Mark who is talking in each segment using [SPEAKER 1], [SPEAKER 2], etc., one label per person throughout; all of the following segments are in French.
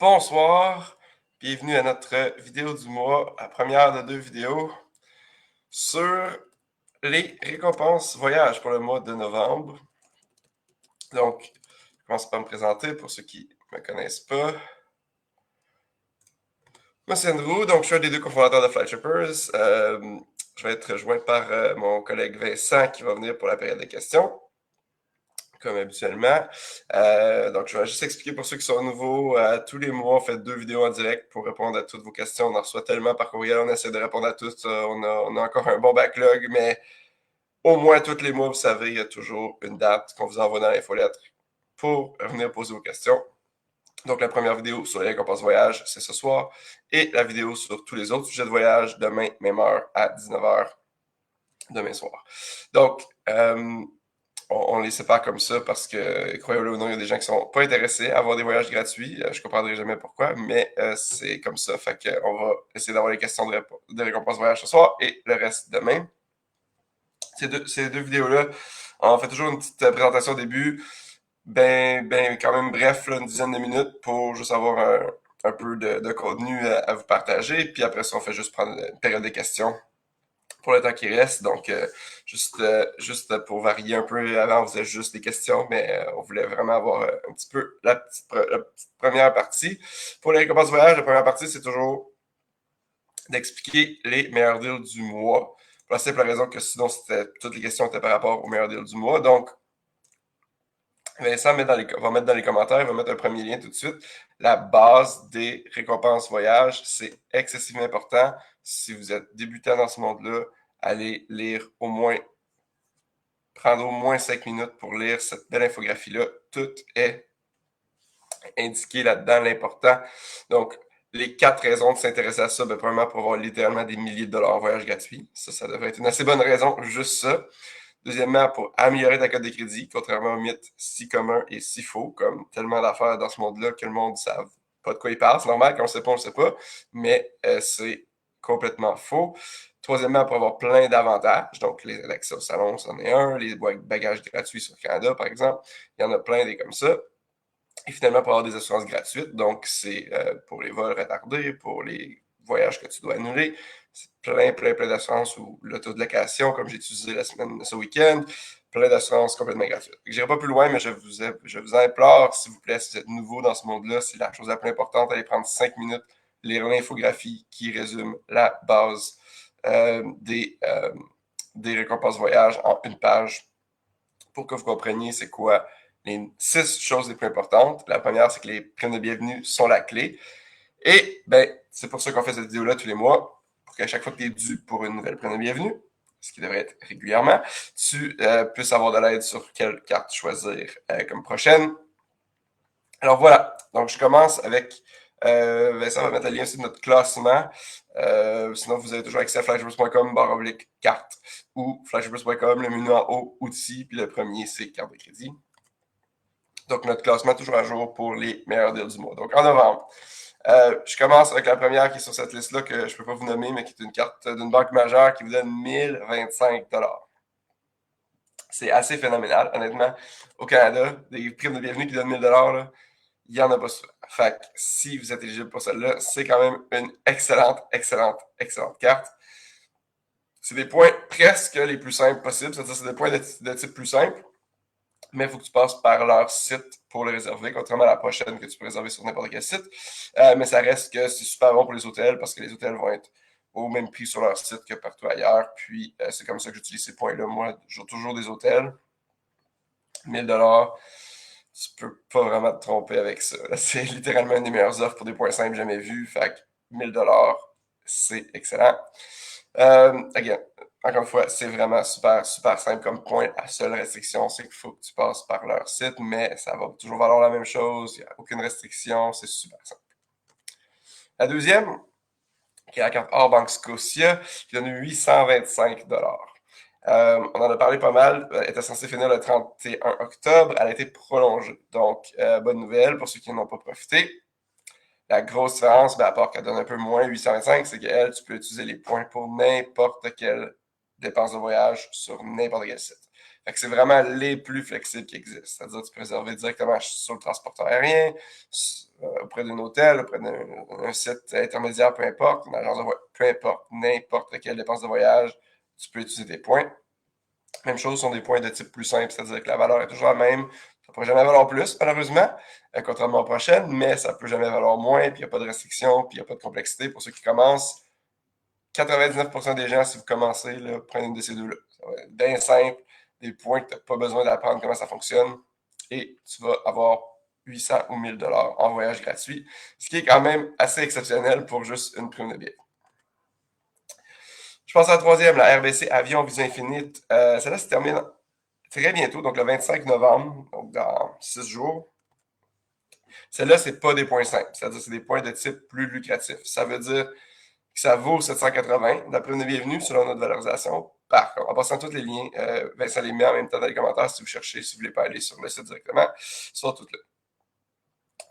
[SPEAKER 1] Bonsoir, bienvenue à notre vidéo du mois, la première de 2 vidéos sur les récompenses voyage pour le mois de novembre. Donc, je commence par me présenter pour ceux qui ne me connaissent pas. Moi, c'est Andrew, donc je suis un des 2 cofondateurs de Flightshippers. Je vais être rejoint par mon collègue Vincent qui va venir pour la période de questions, comme habituellement. Donc, je vais juste expliquer pour ceux qui sont nouveaux. Tous les mois, on fait 2 vidéos en direct pour répondre à toutes vos questions. On en reçoit tellement par courriel, on essaie de répondre à tous. On a encore un bon backlog, mais au moins tous les mois, vous savez, il y a toujours une date qu'on vous envoie dans l'infolettre pour venir poser vos questions. Donc, la première vidéo sur les récompenses voyage, c'est ce soir. Et la vidéo sur tous les autres sujets de voyage, demain, même heure, à 19h, demain soir. Donc, on les sépare comme ça parce que, croyez-le ou non, il y a des gens qui sont pas intéressés à avoir des voyages gratuits. Je comprendrai jamais pourquoi, mais c'est comme ça. Fait qu'on va essayer d'avoir les questions de récompense voyage ce soir et le reste demain. Ces deux vidéos-là, on fait toujours une petite présentation au début, quand même bref, là, une dizaine de minutes pour juste avoir un peu de contenu à vous partager. Puis après ça, on fait juste prendre une période de questions pour le temps qui reste. Donc, juste pour varier un peu, avant, on faisait juste des questions, mais on voulait vraiment avoir un petit peu la petite première partie. Pour les récompenses voyage, la première partie, c'est toujours d'expliquer les meilleurs deals du mois. Pour la simple raison que sinon, toutes les questions étaient par rapport aux meilleurs deals du mois. Donc, Vincent va mettre dans les commentaires, il va mettre un premier lien tout de suite. La base des récompenses voyage, c'est excessivement important. Si vous êtes débutant dans ce monde-là, allez lire prendre au moins 5 minutes pour lire cette belle infographie-là. Tout est indiqué là-dedans, l'important. Donc, les 4 raisons de s'intéresser à ça, premièrement, pour avoir littéralement des milliers de dollars en voyage gratuit. Ça devrait être une assez bonne raison, juste ça. Deuxièmement, pour améliorer ta cote de crédit, contrairement aux mythes si communs et si faux, comme tellement d'affaires dans ce monde-là que le monde ne savent pas de quoi il parle. C'est normal, quand on ne sait pas, on ne sait pas, mais c'est complètement faux. Troisièmement, pour avoir plein d'avantages, donc l'accès au salon, c'en est un, les bagages gratuits sur Canada, par exemple, il y en a plein des comme ça. Et finalement, pour avoir des assurances gratuites, donc c'est pour les vols retardés, pour les voyages que tu dois annuler, c'est plein d'assurances ou l'auto de location, comme j'ai utilisé ce week-end, plein d'assurances complètement gratuites. Je n'irai pas plus loin, mais je vous implore, s'il vous plaît, si vous êtes nouveau dans ce monde-là, c'est la chose la plus importante, allez prendre 5 minutes, lire l'infographie qui résume la base des récompenses voyage en une page pour que vous compreniez c'est quoi les 6 choses les plus importantes. La première, c'est que les primes de bienvenue sont la clé. Et c'est pour ça qu'on fait cette vidéo-là tous les mois, pour qu'à chaque fois que tu es dû pour une nouvelle prime de bienvenue, ce qui devrait être régulièrement, tu puisses avoir de l'aide sur quelle carte choisir comme prochaine. Alors voilà, donc je commence avec Vincent va mettre le lien aussi de notre classement. Sinon, vous avez toujours accès à flashippers.com/carte ou flashippers.com, le menu en haut, outils, puis le premier, c'est carte de crédit. Donc, notre classement est toujours à jour pour les meilleurs deals du mois. Donc, en novembre, je commence avec la première qui est sur cette liste-là, que je ne peux pas vous nommer, mais qui est une carte d'une banque majeure qui vous donne 1025 $. C'est assez phénoménal, honnêtement. Au Canada, des primes de bienvenue qui donnent 1000 $, là, il n'y en a pas souvent. Fait que si vous êtes éligible pour celle-là, c'est quand même une excellente carte. C'est des points presque les plus simples possibles, c'est-à-dire c'est des points de type plus simple, mais il faut que tu passes par leur site pour le réserver, contrairement à la prochaine que tu peux réserver sur n'importe quel site. Mais ça reste que c'est super bon pour les hôtels parce que les hôtels vont être au même prix sur leur site que partout ailleurs. Puis c'est comme ça que j'utilise ces points-là. Moi, j'ai toujours des hôtels. 1000 $, tu peux pas vraiment te tromper avec ça. C'est littéralement une des meilleures offres pour des points simples jamais vues. Fait que 1000 $, c'est excellent. Again, encore une fois, c'est vraiment super simple comme point. La seule restriction, c'est qu'il faut que tu passes par leur site, mais ça va toujours valoir la même chose. Il n'y a aucune restriction. C'est super simple. La deuxième, qui est la carte hors Banque Scotia, qui donne 825 $. On en a parlé pas mal. Elle était censée finir le 31 octobre. Elle a été prolongée. Donc, bonne nouvelle pour ceux qui n'en ont pas profité. La grosse différence, à part qu'elle donne un peu moins 825, c'est qu'elle, tu peux utiliser les points pour n'importe quelle dépense de voyage sur n'importe quel site. Fait que c'est vraiment les plus flexibles qui existent. C'est-à-dire que tu peux réserver directement sur le transporteur aérien, auprès d'un hôtel, auprès d'un site intermédiaire, peu importe, une agence de voyage, peu importe, n'importe quelle dépense de voyage, tu peux utiliser tes points. Même chose sont des points de type plus simple, c'est-à-dire que la valeur est toujours la même. Ça ne pourrait jamais valoir plus, malheureusement, contrairement aux prochaines, mais ça ne peut jamais valoir moins, puis il n'y a pas de restriction, puis il n'y a pas de complexité pour ceux qui commencent. 99% des gens, si vous commencez, là, prenez une de ces deux-là. Ça va être bien simple, des points que tu n'as pas besoin d'apprendre comment ça fonctionne, et tu vas avoir 800 ou 1000 dollars en voyage gratuit, ce qui est quand même assez exceptionnel pour juste une prime de billet. Je pense à la troisième, la RBC Avion Visa Infinite. Celle-là se termine très bientôt, donc le 25 novembre, donc dans 6 jours. Celle-là, c'est pas des points simples, c'est-à-dire que c'est des points de type plus lucratif. Ça veut dire que ça vaut 780 la prime de bienvenue selon notre valorisation. Par contre, en passant tous les liens, Vincent les met en même temps dans les commentaires si vous cherchez, si vous voulez pas aller sur le site directement, sont toutes là.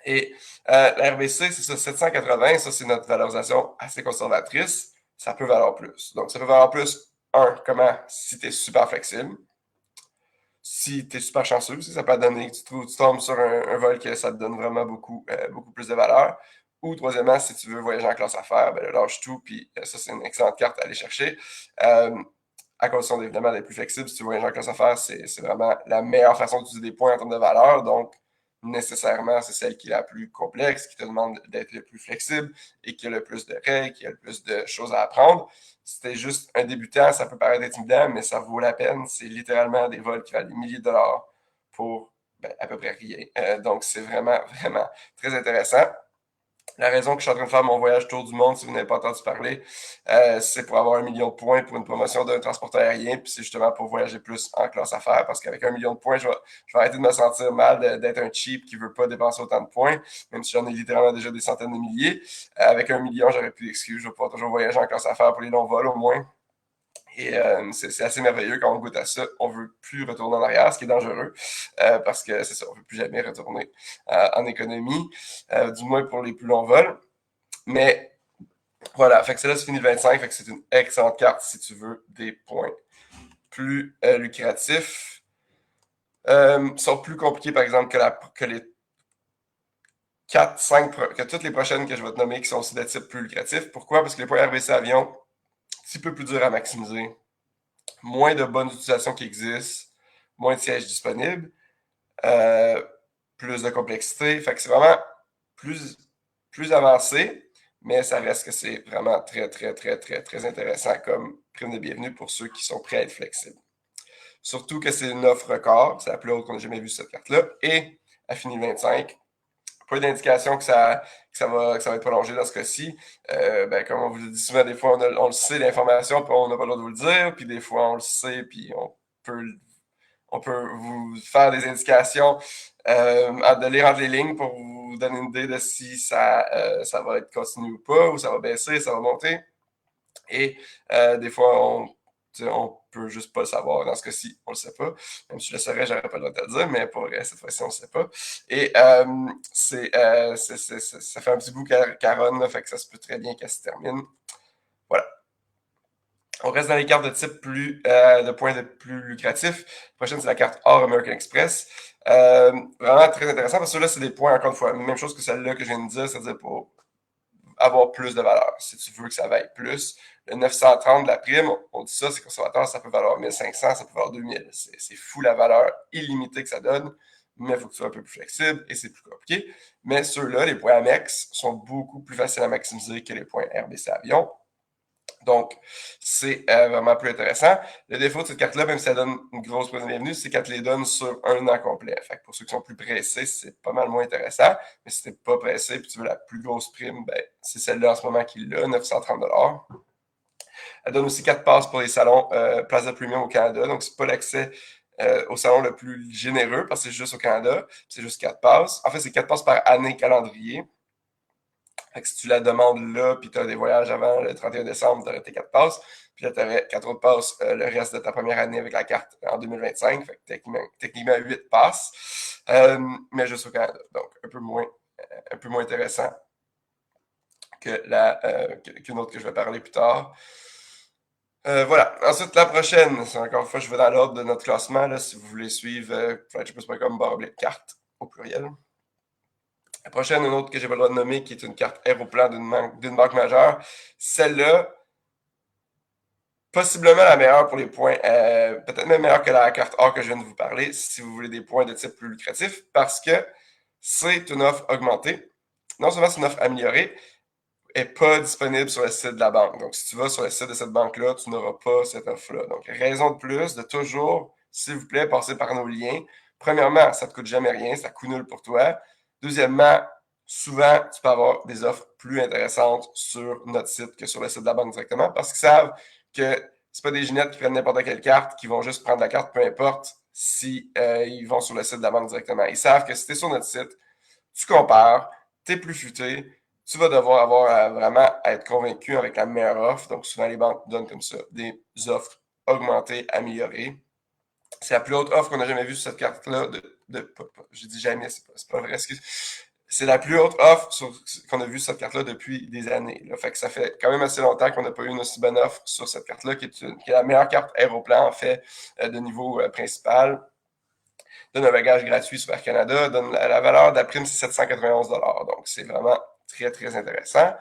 [SPEAKER 1] Et la RBC, c'est ça, 780, ça c'est notre valorisation assez conservatrice. Ça peut valoir plus. Donc, ça peut valoir plus, comment, si tu es super flexible. Si tu es super chanceux, ça peut donner que tu tombes sur un vol que ça te donne vraiment beaucoup, beaucoup plus de valeur. Ou troisièmement, si tu veux voyager en classe affaires, ben lâche tout, puis ça, c'est une excellente carte à aller chercher. À condition évidemment d'être plus flexible, si tu voyages en classe affaires, c'est vraiment la meilleure façon d'utiliser des points en termes de valeur. Donc, nécessairement, c'est celle qui est la plus complexe, qui te demande d'être le plus flexible et qui a le plus de règles, qui a le plus de choses à apprendre. Si t'es juste un débutant, ça peut paraître intimidant, mais ça vaut la peine. C'est littéralement des vols qui valent des milliers de dollars pour à peu près rien. Donc, c'est vraiment, vraiment très intéressant. La raison que je suis en train de faire mon voyage tour du monde, si vous n'avez pas entendu parler, c'est pour avoir 1 million de points pour une promotion d'un transporteur aérien, puis c'est justement pour voyager plus en classe affaires, parce qu'avec 1 million de points, je vais arrêter de me sentir mal d'être un cheap qui veut pas dépenser autant de points, même si j'en ai littéralement déjà des centaines de milliers. Avec 1 million, j'aurais plus d'excuses, je vais pouvoir toujours voyager en classe affaires pour les longs vols au moins. Et c'est assez merveilleux quand on goûte à ça. On veut plus retourner en arrière, ce qui est dangereux, parce que c'est ça, on veut plus jamais retourner en économie, du moins pour les plus longs vols. Mais voilà, fait que celle-là, c'est fini le 25, fait que c'est une excellente carte si tu veux des points plus lucratifs. Sont plus compliqués, par exemple, que les 4, 5, que toutes les prochaines que je vais te nommer qui sont aussi de type plus lucratif. Pourquoi? Parce que les points RBC Avion, un petit peu plus dur à maximiser, moins de bonnes utilisations qui existent, moins de sièges disponibles, plus de complexité. Fait que c'est vraiment plus avancé, mais ça reste que c'est vraiment très, très, très, très, très intéressant comme prime de bienvenue pour ceux qui sont prêts à être flexibles. Surtout que c'est une offre record, c'est la plus haute qu'on a jamais vue cette carte-là, et elle finit le 25. Pas d'indication que ça va être prolongé dans ce cas-ci. Comme on vous le dit souvent, des fois, on le sait, l'information, puis on n'a pas le droit de vous le dire, puis des fois, on le sait, puis on peut vous faire des indications, de lire entre les lignes pour vous donner une idée de si ça va être continu ou pas, ou ça va baisser, ça va monter. Et des fois, on peut juste pas le savoir. Dans ce cas-ci, on le sait pas. Même si je le saurais, j'aurais pas le droit de te le dire, mais pour vrai, cette fois-ci, on le sait pas. Et ça fait un petit bout qu'elle fait que ça se peut très bien qu'elle se termine. Voilà. On reste dans les cartes de type de points de plus lucratifs. La prochaine, c'est la carte Or American Express. Vraiment très intéressant parce que là, c'est des points, encore une fois, même chose que celle-là que je viens de dire, c'est-à-dire pour avoir plus de valeur. Si tu veux que ça vaille plus, le 930 de la prime, on dit ça, c'est conservateur, ça peut valoir 1500, ça peut valoir 2000. C'est fou la valeur illimitée que ça donne, mais il faut que tu sois un peu plus flexible et c'est plus compliqué. Mais ceux-là, les points Amex, sont beaucoup plus faciles à maximiser que les points RBC Avion. Donc, c'est vraiment plus intéressant. Le défaut de cette carte-là, même si ça donne une grosse prime de bienvenue, c'est qu'elle te les donne sur un an complet. Fait que pour ceux qui sont plus pressés, c'est pas mal moins intéressant. Mais si t'es pas pressé et tu veux la plus grosse prime, c'est celle-là en ce moment qui l'a, 930 $. Elle donne aussi 4 passes pour les salons Plaza Premium au Canada. Donc, c'est pas l'accès au salon le plus généreux parce que c'est juste au Canada. C'est juste 4 passes. En fait, c'est 4 passes par année calendrier. Fait que si tu la demandes là, puis tu as des voyages avant le 31 décembre, tu aurais tes 4 passes. Puis là, tu aurais 4 autres passes le reste de ta première année avec la carte en 2025. Fait que techniquement 8 passes, mais juste au Canada. Donc, un peu moins intéressant que qu'une autre que je vais parler plus tard. Voilà. Ensuite, la prochaine, c'est encore une fois, je vais dans l'ordre de notre classement, là, si vous voulez suivre flightshipus.com/carte au pluriel. La prochaine, une autre que j'ai pas le droit de nommer, qui est une carte Aéroplan d'une banque majeure. Celle-là, possiblement la meilleure pour les points, peut-être même meilleure que la carte A que je viens de vous parler, si vous voulez des points de type plus lucratif, parce que c'est une offre augmentée. Non seulement c'est une offre améliorée, n'est pas disponible sur le site de la banque. Donc, si tu vas sur le site de cette banque-là, tu n'auras pas cette offre-là. Donc, raison de plus de toujours, s'il vous plaît, passer par nos liens. Premièrement, ça ne te coûte jamais rien, ça coûte nul pour toi. Deuxièmement, souvent, tu peux avoir des offres plus intéressantes sur notre site que sur le site de la banque directement parce qu'ils savent que c'est pas des ginettes qui prennent n'importe quelle carte, qui vont juste prendre la carte, peu importe si ils vont sur le site de la banque directement. Ils savent que si tu es sur notre site, tu compares, tu es plus futé, tu vas devoir avoir vraiment à être convaincu avec la meilleure offre. Donc, souvent, les banques donnent comme ça des offres augmentées, améliorées. C'est la plus haute offre qu'on a jamais vue sur cette carte-là. Je dis jamais, c'est pas vrai, excuse. C'est la plus haute offre qu'on a vue sur cette carte-là depuis des années. Là. Fait que ça fait quand même assez longtemps qu'on n'a pas eu une aussi bonne offre sur cette carte-là, qui est la meilleure carte Aéroplan, en fait, de niveau principal. Donne un bagage gratuit sur Air Canada, donne la valeur de la prime, c'est 791 $. Donc, c'est vraiment très, très intéressant.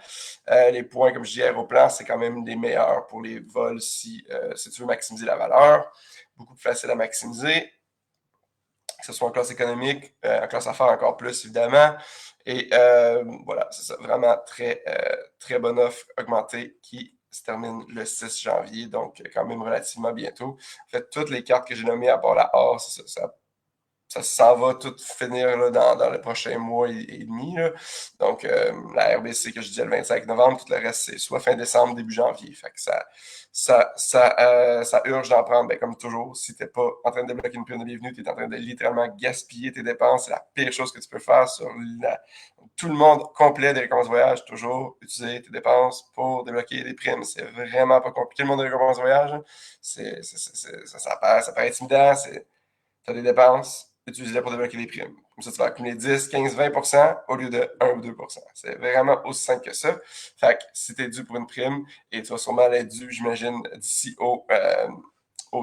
[SPEAKER 1] Les points, comme je dis, Aéroplan, c'est quand même les meilleurs pour les vols si tu veux maximiser la valeur. Beaucoup plus facile à maximiser, que ce soit en classe économique, en classe affaires encore plus, évidemment. Et voilà, c'est ça. Vraiment très bonne offre augmentée qui se termine le 6 janvier, donc quand même relativement bientôt. En fait, toutes les cartes que j'ai nommées à part la A, c'est ça s'en va tout finir là, dans les prochains mois et demi. Là. Donc, la RBC que je disais le 25 novembre, tout le reste, c'est soit fin décembre, début janvier. Fait que ça urge d'en prendre. Ben, comme toujours, si tu n'es pas en train de débloquer une prime de bienvenue, tu es en train de littéralement gaspiller tes dépenses. C'est la pire chose que tu peux faire sur tout le monde complet des récompenses voyage. Toujours utiliser tes dépenses pour débloquer des primes. C'est vraiment pas compliqué, le monde des récompenses voyage. Ça paraît intimidant. Tu as des dépenses, utilise-les pour débloquer les primes. Comme ça, tu vas accumuler 10, 15, 20% au lieu de 1 ou 2%. C'est vraiment aussi simple que ça. Fait que si tu es dû pour une prime, et tu vas sûrement l'être dû, j'imagine, d'ici au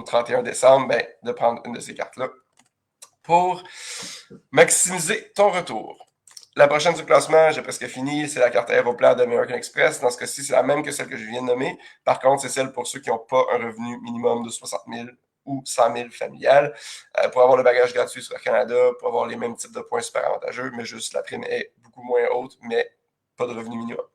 [SPEAKER 1] 31 décembre, ben, de prendre une de ces cartes-là pour maximiser ton retour. La prochaine du classement, j'ai presque fini, c'est la carte Aéroplan d'American Express. Dans ce cas-ci, c'est la même que celle que je viens de nommer. Par contre, c'est celle pour ceux qui n'ont pas un revenu minimum de 60 000 ou 100 000 familial, pour avoir le bagage gratuit sur Air Canada, pour avoir les mêmes types de points super avantageux, mais juste la prime est beaucoup moins haute, mais pas de revenu minimum.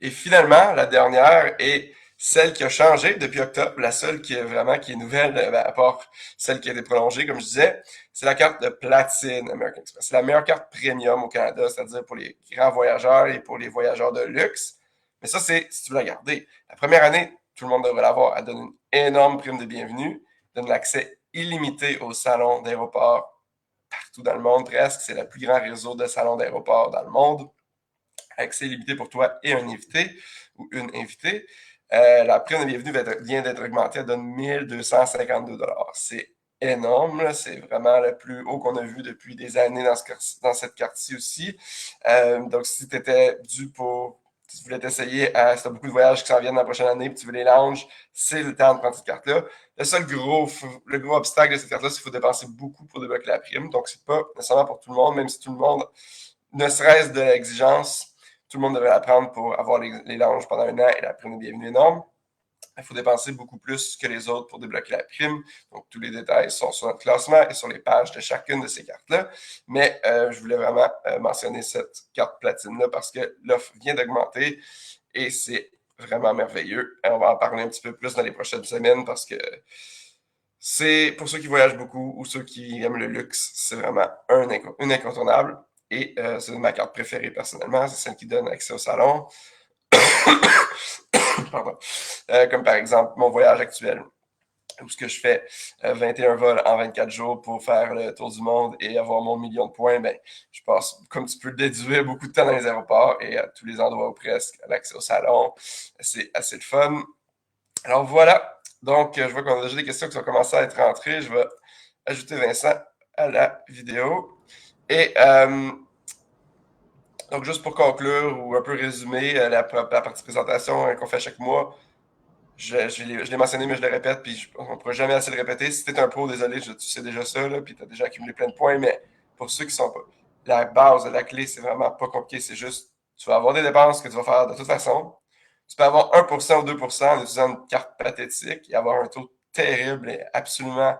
[SPEAKER 1] Et finalement, la dernière est celle qui a changé depuis octobre, la seule qui est nouvelle, à part celle qui a été prolongée, comme je disais, c'est la carte de platine American Express. C'est la meilleure carte premium au Canada, c'est-à-dire pour les grands voyageurs et pour les voyageurs de luxe. Mais ça, c'est si tu veux la garder. La première année, tout le monde devrait l'avoir. Elle donne une énorme prime de bienvenue, donne l'accès illimité aux salons d'aéroport partout dans le monde, presque. C'est le plus grand réseau de salons d'aéroport dans le monde. Accès illimité pour toi et un invité ou une invitée. La prime de bienvenue vient d'être augmentée, elle donne 1252 $. C'est énorme, c'est vraiment le plus haut qu'on a vu depuis des années dans cette carte-ci aussi. Donc, si tu étais dû pour si tu voulais t'essayer si tu as beaucoup de voyages qui s'en viennent dans la prochaine année et tu veux les lounge, c'est le temps de prendre cette carte-là. Le gros obstacle de cette carte-là, c'est qu'il faut dépenser beaucoup pour débloquer la prime. Donc, c'est pas nécessairement pour tout le monde, même si tout le monde, ne serait-ce de l'exigence, tout le monde devrait la prendre pour avoir les lounges pendant un an et la prime de bienvenue énorme. Il faut dépenser beaucoup plus que les autres pour débloquer la prime. Donc, tous les détails sont sur notre classement et sur les pages de chacune de ces cartes-là. Mais je voulais vraiment mentionner cette carte platine-là parce que l'offre vient d'augmenter et c'est vraiment merveilleux. On va en parler un petit peu plus dans les prochaines semaines parce que c'est pour ceux qui voyagent beaucoup ou ceux qui aiment le luxe, c'est vraiment une incontournable. Et c'est ma carte préférée personnellement, c'est celle qui donne accès au salon. Pardon. Comme par exemple mon voyage actuel, où ce que je fais 21 vols en 24 jours pour faire le tour du monde et avoir mon million de points, ben, je passe, comme tu peux le déduire, beaucoup de temps dans les aéroports et à tous les endroits où presque, l'accès au salon. C'est assez le fun. Alors voilà. Donc, je vois qu'on a déjà des questions qui ont commencé à être rentrées. Je vais ajouter Vincent à la vidéo. Et donc, juste pour conclure ou un peu résumer la partie présentation qu'on fait chaque mois, je l'ai mentionné, mais je le répète, puis on ne pourra jamais assez le répéter. Si tu es un pro, désolé, tu sais déjà ça, là, puis tu as déjà accumulé plein de points, mais pour ceux qui sont pas. La base de la clé, c'est vraiment pas compliqué. C'est juste, tu vas avoir des dépenses que tu vas faire de toute façon. Tu peux avoir 1% ou 2% en utilisant une carte pathétique et avoir un taux terrible et absolument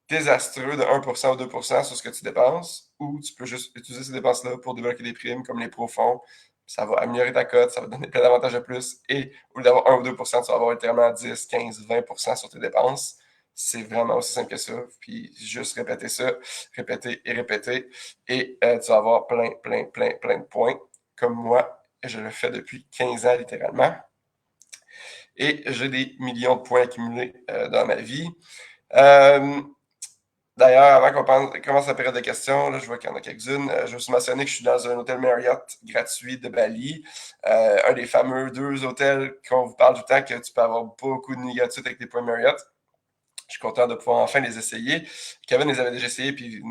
[SPEAKER 1] désastreux de 1% ou 2% sur ce que tu dépenses, ou tu peux juste utiliser ces dépenses-là pour débloquer des primes comme les pros font. Ça va améliorer ta cote, ça va te donner plein d'avantages de plus. Et au lieu d'avoir 1 ou 2%, tu vas avoir littéralement 10, 15, 20% sur tes dépenses. C'est vraiment aussi simple que ça. Puis juste répéter ça, répéter et répéter. Et tu vas avoir plein, plein, plein, plein de points. Comme moi, je le fais depuis 15 ans littéralement. Et j'ai des millions de points accumulés dans ma vie. D'ailleurs, avant qu'on commence la période de questions, là, je vois qu'il y en a quelques-unes. Je veux aussi mentionner que je suis dans un hôtel Marriott gratuit de Bali. Un des fameux 2 hôtels qu'on vous parle tout le temps, que tu peux avoir beaucoup de nuits gratuites avec des points Marriott. Je suis content de pouvoir enfin les essayer. Kevin les avait déjà essayés, puis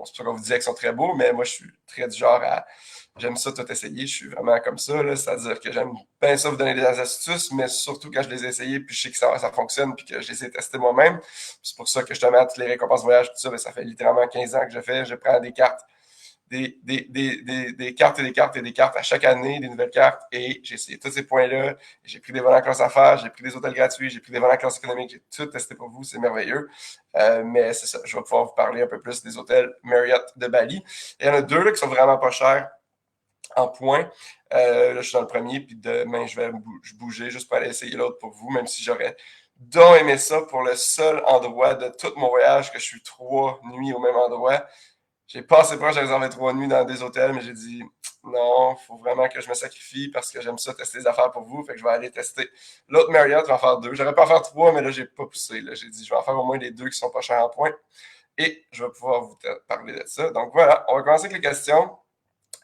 [SPEAKER 1] c'est sûr qu'on vous disait qu'ils sont très beaux, mais moi, je suis très du genre à. J'aime ça tout essayer. Je suis vraiment comme ça, là. C'est-à-dire que j'aime bien ça vous donner des astuces, mais surtout quand je les ai essayés, puis je sais que ça fonctionne, puis que je les ai testés moi-même. C'est pour ça que justement, toutes les récompenses voyage, tout ça, ben, ça fait littéralement 15 ans que je fais. Je prends des cartes des cartes et des cartes et des cartes à chaque année, des nouvelles cartes, et j'ai essayé tous ces points-là. J'ai pris des vols en classe affaires, j'ai pris des hôtels gratuits, j'ai pris des vols en classe économique, j'ai tout testé pour vous, c'est merveilleux. Mais c'est ça, je vais pouvoir vous parler un peu plus des hôtels Marriott de Bali. Il y en a 2 là, qui sont vraiment pas chers en points. Là, je suis dans le premier, puis demain, je vais bouger juste pour aller essayer l'autre pour vous, même si j'aurais donc aimé ça pour le seul endroit de tout mon voyage que je suis 3 nuits au même endroit. J'ai passé proche de réserver 3 nuits dans des hôtels, mais j'ai dit non, il faut vraiment que je me sacrifie parce que j'aime ça tester des affaires pour vous. Fait que je vais aller tester l'autre Marriott, je vais en faire 2. J'aurais pas en faire 3, mais là, j'ai pas poussé. Là. J'ai dit je vais en faire au moins les 2 qui sont pas chers en points. Et je vais pouvoir vous parler de ça. Donc voilà, on va commencer avec les questions.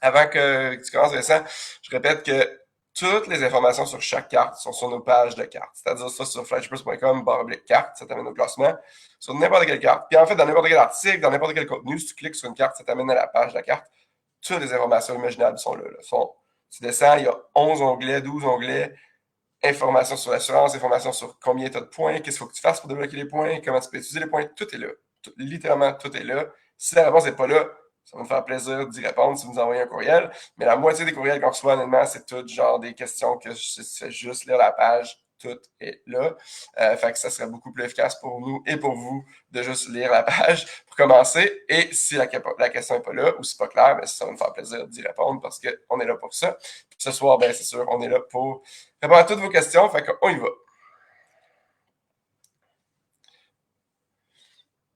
[SPEAKER 1] Avant que tu commences, Vincent, je répète que toutes les informations sur chaque carte sont sur nos pages de cartes. C'est-à-dire ça sur flashbus.com/carte, ça t'amène au classement, sur n'importe quelle carte. Puis en fait, dans n'importe quel article, dans n'importe quel contenu, si tu cliques sur une carte, ça t'amène à la page de la carte. Toutes les informations imaginables sont là. Tu descends, il y a 11 onglets, 12 onglets, informations sur l'assurance, informations sur combien tu as de points, qu'est-ce qu'il faut que tu fasses pour débloquer les points, comment tu peux utiliser les points, tout est là. Littéralement, tout est là. Si la réponse n'est pas là, ça va nous faire plaisir d'y répondre si vous nous envoyez un courriel. Mais la moitié des courriels qu'on reçoit, honnêtement, c'est tout genre des questions que je fais juste lire la page. Tout est là. Fait que ça serait beaucoup plus efficace pour nous et pour vous de juste lire la page pour commencer. Et si la question n'est pas là ou c'est pas clair, ben, ça va nous faire plaisir d'y répondre parce qu'on est là pour ça. Puis ce soir, ben, c'est sûr, on est là pour répondre à toutes vos questions. Fait qu'on y va.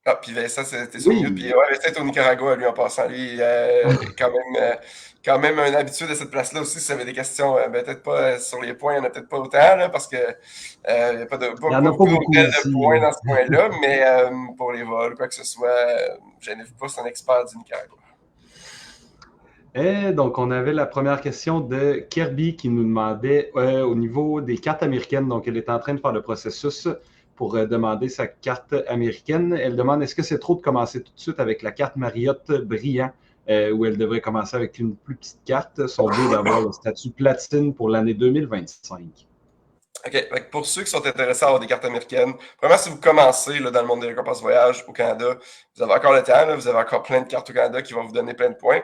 [SPEAKER 1] Ah, puis Vincent, c'était sur mute. Puis
[SPEAKER 2] Oui,
[SPEAKER 1] ouais, Vincent est au Nicaragua, lui, en passant. Lui, quand même un habitué de cette place-là aussi. Si vous avez des questions, peut-être pas sur les points, il n'y en a peut-être pas autant, là, parce que il n'y a
[SPEAKER 2] il n'y
[SPEAKER 1] pas
[SPEAKER 2] en a pas
[SPEAKER 1] beaucoup
[SPEAKER 2] beaucoup
[SPEAKER 1] d'hôtels de
[SPEAKER 2] ici.
[SPEAKER 1] points dans ce coin-là, mais pour les vols, quoi que ce soit, gênez-vous pas, c'est un expert du Nicaragua.
[SPEAKER 2] Et donc, on avait la première question de Kirby qui nous demandait au niveau des cartes américaines. Donc, elle est en train de faire le processus pour demander sa carte américaine. Elle demande est-ce que c'est trop de commencer tout de suite avec la carte Marriott Brillant ou elle devrait commencer avec une plus petite carte. Son but est d'avoir le statut platine pour l'année 2025.
[SPEAKER 1] OK. Pour ceux qui sont intéressés à avoir des cartes américaines, premièrement, si vous commencez là, dans le monde des récompenses voyage au Canada, vous avez encore le temps, là, vous avez encore plein de cartes au Canada qui vont vous donner plein de points.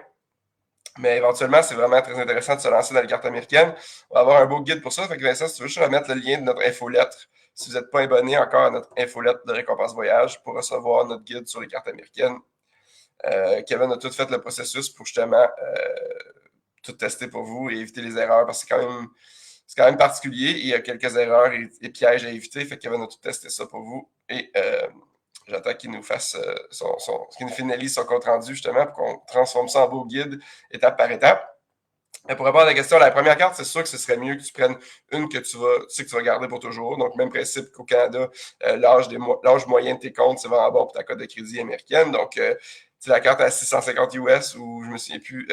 [SPEAKER 1] Mais éventuellement, c'est vraiment très intéressant de se lancer dans les cartes américaines. On va avoir un beau guide pour ça. Fait que Vincent, si tu veux, je vais mettre le lien de notre infolettre. Si vous n'êtes pas abonné encore à notre infolettre de récompense voyage pour recevoir notre guide sur les cartes américaines. Kevin a tout fait le processus pour justement tout tester pour vous et éviter les erreurs parce que c'est quand même particulier. Il y a quelques erreurs et pièges à éviter. Fait que Kevin a tout testé ça pour vous. Et j'attends qu'il nous fasse qu'il nous finalise son compte rendu justement pour qu'on transforme ça en beau guide étape par étape. Mais pour répondre à la question, la première carte, c'est sûr que ce serait mieux que tu prennes une que tu sais que tu vas garder pour toujours. Donc, même principe qu'au Canada, l'âge moyen de tes comptes, c'est vraiment bon pour ta cote de crédit américaine. Donc, c'est la carte à 650 US ou je me souviens plus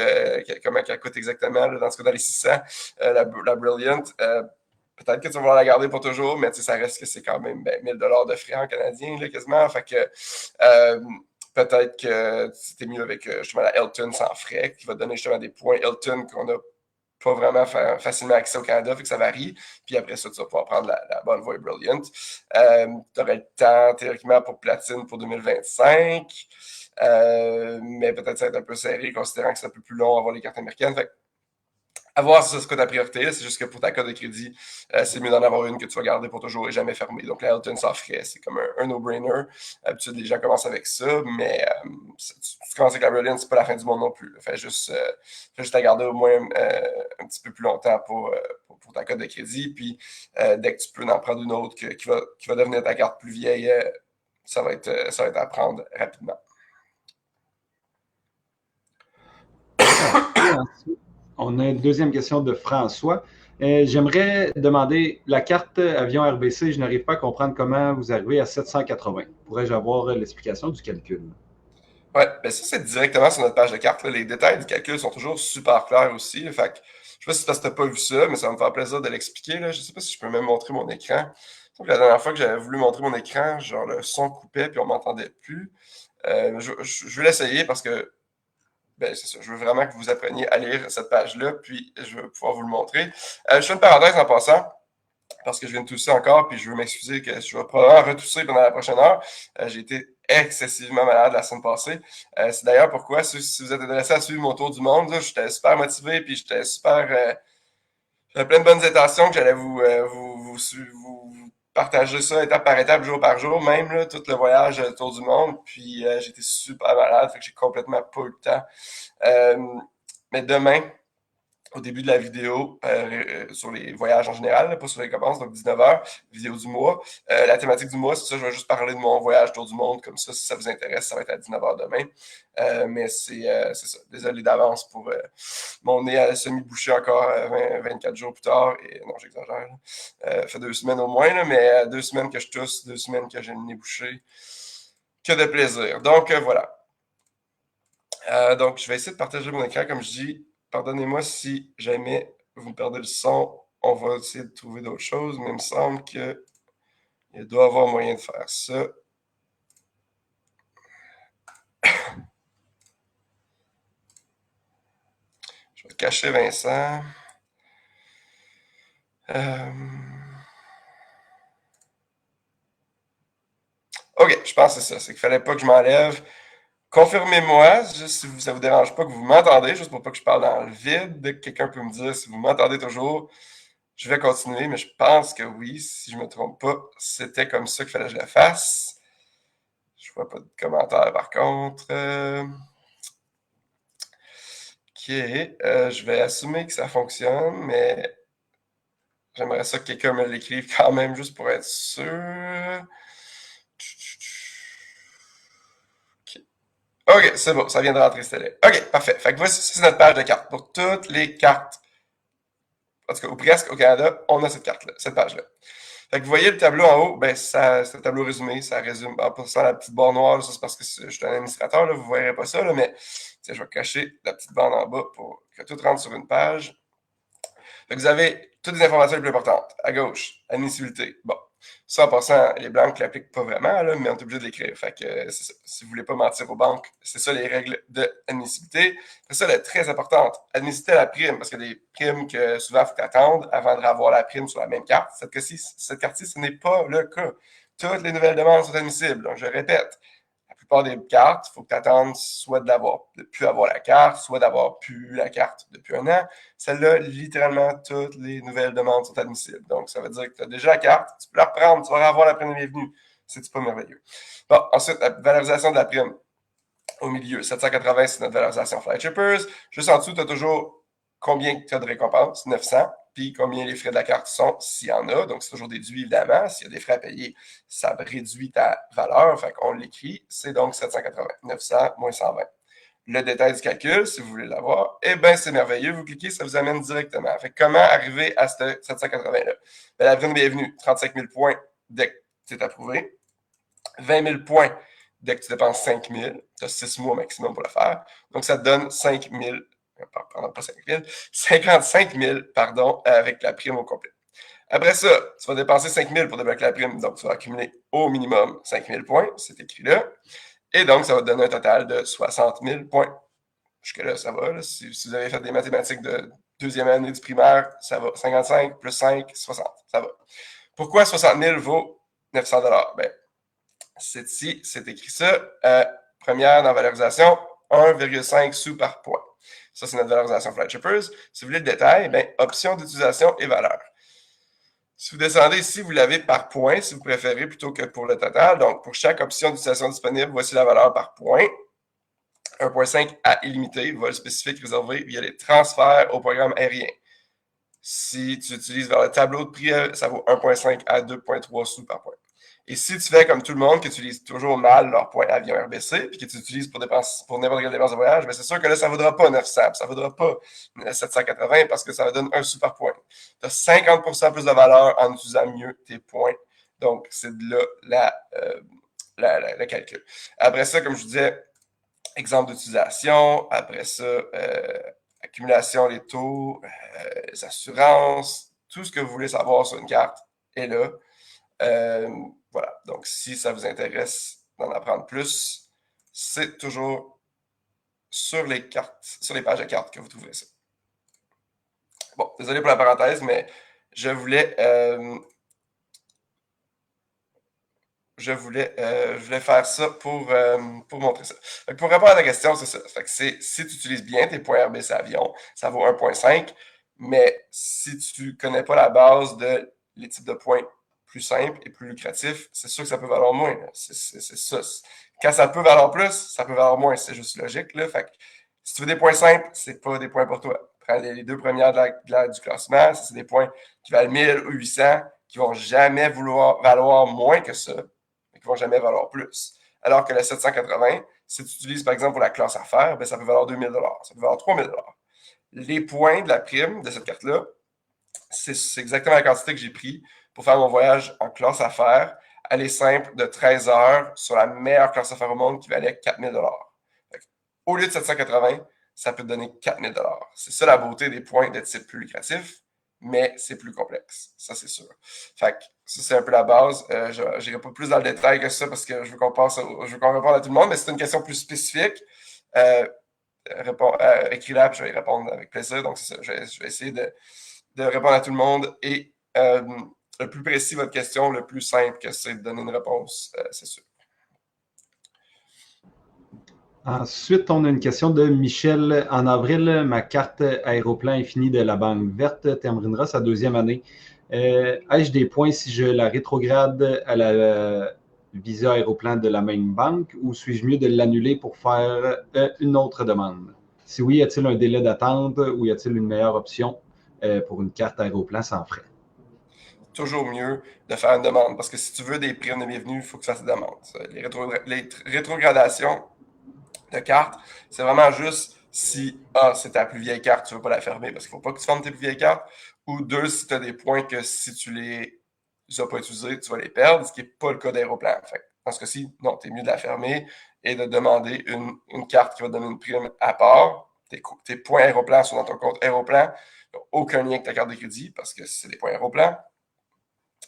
[SPEAKER 1] comment elle coûte exactement. Là, dans ce cas, dans les 600, la Brilliant. Peut-être que tu vas vouloir la garder pour toujours, mais ça reste que c'est quand même 1000 $ de frais en canadien, là, quasiment. Fait que peut-être que c'était mieux avec justement la Elton sans frais, qui va te donner justement des points Elton qu'on a pas vraiment facilement accès au Canada, fait que ça varie. Puis après ça, tu vas pouvoir prendre la bonne voie Brilliant. Tu aurais le temps, théoriquement, pour platine pour 2025. Mais peut-être ça va être un peu serré, considérant que c'est un peu plus long à avoir les cartes américaines. Fait à voir si c'est ce que ta priorité. C'est juste que pour ta carte de crédit, c'est mieux d'en avoir une que tu vas garder pour toujours et jamais fermer. Donc, la Hilton sans frais, c'est comme un no-brainer. D'habitude, les gens commencent avec ça, mais tu commences avec la Brilliant, c'est pas la fin du monde non plus. Fais juste la garder au moins un petit peu plus longtemps pour ta carte de crédit. Puis, dès que tu peux en prendre une autre qui va devenir ta carte plus vieille, ça va être à prendre rapidement.
[SPEAKER 2] Ensuite, on a une deuxième question de François. J'aimerais demander la carte avion RBC, je n'arrive pas à comprendre comment vous arrivez à 780. Pourrais-je avoir l'explication du calcul?
[SPEAKER 1] Ouais, ben ça, c'est directement sur notre page de carte. Là. Les détails du calcul sont toujours super clairs aussi. Fait que, je sais pas si c'est parce que t'as pas vu ça, mais ça va me faire plaisir de l'expliquer. Là. Je sais pas si je peux même montrer mon écran. Donc, la dernière fois que j'avais voulu montrer mon écran, genre le son coupait puis on m'entendait plus. Je vais l'essayer parce que ben, c'est ça. Je veux vraiment que vous appreniez à lire cette page-là, puis je vais pouvoir vous le montrer. Je fais une parenthèse en passant parce que je viens de tousser encore, puis je veux m'excuser que je vais probablement retousser pendant la prochaine heure. J'ai été excessivement malade la semaine passée. C'est d'ailleurs pourquoi, si vous êtes intéressé à suivre mon tour du monde, j'étais super motivé, puis j'étais super... j'avais plein de bonnes intentions que j'allais vous partager ça étape par étape, jour par jour, même là, tout le voyage autour du monde. Puis j'étais super malade, fait que j'ai complètement pas eu le temps. Mais demain, au début de la vidéo sur les voyages en général, là, pas sur les commences, donc 19h, vidéo du mois. La thématique du mois, c'est ça, je vais juste parler de mon voyage autour du monde, comme ça, si ça vous intéresse, ça va être à 19h demain. Mais c'est ça, désolé d'avance pour mon nez à semi-bouché encore 24 jours plus tard. Et non, j'exagère. Ça fait 2 semaines au moins, là, mais 2 semaines que je tousse, 2 semaines que j'ai le nez bouché. Que de plaisir. Donc voilà. Donc je vais essayer de partager mon écran, comme je dis. Pardonnez-moi si jamais vous perdez le son. On va essayer de trouver d'autres choses, mais il me semble qu'il doit y avoir moyen de faire ça. Je vais cacher Vincent. OK, je pense que c'est ça. C'est qu'il fallait pas que je m'enlève. Confirmez-moi, juste si ça vous dérange pas que vous m'entendez, juste pour pas que je parle dans le vide. Dès que quelqu'un peut me dire si vous m'entendez toujours, je vais continuer, mais je pense que oui, si je me trompe pas, c'était comme ça qu'il fallait que je le fasse. Je vois pas de commentaires par contre. OK, je vais assumer que ça fonctionne, mais j'aimerais ça que quelqu'un me l'écrive quand même, juste pour être sûr. OK, c'est bon, ça vient de rentrer, c'était là. OK, parfait. Fait que voici, c'est notre page de cartes. Pour toutes les cartes, en tout cas, ou presque au Canada, on a cette carte-là, cette page-là. Fait que vous voyez le tableau en haut, ben c'est un tableau résumé, ça résume. En passant la petite barre noire, ça c'est parce que je suis un administrateur, là, vous ne verrez pas ça, là, mais je vais cacher la petite bande en bas pour que tout rentre sur une page. Fait que vous avez toutes les informations les plus importantes. À gauche, admissibilité. Bon. Ça, en passant, les banques ne l'appliquent pas vraiment, là, mais on est obligé de l'écrire. Fait que c'est ça. Si vous ne voulez pas mentir aux banques, c'est ça les règles d'admissibilité. C'est ça, elle est très importante. Admissibilité à la prime, parce qu'il y a des primes que souvent, il faut attendre avant de avoir la prime sur la même carte. Cette carte-ci, ce n'est pas le cas. Toutes les nouvelles demandes sont admissibles. Donc, je répète, la plupart des cartes, il faut que tu attendes soit de ne plus avoir la carte, soit d'avoir plus la carte depuis un an. Celle-là, littéralement, toutes les nouvelles demandes sont admissibles. Donc, ça veut dire que tu as déjà la carte, tu peux la reprendre, tu vas avoir la prime bienvenue. C'est pas merveilleux. Bon, ensuite, la valorisation de la prime. Au milieu, 780, c'est notre valorisation Flight Shippers. Juste en dessous, tu as toujours combien tu as de récompense, 900, puis combien les frais de la carte sont, s'il y en a. Donc, c'est toujours déduit, évidemment. S'il y a des frais à payer, ça réduit ta valeur. Fait qu'on l'écrit, c'est donc 780. 900 moins 120. Le détail du calcul, si vous voulez l'avoir, eh bien, c'est merveilleux. Vous cliquez, ça vous amène directement. Fait que comment arriver à ce 780-là? Ben, la prime bienvenue, 35 000 points dès que tu es approuvé. 20 000 points dès que tu dépenses 5 000. Tu as 6 mois maximum pour le faire. Donc, ça te donne 5 000, pardon, pas 5 000, 55 000, pardon, avec la prime au complet. Après ça, tu vas dépenser 5 000 pour débloquer la prime. Donc, tu vas accumuler au minimum 5 000 points. C'est écrit là. Et donc, ça va te donner un total de 60 000 points. Jusque-là, ça va. Là. Si vous avez fait des mathématiques de deuxième année du primaire, ça va. 55 plus 5, 60. Ça va. Pourquoi 60 000 vaut 900 $? Ben, c'est ici, c'est écrit ça. Première dans valorisation, 1,5 sous par point. Ça, c'est notre valorisation Flightshippers. Si vous voulez le détail, ben, option d'utilisation et valeur. Si vous descendez ici, vous l'avez par point, si vous préférez, plutôt que pour le total. Donc, pour chaque option d'utilisation disponible, voici la valeur par point. 1.5 à illimité, vol spécifique réservé via les transferts au programme aérien. Si tu utilises vers le tableau de prix, ça vaut 1.5 à 2.3 sous par point. Et si tu fais comme tout le monde, que tu utilises toujours mal leur point avion RBC, puis que tu utilises pour n'importe quelle dépense de voyage, ben c'est sûr que là, ça ne vaudra pas 900, ça ne vaudra pas 780 parce que ça va donner 1 sous par point. Tu as 50% plus de valeur en utilisant mieux tes points. Donc, c'est de là le calcul. Après ça, comme je disais, exemple d'utilisation. Après ça, accumulation des taux, les assurances, tout ce que vous voulez savoir sur une carte est là. Voilà. Donc, si ça vous intéresse d'en apprendre plus, c'est toujours sur les cartes, sur les pages de cartes que vous trouverez ça. Bon, désolé pour la parenthèse, mais je voulais faire ça pour montrer ça. Donc, pour répondre à ta question, c'est ça. Fait que si tu utilises bien tes points RBC avion, ça vaut 1.5, mais si tu ne connais pas la base de les types de points plus simples et plus lucratifs, c'est sûr que ça peut valoir moins. C'est ça. Quand ça peut valoir plus, ça peut valoir moins. C'est juste logique. Là. Fait que, si tu veux des points simples, c'est pas des points pour toi. Prends les deux premières du classement. Ça, c'est des points qui valent 1000 ou 800, qui vont jamais valoir moins que ça, mais qui vont jamais valoir plus. Alors que le 780, si tu utilises par exemple pour la classe affaires, ben, ça peut valoir 2000 $, ça peut valoir 3000 $. Les points de la prime de cette carte-là, c'est exactement la quantité que j'ai pris pour faire mon voyage en classe affaires, aller simple de 13 heures sur la meilleure classe affaires au monde qui valait 4000 $. Au lieu de 780, ça peut te donner 4000 $. C'est ça la beauté des points de type plus lucratif, mais c'est plus complexe. Ça, c'est sûr. Fait que ça, c'est un peu la base. Je n'irai pas plus dans le détail que ça parce que je veux qu'on réponde à tout le monde, mais c'est une question plus spécifique. Écris-la, puis je vais y répondre avec plaisir. Donc, c'est ça. Je vais essayer de répondre à tout le monde et le plus précis votre question, le plus simple que c'est de donner une réponse, c'est sûr.
[SPEAKER 2] Ensuite, on a une question de Michel. En avril, ma carte aéroplan infinie de la Banque verte terminera sa deuxième année. Ai-je des points si je la rétrograde à la Visa aéroplan de la même banque ou suis-je mieux de l'annuler pour faire une autre demande? Si oui, y a-t-il un délai d'attente ou y a-t-il une meilleure option pour une carte aéroplan sans frais?
[SPEAKER 1] Toujours mieux de faire une demande parce que si tu veux des primes de bienvenue, il faut que tu fasses une demande. Les rétrogradations de carte, c'est vraiment juste si, c'est ta plus vieille carte, tu ne veux pas la fermer parce qu'il ne faut pas que tu fermes tes plus vieilles cartes, ou deux, si tu as des points que si tu les as pas utilisés, tu vas les perdre, ce qui n'est pas le cas d'Aéroplan. Dans ce cas-ci, non, tu es mieux de la fermer et de demander une carte qui va te donner une prime à part. Tes points Aéroplan sont dans ton compte Aéroplan. Il n'y a aucun lien avec ta carte de crédit parce que c'est des points Aéroplan.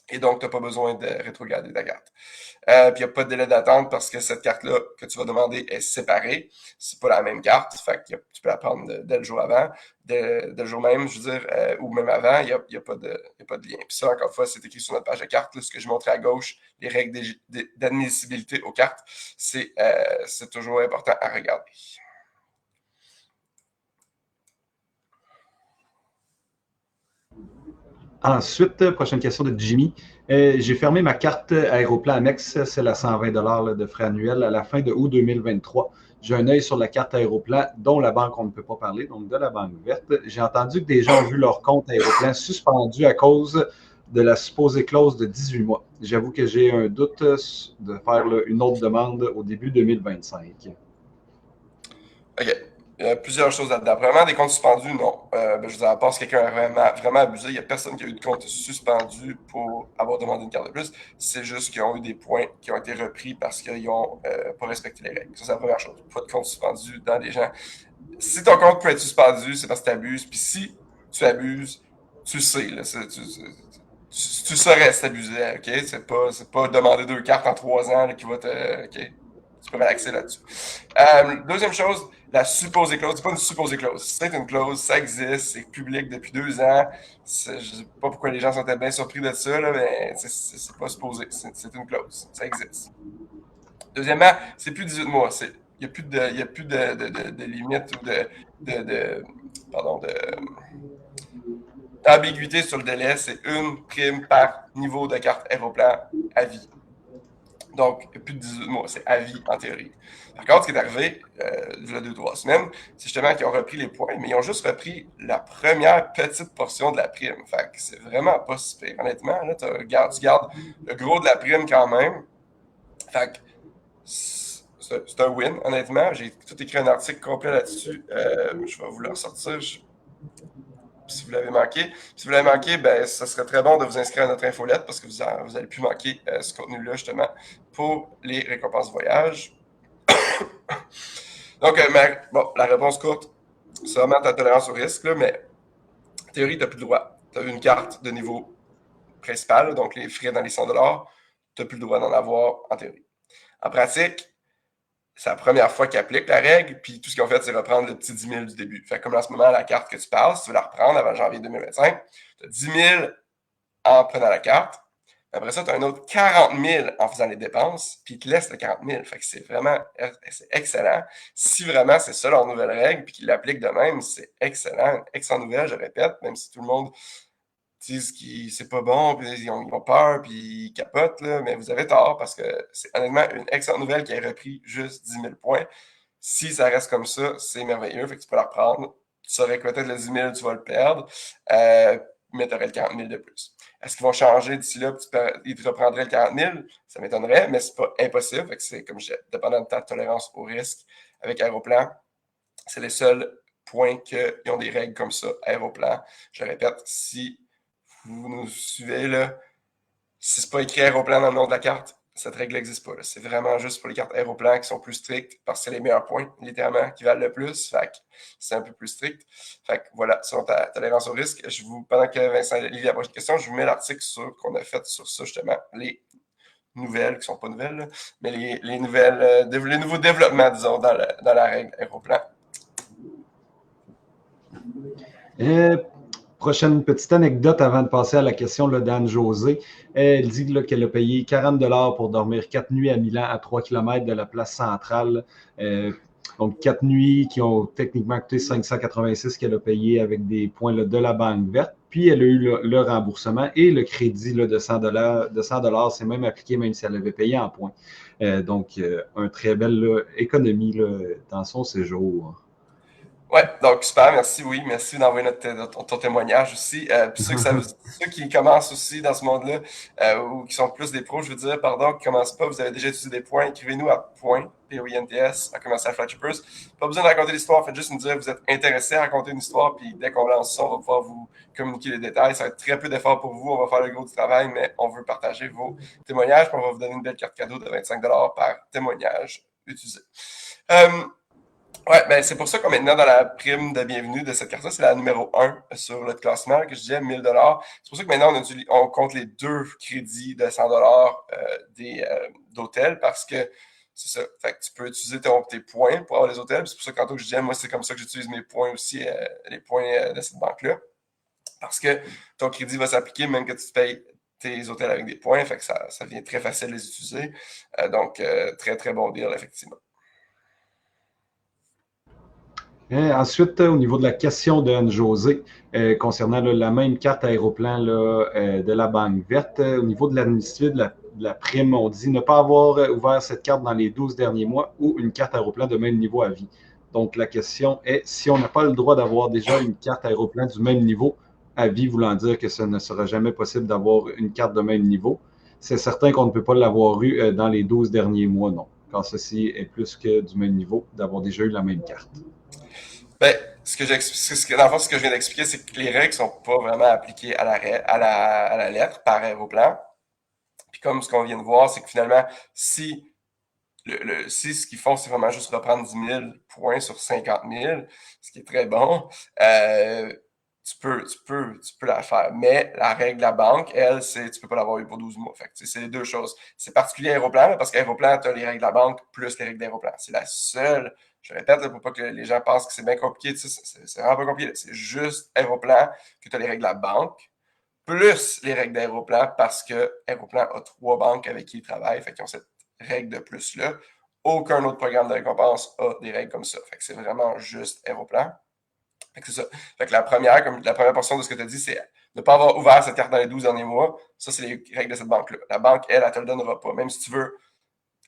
[SPEAKER 1] Et donc, tu n'as pas besoin de rétrograder ta carte. Puis, il n'y a pas de délai d'attente parce que cette carte-là que tu vas demander est séparée. C'est pas la même carte. Fait que tu peux la prendre dès le jour avant, dès le jour même, je veux dire, ou même avant. Il n'y a pas de lien. Puis ça, encore une fois, c'est écrit sur notre page de carte. Là, ce que je montrais à gauche, les règles d'admissibilité aux cartes, c'est toujours important à regarder.
[SPEAKER 2] Ensuite, prochaine question de Jimmy. J'ai fermé ma carte Aéroplan Amex, celle à 120 $ de frais annuels à la fin de août 2023. J'ai un œil sur la carte Aéroplan, dont la banque on ne peut pas parler, donc de la Banque verte. J'ai entendu que des gens ont vu leur compte Aéroplan suspendu à cause de la supposée clause de 18 mois. J'avoue que j'ai un doute de faire une autre demande au début 2025.
[SPEAKER 1] OK. Il y a plusieurs choses là-dedans. Premièrement, des comptes suspendus, non. Je veux dire, à part si quelqu'un a vraiment abusé, il n'y a personne qui a eu de compte suspendu pour avoir demandé une carte de plus. C'est juste qu'ils ont eu des points qui ont été repris parce qu'ils n'ont pas respecté les règles. Ça, c'est la première chose. Pas de compte suspendu dans les gens. Si ton compte peut être suspendu, c'est parce que tu abuses. Puis si tu abuses, tu sais. Là, tu saurais si tu abusais. OK? C'est pas demander 2 cartes en 3 ans là, qui va te. OK? tu peux relaxer là-dessus. Deuxième chose, la supposée clause. C'est pas une supposée clause. C'est une clause, ça existe, c'est public depuis 2 ans. Je ne sais pas pourquoi les gens sont bien surpris de ça, là, mais c'est pas supposé. C'est une clause. Ça existe. Deuxièmement, c'est plus 18 mois. Il n'y a plus de limite ou d'ambiguïté sur le délai. C'est une prime par niveau de carte Aéroplan à vie. Donc, il n'y a plus de 18 mois, c'est à vie en théorie. Par contre, ce qui est arrivé, il y a 2-3 semaines, c'est justement qu'ils ont repris les points, mais ils ont juste repris la première petite portion de la prime. Fait que c'est vraiment pas si pire. Honnêtement, là, tu gardes le gros de la prime quand même. Fait que c'est un win, honnêtement. J'ai tout écrit un article complet là-dessus. Je vais vous le ressortir. Si vous l'avez manqué. Si vous l'avez manqué, ben, ça serait très bon de vous inscrire à notre infolette parce que vous allez plus manquer ce contenu-là, justement, pour les récompenses voyage. Donc, bon, la réponse courte, c'est vraiment ta tolérance au risque, là, mais en théorie, tu n'as plus le droit. Tu as une carte de niveau principal, donc les frais dans les 100 $, tu n'as plus le droit d'en avoir en théorie. En pratique, c'est la première fois qu'ils appliquent la règle, puis tout ce qu'ils ont fait, c'est reprendre le petit 10 000 du début. Fait comme en ce moment, la carte que tu passes, si tu veux la reprendre avant janvier 2025, tu as 10 000 en prenant la carte. Après ça, tu as un autre 40 000 en faisant les dépenses, puis ils te laissent le 40 000. Fait que c'est vraiment c'est excellent. Si vraiment c'est ça leur nouvelle règle, puis qu'ils l'appliquent de même, c'est excellent. Excellente nouvelle, je répète, même si tout le monde disent que c'est pas bon, puis ils ont peur, puis ils capotent, là, mais vous avez tort parce que c'est honnêtement une excellente nouvelle qui a repris juste 10 000 points. Si ça reste comme ça, c'est merveilleux, fait que tu peux la reprendre. Tu saurais que peut-être le 10 000, tu vas le perdre, mais tu aurais le 40 000 de plus. Est-ce qu'ils vont changer d'ici là, ils te reprendraient le 40 000? Ça m'étonnerait, mais c'est pas impossible. Fait que c'est comme je disais, dépendant de ta tolérance au risque avec Aéroplan, c'est les seuls points qu'ils ont des règles comme ça, Aéroplan. Je répète, si vous nous suivez, là, si c'est pas écrit Aéroplan dans le nom de la carte, cette règle n'existe pas. C'est vraiment juste pour les cartes Aéroplan qui sont plus strictes parce que c'est les meilleurs points, littéralement, qui valent le plus. Fait que c'est un peu plus strict. Fait que voilà, selon ta tolérance au risque, pendant que Vincent lit la prochaine question, je vous mets l'article qu'on a fait sur ça, justement, les nouvelles, qui sont pas nouvelles, là, mais les nouvelles, les nouveaux développements, disons, dans la règle Aéroplan.
[SPEAKER 2] Prochaine petite anecdote avant de passer à la question d'Anne-Josée. Elle dit qu'elle a payé 40 $ pour dormir 4 nuits à Milan, à 3 km de la place centrale. Donc, 4 nuits qui ont techniquement coûté 586 qu'elle a payé avec des points de la banque verte. Puis, elle a eu le remboursement et le crédit de 100 $. C'est même appliqué même si elle avait payé en points. Donc, une très belle économie dans son séjour.
[SPEAKER 1] Ouais, donc super, merci, oui, merci d'envoyer ton témoignage aussi. Puis ceux qui commencent aussi dans ce monde-là, ou qui sont plus des pros, je veux dire, pardon, qui commencent pas, vous avez déjà utilisé des points, écrivez-nous à points, POINTS, à commencer à Flatchippers. Pas besoin de raconter l'histoire, faites juste nous dire que vous êtes intéressé à raconter une histoire, puis dès qu'on lance ça, on va pouvoir vous communiquer les détails. Ça va être très peu d'efforts pour vous, on va faire le gros du travail, mais on veut partager vos témoignages, puis on va vous donner une belle carte cadeau de 25 $ par témoignage utilisé. Ouais, ben c'est pour ça qu'on est maintenant dans la prime de bienvenue de cette carte-là, c'est la numéro 1 sur le classement que je disais 1000 $. C'est pour ça que maintenant on compte les 2 crédits de 100 $ d'hôtel parce que c'est ça. Fait que tu peux utiliser tes points pour avoir les hôtels. C'est pour ça que tantôt je disais, moi c'est comme ça que j'utilise mes points aussi, les points de cette banque-là. Parce que ton crédit va s'appliquer même que tu te payes tes hôtels avec des points. Fait que ça devient très facile de les utiliser. Donc, très, très bon deal, effectivement.
[SPEAKER 2] Ensuite, au niveau de la question de Anne-Josée, concernant la même carte Aéroplan de la Banque verte, au niveau de l'administratif de la prime, on dit ne pas avoir ouvert cette carte dans les 12 derniers mois ou une carte Aéroplan de même niveau à vie. Donc, la question est, si on n'a pas le droit d'avoir déjà une carte Aéroplan du même niveau à vie, voulant dire que ce ne sera jamais possible d'avoir une carte de même niveau, c'est certain qu'on ne peut pas l'avoir eu dans les 12 derniers mois, non. Car ceci est plus que du même niveau, d'avoir déjà eu la même carte.
[SPEAKER 1] Ben, dans le fond, ce que je viens d'expliquer, c'est que les règles sont pas vraiment appliquées à la lettre par Aéroplan. Puis comme ce qu'on vient de voir, c'est que finalement, si ce qu'ils font, c'est vraiment juste reprendre 10 000 points sur 50 000, ce qui est très bon, tu peux la faire. Mais la règle de la banque, elle, c'est tu peux pas l'avoir eu pour 12 mois. Fait que, c'est les deux choses. C'est particulier à Aéroplan, là, parce qu'Aéroplan, tu as les règles de la banque plus les règles d'Aéroplan. C'est la seule, je répète, là, pour pas que les gens pensent que c'est bien compliqué, c'est vraiment pas compliqué. C'est juste Aéroplan que tu as les règles de la banque, plus les règles d'Aéroplan, parce que Aéroplan a 3 banques avec qui il travaille, fait qu'ils ont cette règle de plus-là. Aucun autre programme de récompense a des règles comme ça. Fait que c'est vraiment juste Aéroplan. Fait que c'est ça. Fait que la première portion de ce que tu as dit, c'est ne pas avoir ouvert cette carte dans les 12 derniers mois. Ça, c'est les règles de cette banque-là. La banque, elle te le donnera pas. Même si tu veux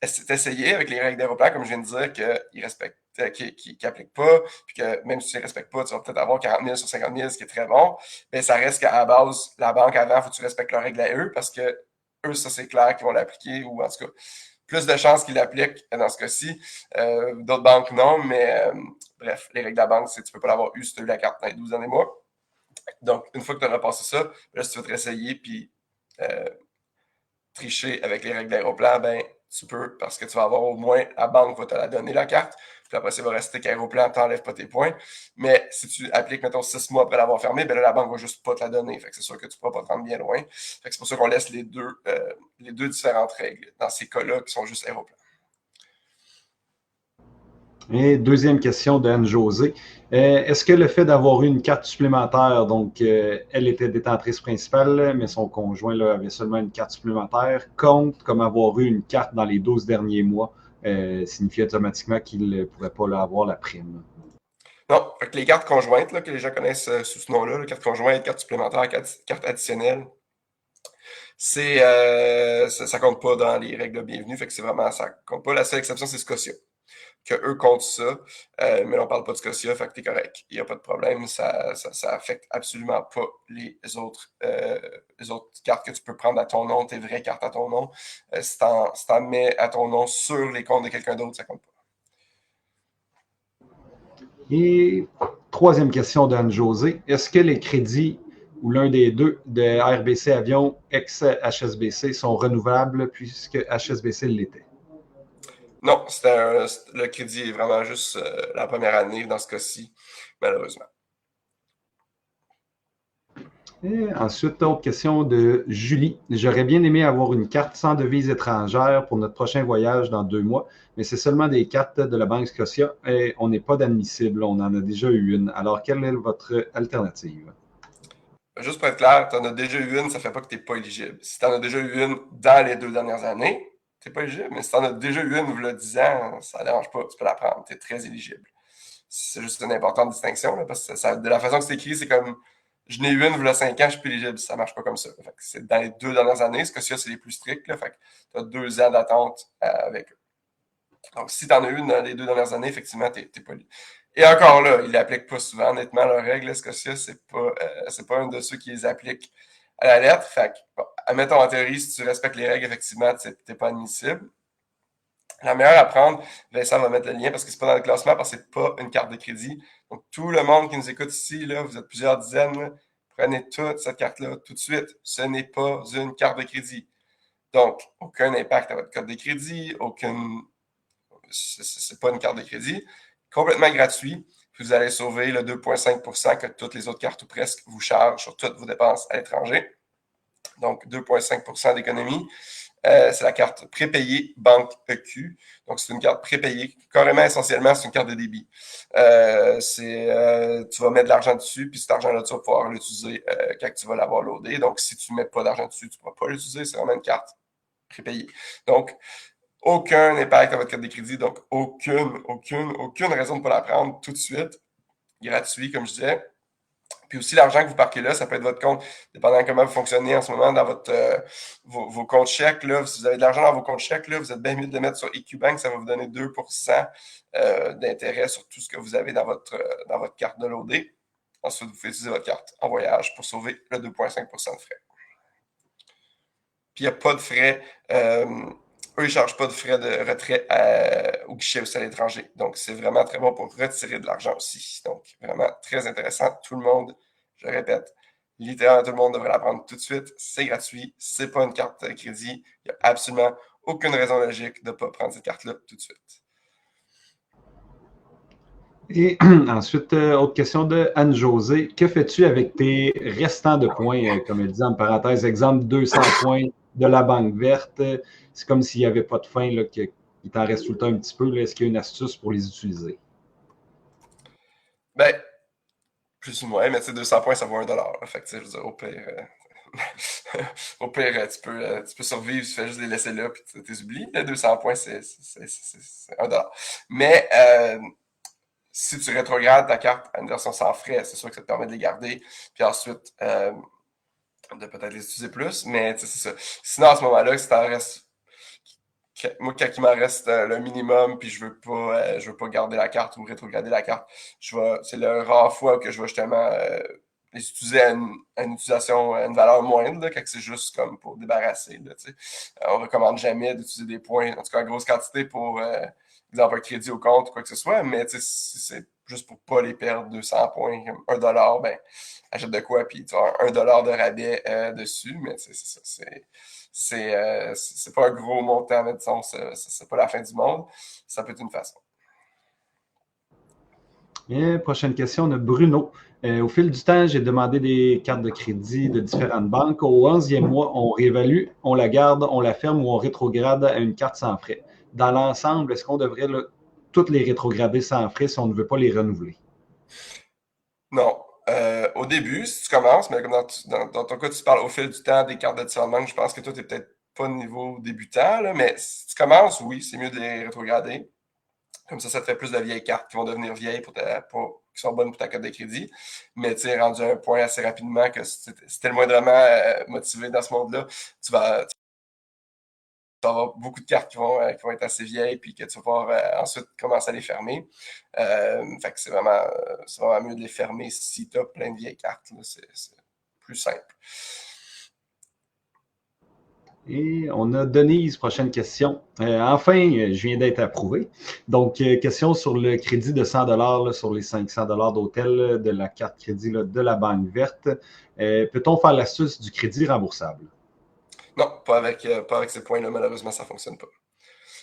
[SPEAKER 1] essayer avec les règles d'Aéroplan, comme je viens de dire, qu'ils respectent, qu'ils n'appliquent pas, puis que même si tu ne les respectes pas, tu vas peut-être avoir 40 000 sur 50 000, ce qui est très bon, mais ça reste qu'à la base, la banque avant, il faut que tu respectes leurs règles à eux, parce que eux, ça, c'est clair qu'ils vont l'appliquer, ou en tout cas, plus de chances qu'ils l'appliquent dans ce cas-ci. D'autres banques, non, mais bref, les règles de la banque, c'est que tu ne peux pas l'avoir eu si tu as eu la carte dans les 12 derniers mois. Donc, une fois que tu auras passé ça, là, si tu veux te réessayer puis tricher avec les règles d'Aéroplan, ben, tu peux, parce que tu vas avoir au moins, la banque va te la donner, la carte. Puis après, ça va rester qu'Aéroplan t'enlève pas tes points. Mais si tu appliques, mettons, 6 mois après l'avoir fermé, ben là, la banque va juste pas te la donner. Fait que c'est sûr que tu ne pourras pas te rendre bien loin. Fait que c'est pour ça qu'on laisse les deux différentes règles dans ces cas-là qui sont juste Aéroplan.
[SPEAKER 2] Et deuxième question d'Anne-Josée. Est-ce que le fait d'avoir eu une carte supplémentaire, donc elle était détentrice principale, mais son conjoint là, avait seulement une carte supplémentaire, compte comme avoir eu une carte dans les 12 derniers mois, signifie automatiquement qu'il ne pourrait pas là, avoir la prime?
[SPEAKER 1] Non, fait que les cartes conjointes, là, que les gens connaissent sous ce nom-là, carte conjointe, carte supplémentaire, carte additionnelle, ça compte pas dans les règles de bienvenue, fait que c'est vraiment, ça compte pas. La seule exception, c'est Scotia, que eux comptent ça, mais là, on parle pas de Scotia, fait que t'es correct, il n'y a pas de problème, ça affecte absolument pas les autres cartes que tu peux prendre à ton nom, tes vraies cartes à ton nom. Si t'en mets à ton nom sur les comptes de quelqu'un d'autre, ça compte pas.
[SPEAKER 2] Et troisième question d'Anne-Josée. Est-ce que les crédits ou l'un des deux de RBC Avion ex-HSBC sont renouvelables puisque HSBC l'était?
[SPEAKER 1] Non, le crédit est vraiment juste la première année dans ce cas-ci, malheureusement.
[SPEAKER 2] Et ensuite, autre question de Julie. J'aurais bien aimé avoir une carte sans devise étrangère pour notre prochain voyage dans 2 mois, mais c'est seulement des cartes de la Banque Scotia et on n'est pas d'admissible. On en a déjà eu une. Alors, quelle est votre alternative?
[SPEAKER 1] Juste pour être clair, tu en as déjà eu une, ça fait pas que tu n'es pas éligible. Si tu en as déjà eu une dans les 2 dernières années, tu n'es pas éligible. Mais si tu en as déjà eu une, il y a 10 ans, ça ne dérange pas, tu peux la prendre, tu es très éligible. C'est juste une importante distinction, là, parce que de la façon que c'est écrit, c'est comme je n'ai eu une, il y a 5 ans, je suis plus éligible. Ça ne marche pas comme ça. Fait que c'est dans les 2 dernières années, ce que c'est les plus stricts. Là, fait que tu as 2 ans d'attente avec eux. Donc, si tu en as une dans les 2 dernières années, effectivement, tu n'es pas éligible. Et encore là, ils l'appliquent pas souvent, honnêtement, leurs règles. Scotia, c'est pas un de ceux qui les appliquent à la lettre. Fait que, bon, admettons, en théorie, si tu respectes les règles, effectivement, tu n'es pas admissible. La meilleure à prendre, Vincent va mettre le lien parce que c'est pas dans le classement, parce que c'est pas une carte de crédit. Donc, tout le monde qui nous écoute ici, là, vous êtes plusieurs dizaines, là, prenez toute cette carte-là tout de suite. Ce n'est pas une carte de crédit. Donc, aucun impact à votre carte de crédit, c'est pas une carte de crédit. Complètement gratuit. Puis vous allez sauver le 2,5% que toutes les autres cartes ou presque vous chargent sur toutes vos dépenses à l'étranger. Donc, 2,5% d'économie. C'est la carte prépayée Banque EQ. Donc, c'est une carte prépayée. Carrément, essentiellement, c'est une carte de débit. Tu vas mettre de l'argent dessus, puis cet argent-là, tu vas pouvoir l'utiliser quand tu vas l'avoir loadé. Donc, si tu ne mets pas d'argent dessus, tu ne pourras pas l'utiliser. C'est vraiment une carte prépayée. Donc, aucun impact à votre carte de crédit. Donc, aucune raison de ne pas la prendre tout de suite. Gratuit, comme je disais. Puis aussi, l'argent que vous parquez là, ça peut être votre compte, dépendant de comment vous fonctionnez en ce moment dans vos comptes chèques. Là, si vous avez de l'argent dans vos comptes chèques, là, vous êtes bien mieux de le mettre sur EQ Bank. Ça va vous donner 2% d'intérêt sur tout ce que vous avez dans votre carte de loadé. Ensuite, vous pouvez utiliser votre carte en voyage pour sauver le 2,5% de frais. Puis, il n'y a pas de frais. Eux, ils ne chargent pas de frais de retrait au guichet aussi à l'étranger. Donc, c'est vraiment très bon pour retirer de l'argent aussi. Donc, vraiment très intéressant. Tout le monde, je répète, littéralement, tout le monde devrait la prendre tout de suite. C'est gratuit. Ce n'est pas une carte de crédit. Il n'y a absolument aucune raison logique de ne pas prendre cette carte-là tout de suite.
[SPEAKER 2] Et ensuite, autre question de Anne-Josée. Que fais-tu avec tes restants de points, comme elle dit en parenthèse, exemple 200 points de la banque verte? C'est comme s'il n'y avait pas de fin, là, qu'il t'en reste tout le temps un petit peu. Est-ce qu'il y a une astuce pour les utiliser?
[SPEAKER 1] Ben, plus ou moins, mais tu sais, 200 points, ça vaut 1 $. Là. Fait que, tu sais, je veux dire, au pire, au pire tu peux survivre, tu fais juste les laisser là, puis tu les oublies. Là, 200 points, c'est 1 $. Mais si tu rétrogrades ta carte à une version sans frais, c'est sûr que ça te permet de les garder, puis ensuite de peut-être les utiliser plus, mais tu sais, c'est ça. Sinon, à ce moment-là, si t'en restes moi, quand il m'en reste le minimum, puis je veux pas garder la carte ou rétrograder la carte, c'est le rare fois que je vais justement les utiliser à une utilisation, à une valeur moindre, là, quand c'est juste comme pour débarrasser. Là, on recommande jamais d'utiliser des points, en tout cas en grosse quantité pour, exemple, un crédit au compte ou quoi que ce soit, mais si c'est juste pour pas les perdre 200 points, comme 1 $, ben, achète de quoi, puis tu as 1 $ de rabais dessus, mais c'est ça, c'est pas un gros montant, mais disons, c'est pas la fin du monde. Ça peut être une façon.
[SPEAKER 2] Et prochaine question de Bruno. Au fil du temps, j'ai demandé des cartes de crédit de différentes banques. Au 11e mois, on réévalue, on la garde, on la ferme ou on rétrograde à une carte sans frais. Dans l'ensemble, est-ce qu'on devrait toutes les rétrograder sans frais si on ne veut pas les renouveler?
[SPEAKER 1] Non. Au début, si tu commences, mais comme dans ton cas, tu parles au fil du temps des cartes de différentes banques, je pense que toi, tu n'es peut-être pas niveau débutant, là, mais si tu commences, oui, c'est mieux de les rétrograder. Comme ça te fait plus de vieilles cartes qui vont devenir vieilles qui sont bonnes pour ta carte de crédit. Mais tu sais, rendu à un point assez rapidement que si t'es le moindrement motivé dans ce monde-là, tu vas avoir beaucoup de cartes qui vont être assez vieilles puis que tu vas pouvoir ensuite commencer à les fermer. Fait que c'est vraiment mieux de les fermer si tu as plein de vieilles cartes. C'est plus simple.
[SPEAKER 2] Et on a Denise, prochaine question. Enfin, je viens d'être approuvé. Donc, question sur le crédit de 100 là, sur les 500 d'hôtel de la carte crédit là, de la banque verte. Peut-on faire l'astuce du crédit remboursable?
[SPEAKER 1] Non, pas avec ces points-là, malheureusement, ça ne fonctionne pas.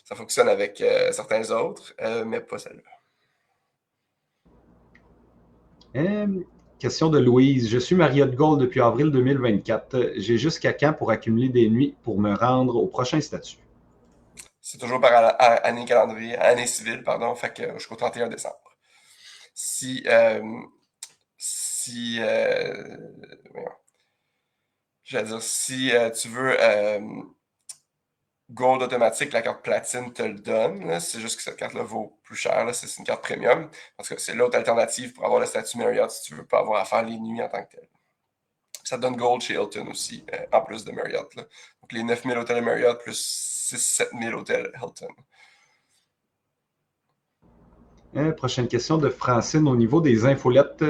[SPEAKER 1] Ça fonctionne avec certains autres, mais pas celle-là.
[SPEAKER 2] Question de Louise. Je suis Marriott Gold depuis avril 2024. J'ai jusqu'à quand pour accumuler des nuits pour me rendre au prochain statut?
[SPEAKER 1] C'est toujours par année calendrier, année civile, pardon, fait que jusqu'au 31 décembre. Si, si, j'allais dire, si tu veux Gold automatique, la carte platine te le donne. C'est juste que cette carte-là vaut plus cher. C'est une carte premium. Parce que c'est l'autre alternative pour avoir le statut Marriott si tu veux pas avoir à faire les nuits en tant que tel. Ça te donne Gold chez Hilton aussi, en plus de Marriott. Là. Donc les 9000 hôtels Marriott plus 6-7 000 hôtels Hilton.
[SPEAKER 2] Prochaine question de Francine. Au niveau des infolettes,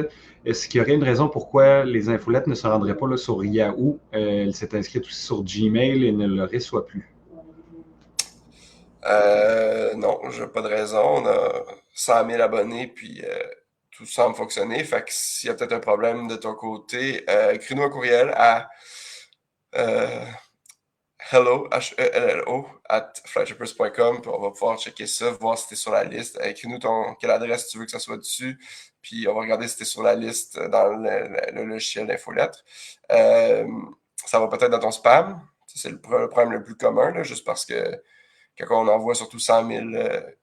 [SPEAKER 2] est-ce qu'il y aurait une raison pourquoi les infolettes ne se rendraient pas là, sur Yahoo? Elle s'est inscrite aussi sur Gmail et ne le reçoit plus.
[SPEAKER 1] Non, j'ai pas de raison. On a 100 000 abonnés, puis tout semble fonctionner. Fait que s'il y a peut-être un problème de ton côté, écris-nous un courriel à euh, hello, H-E-L-L-O, at flightshippers.com, puis on va pouvoir checker ça, voir si t'es sur la liste. Écris-nous quelle adresse tu veux que ça soit dessus, puis on va regarder si t'es sur la liste dans le logiciel d'infolettre. Euh, Ça va peut-être dans ton spam. C'est le problème le plus commun, là, juste parce que quand on envoie surtout 100 000,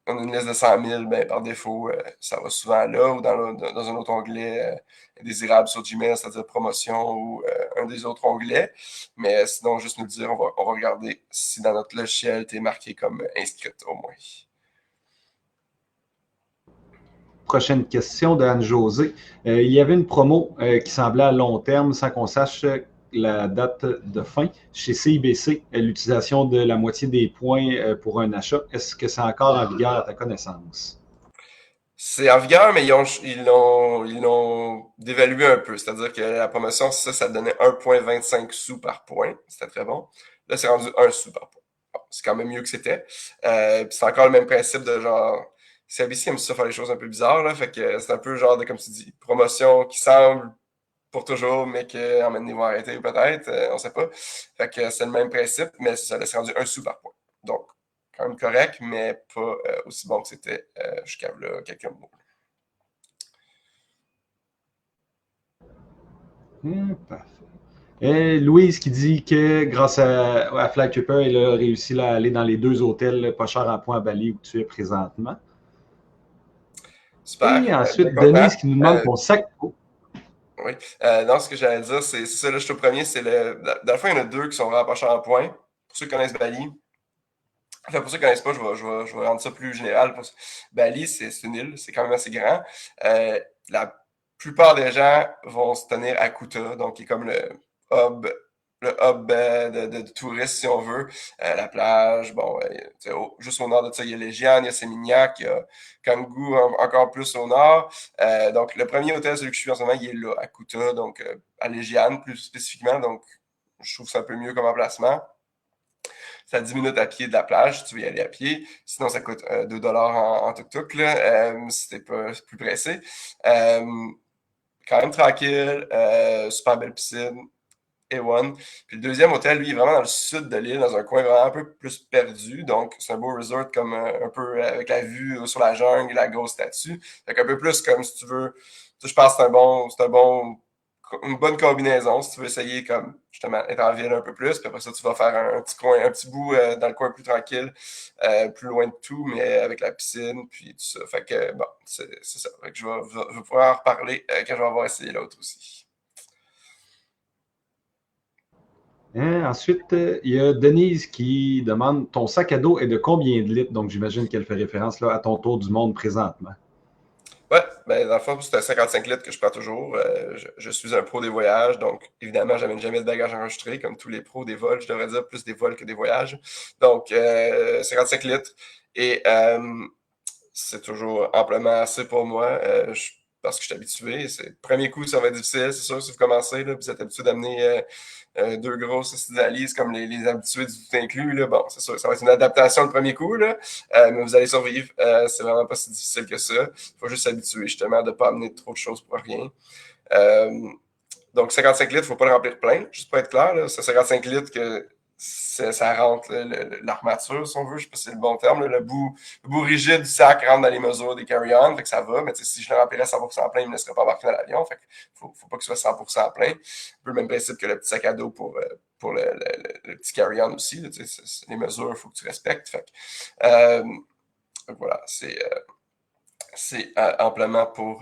[SPEAKER 1] on a une liste de 100 000, ben, par défaut, ça va souvent là ou dans un autre onglet désirable sur Gmail, c'est-à-dire promotion ou un des autres onglets. Mais sinon, juste nous le dire, on va regarder si dans notre logiciel, tu es marqué comme inscrite au moins.
[SPEAKER 2] Prochaine question d'Anne-Josée. Il y avait une promo qui semblait à long terme sans qu'on sache la date de fin chez CIBC, l'utilisation de la moitié des points pour un achat. Est-ce que c'est encore en vigueur à ta connaissance?
[SPEAKER 1] C'est en vigueur, mais ils l'ont dévalué un peu. C'est-à-dire que la promotion, ça donnait 1,25 sous par point. C'était très bon. Là, c'est rendu 1 sou par point. Bon, c'est quand même mieux que c'était. Puis c'est encore le même principe de genre. CIBC aime ça faire les choses un peu bizarres, là. Fait que c'est un peu genre de, comme tu dis, promotion qui semble pour toujours, mais qu'en même temps, ils vont arrêter peut-être. On sait pas. Fait que c'est le même principe, mais c'est ça. Là, c'est rendu 1 sou par point. Donc, quand même correct, mais pas aussi bon que c'était jusqu'à là, quelques mois.
[SPEAKER 2] Parfait. Et Louise qui dit que grâce à Flytripper, elle a réussi à aller dans les 2 hôtels pas chers en point à Bali où tu es présentement. Et
[SPEAKER 1] Super, bien
[SPEAKER 2] ensuite,
[SPEAKER 1] content.
[SPEAKER 2] Denise qui nous demande ton sac. Oh,
[SPEAKER 1] Oui. Non, ce que j'allais dire, c'est ça, là, je suis au premier, c'est le. Dans le fond, il y en a deux qui sont vraiment pas chers en points. Pour ceux qui connaissent Bali. Enfin, pour ceux qui ne connaissent pas, je vais rendre ça plus général. Bali, c'est une île, c'est quand même assez grand. La plupart des gens vont se tenir à Kuta, donc qui est comme hub, le hub de touristes, si on veut. La plage, bon, juste au nord de ça, il y a Legian, il y a Seminyak, il y a Canggu encore plus au nord. Donc, le premier hôtel, celui que je suis en ce moment, il est là, à Kuta, donc à Legian plus spécifiquement. Donc, je trouve ça un peu mieux comme emplacement. C'est à 10 minutes à pied de la plage si tu veux y aller à pied. Sinon, ça coûte 2 en tuk-tuk, là, si t'es pas plus pressé. Euh, Quand même tranquille, super belle piscine, A1. Puis le deuxième hôtel, lui, est vraiment dans le sud de l'île, dans un coin vraiment un peu plus perdu. Donc, c'est un beau resort comme un peu avec la vue sur la jungle et la grosse statue. Fait qu'un peu plus comme si tu veux. Je pense que une bonne combinaison si tu veux essayer comme justement être en ville un peu plus. Puis après ça, tu vas faire un petit coin, un petit bout dans le coin plus tranquille, plus loin de tout, mais avec la piscine, puis tout ça. Fait que bon, c'est ça. Fait que je vais pouvoir en reparler quand je vais avoir essayé l'autre aussi.
[SPEAKER 2] hein. Ensuite, il y a Denise qui demande ton sac à dos est de combien de litres? Donc, j'imagine qu'elle fait référence là, à ton tour du monde présentement.
[SPEAKER 1] Ouais, ben dans le fond, c'est un 55 litres que je prends toujours. Je suis un pro des voyages, donc évidemment, j'amène jamais de bagages enregistrés, comme tous les pros des vols, je devrais dire plus des vols que des voyages. Donc, 55 litres. Et c'est toujours amplement assez pour moi, parce que je suis habitué. C'est, premier coup, ça va être difficile, c'est sûr, si vous commencez, là, puis vous êtes habitué d'amener deux grosses valises comme les habitués du tout inclus. Là. Bon, c'est sûr, ça va être une adaptation le premier coup, là, mais vous allez survivre. C'est vraiment pas si difficile que ça. Il faut juste s'habituer, justement, de ne pas amener trop de choses pour rien. Euh, donc, 55 litres, il ne faut pas le remplir plein, juste pour être clair. Là. C'est 55 litres que ça rentre l'armature, si on veut, je ne sais pas si c'est le bon terme. Là. Le bout rigide du sac rentre dans les mesures des carry-on, fait que ça va. Mais si je le remplirais 100% plein, il ne me laisserait pas embarquer dans l'avion. Fait faut pas qu'il soit 100% plein. Un peu le même principe que le petit sac à dos pour le petit carry-on aussi. Là, les mesures, il faut que tu respectes. Fait que, voilà, c'est amplement pour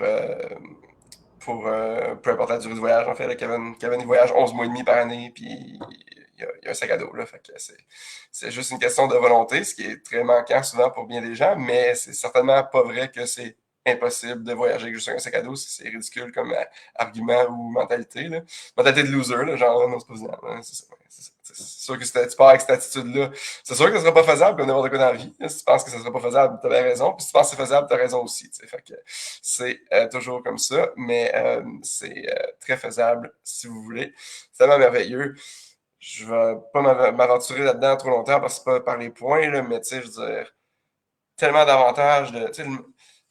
[SPEAKER 1] peu importe la durée du voyage, en fait. Là, Kevin, il voyage 11 mois et demi par année, puis il y a un sac à dos. Là, fait que c'est juste une question de volonté, ce qui est très manquant souvent pour bien des gens, mais c'est certainement pas vrai que c'est impossible de voyager avec juste un sac à dos. C'est ridicule comme argument ou mentalité. Là. Mentalité de loser, là, genre, non, c'est pas faisable. Hein, c'est ça, ouais, c'est ça. C'est sûr que si tu pars avec cette attitude-là, c'est sûr que ça sera pas faisable comme n'importe quoi dans la vie. Si tu penses que ça sera pas faisable, tu as raison. Puis si tu penses que c'est faisable, tu as raison aussi. Fait que c'est toujours comme ça, mais c'est très faisable si vous voulez. C'est tellement merveilleux. Je vais pas m'aventurer là-dedans trop longtemps parce que c'est pas par les points, là, mais tu sais, je veux dire, tellement d'avantages.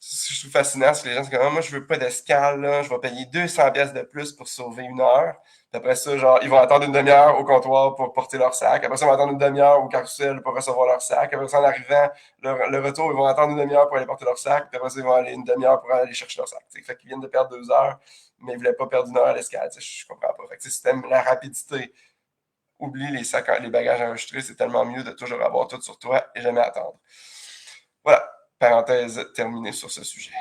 [SPEAKER 1] Ce que je trouve fascinant, c'est que les gens sont comme, ah, moi, je veux pas d'escale, là, je vais payer 200 pièces de plus pour sauver 1 heure. Puis après ça, genre, ils vont attendre une demi-heure au comptoir pour porter leur sac. Après ça, ils vont attendre une demi-heure au carrousel pour recevoir leur sac. Après ça, en arrivant, le retour, ils vont attendre une demi-heure pour aller porter leur sac. Puis après ça, ils vont aller une demi-heure pour aller chercher leur sac. T'sais. Fait qu'ils viennent de perdre 2 heures, mais ils voulaient pas perdre 1 heure à l'escale. Je comprends pas. Fait que, si t'aimes la rapidité, oublie les sacs, les bagages enregistrés, c'est tellement mieux de toujours avoir tout sur toi et jamais attendre. Voilà, parenthèse terminée sur ce sujet.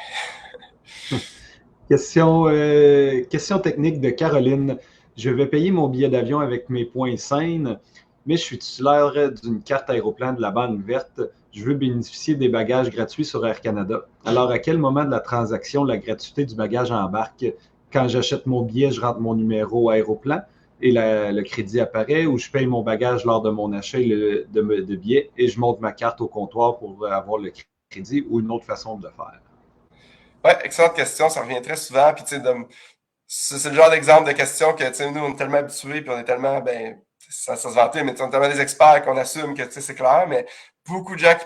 [SPEAKER 2] Question technique de Caroline. Je vais payer mon billet d'avion avec mes points SAIN, mais je suis titulaire d'une carte aéroplan de la bande verte. Je veux bénéficier des bagages gratuits sur Air Canada. Alors, à quel moment de la transaction la gratuité du bagage embarque? Quand j'achète mon billet, je rentre mon numéro aéroplan et le crédit apparaît, ou je paye mon bagage lors de mon achat de billet et je monte ma carte au comptoir pour avoir le crédit, ou une autre façon de le faire?
[SPEAKER 1] Ouais, excellente question. Ça revient très souvent. Puis, tu sais, c'est le genre d'exemple de question que, tu sais, nous, on est tellement habitués, puis on est tellement, ben, ça se vanter, mais on est tellement des experts qu'on assume que, tu sais, c'est clair, mais beaucoup de gens qui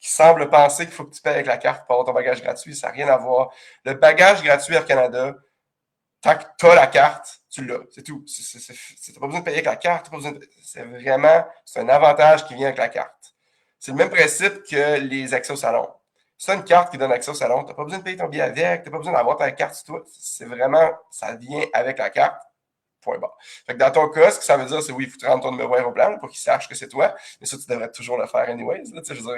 [SPEAKER 1] semblent penser qu'il faut que tu payes avec la carte pour avoir ton bagage gratuit. Ça n'a rien à voir. Le bagage gratuit Air Canada, tant que tu as la carte, tu l'as. C'est tout. Tu n'as pas besoin de payer avec la carte. C'est vraiment, c'est un avantage qui vient avec la carte. C'est le même principe que les accès au salon. Si tu as une carte qui donne accès au salon, tu n'as pas besoin de payer ton billet avec, tu n'as pas besoin d'avoir ta carte sur toi. C'est vraiment, ça vient avec la carte. Point barre. Fait que dans ton cas, ce que ça veut dire, c'est oui, il faut te rendre ton numéro aéroplan pour qu'ils sachent que c'est toi. Mais ça, tu devrais toujours le faire anyways. Là, je veux dire,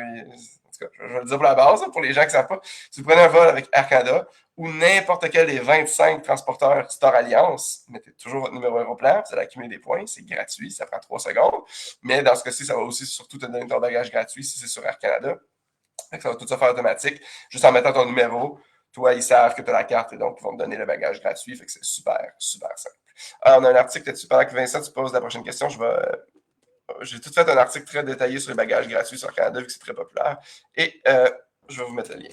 [SPEAKER 1] en tout cas, je vais le dire pour la base, pour les gens qui ne savent pas. Si vous prenez un vol avec Air Canada ou n'importe quel des 25 transporteurs Star Alliance, mettez toujours votre numéro aéroplan, vous allez accumuler des points, c'est gratuit, ça prend 3 secondes. Mais dans ce cas-ci, ça va aussi surtout te donner ton bagage gratuit si c'est sur Air Canada. Fait que ça va tout se faire automatique, juste en mettant ton numéro. Toi, ils savent que tu as la carte et donc ils vont te donner le bagage gratuit. Fait que c'est super, super simple. Alors, on a un article là-dessus. Pendant que Vincent, tu poses la prochaine question, j'ai tout fait un article très détaillé sur les bagages gratuits sur Canada, vu que c'est très populaire. Et je vais vous mettre le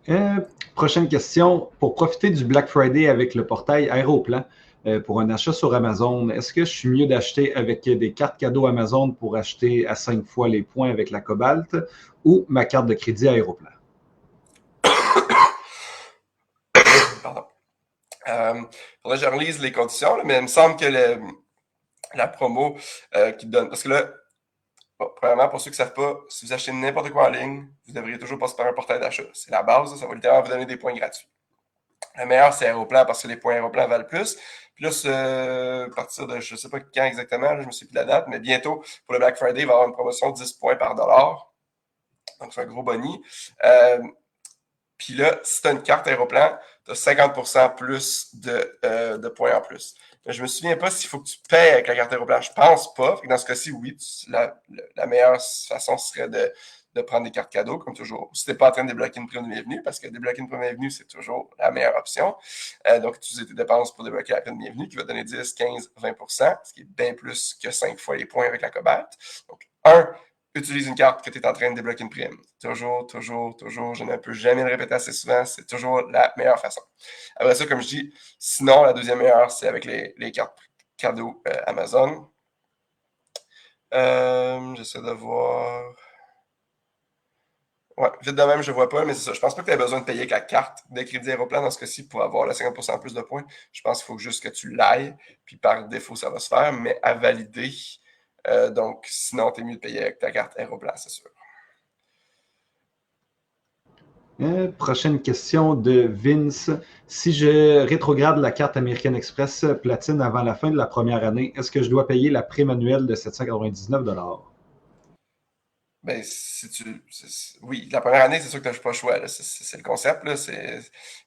[SPEAKER 1] lien.
[SPEAKER 2] Prochaine question. Pour profiter du Black Friday avec le portail Aéroplan, pour un achat sur Amazon, est-ce que je suis mieux d'acheter avec des cartes cadeaux Amazon pour acheter à 5 fois les points avec la Cobalt ou ma carte de crédit Aéroplan?
[SPEAKER 1] Pardon. Faudrait que je relise les conditions, là, mais il me semble que la promo qui donne. Parce que là, bon, premièrement, pour ceux qui ne savent pas, si vous achetez n'importe quoi en ligne, vous devriez toujours passer par un portail d'achat. C'est la base, ça va littéralement vous donner des points gratuits. Le meilleur, c'est Aéroplan parce que les points Aéroplan valent plus. Puis là, à partir de, je ne sais pas quand exactement, là, je ne me souviens plus de la date, mais bientôt, pour le Black Friday, il va y avoir une promotion de 10 points par dollar. Donc, c'est un gros boni. Puis là, si tu as une carte Aéroplan, tu as 50% plus de points en plus. Mais je me souviens pas s'il faut que tu payes avec la carte Aéroplan. Je pense pas. Fait que dans ce cas-ci, oui, la meilleure façon serait de prendre des cartes cadeaux, comme toujours. Si tu n'es pas en train de débloquer une prime de bienvenue, parce que débloquer une prime de bienvenue, c'est toujours la meilleure option. Donc, utiliser tes dépenses pour débloquer la prime de bienvenue qui va donner 10, 15, 20%, ce qui est bien plus que 5 fois les points avec la Cobalt. Donc, utilise une carte que tu es en train de débloquer une prime. Toujours, toujours, toujours. Je ne peux jamais le répéter assez souvent. C'est toujours la meilleure façon. Après ça, comme je dis, sinon, la deuxième meilleure, c'est avec les cartes cadeaux Amazon. J'essaie de voir. Ouais, vite de même, je ne vois pas, mais c'est ça. Je pense pas que tu aies besoin de payer avec la carte de crédit Aéroplan dans ce cas-ci pour avoir le 50% plus de points. Je pense qu'il faut juste que tu l'ailles, puis par défaut, ça va se faire, mais à valider. Donc, sinon, tu es mieux de payer avec ta carte Aéroplan, c'est sûr.
[SPEAKER 2] Prochaine question de Vince. Si je rétrograde la carte American Express Platine avant la fin de la première année, est-ce que je dois payer la prime annuelle de 799 $?
[SPEAKER 1] Ben, si oui, la première année, c'est sûr que tu n'as pas le choix. C'est le concept. Là,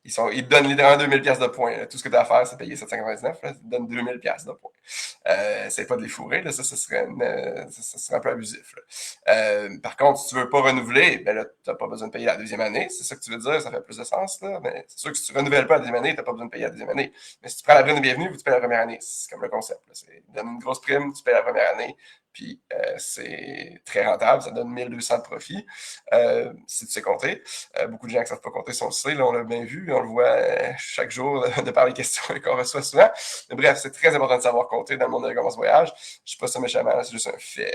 [SPEAKER 1] ils te donnent littéralement 2000 pièces de points. Là. Tout ce que tu as à faire, c'est payer 799. Là, ils te donnent 2000 pièces de points. C'est pas de les fourrer. Là, ça serait un peu abusif. Par contre, si tu veux pas renouveler, ben là, tu n'as pas besoin de payer la deuxième année. C'est ça que tu veux dire. Ça fait plus de sens. Là. Mais c'est sûr que si tu renouvelles pas la deuxième année, tu n'as pas besoin de payer la deuxième année. Mais si tu prends la prime de bienvenue, tu payes la première année. C'est comme le concept. Là. Ils donnent une grosse prime, tu payes la première année. Puis c'est très rentable, ça donne 1200 de profit, si tu sais compter. Beaucoup de gens qui ne savent pas compter sont le là, on l'a bien vu, on le voit chaque jour de par les questions qu'on reçoit souvent. Mais bref, c'est très important de savoir compter dans le monde de la commence voyage. Je ne sais pas ça méchamment, c'est juste un fait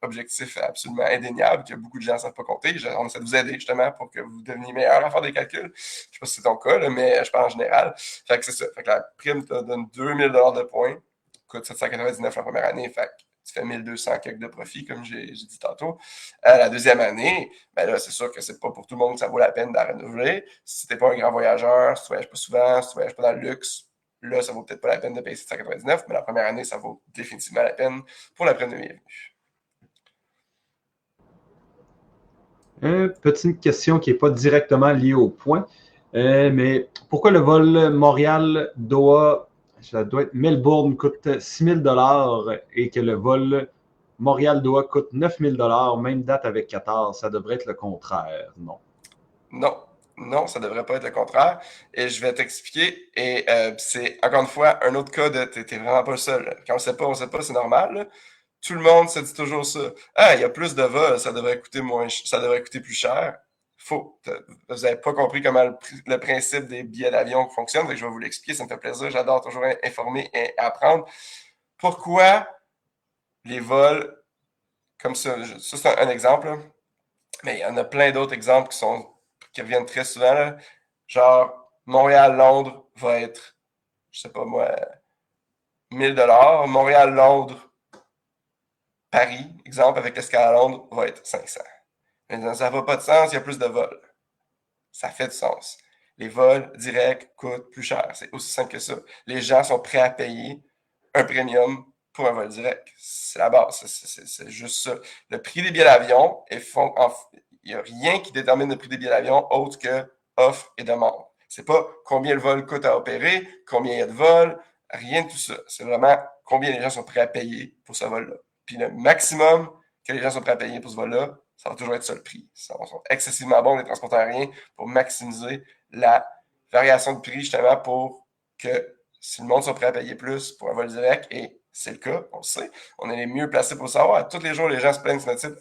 [SPEAKER 1] objectif absolument indéniable que beaucoup de gens ne savent pas compter. On essaie de vous aider justement pour que vous deveniez meilleur à faire des calculs. Je ne sais pas si c'est ton cas, là, mais je parle en général. Fait que c'est ça. Fait que la prime te donne 2000 $ de points, coûte 799 la première année. Fait que tu fais 1200 quelques de profit, comme j'ai dit tantôt. La deuxième année, ben là, c'est sûr que c'est pas pour tout le monde que ça vaut la peine de la renouveler. Si tu n'es pas un grand voyageur, si tu ne voyages pas souvent, si tu ne voyages pas dans le luxe, là, ça vaut peut-être pas la peine de payer 799, mais la première année, ça vaut définitivement la peine pour la prime de bienvenue.
[SPEAKER 2] Petite question qui n'est pas directement liée au point, mais pourquoi le vol Montréal-Doha, ça doit être Melbourne, coûte 6 000 $ et que le vol Montréal-Doha coûte 9 000 $, même date avec Qatar? Ça devrait être le contraire, non?
[SPEAKER 1] Non, ça ne devrait pas être le contraire. Et je vais t'expliquer. Et c'est encore une fois un autre cas de t'es vraiment pas le seul. Quand on ne sait pas, c'est normal. Là. Tout le monde se dit toujours ça. Ah, il y a plus de vols, ça devrait coûter ça devrait coûter plus cher. Faux. Vous n'avez pas compris comment le principe des billets d'avion fonctionne. Donc je vais vous l'expliquer, ça me fait plaisir. J'adore toujours informer et apprendre. Pourquoi les vols comme ça, c'est un exemple, là. Mais il y en a plein d'autres exemples qui reviennent très souvent. Là. Genre, Montréal-Londres va être, je sais pas moi, 1000 $. Montréal-Londres, Paris, exemple, avec l'escale à Londres, va être 500. Mais ça n'a pas de sens, il y a plus de vols. Ça fait du sens. Les vols directs coûtent plus cher. C'est aussi simple que ça. Les gens sont prêts à payer un premium pour un vol direct. C'est la base. C'est juste ça. Le prix des billets d'avion, il n'y a rien qui détermine le prix des billets d'avion autre que offre et demande. C'est pas combien le vol coûte à opérer, combien il y a de vols, rien de tout ça. C'est vraiment combien les gens sont prêts à payer pour ce vol-là. Puis le maximum que les gens sont prêts à payer pour ce vol-là, ça va toujours être ça le prix. Ils sont excessivement bons, les transporteurs aériens, pour maximiser la variation de prix, justement, pour que si le monde sont prêt à payer plus pour un vol direct, et c'est le cas, on le sait, on est les mieux placés pour le savoir. Tous les jours, les gens se plaignent sur notre site,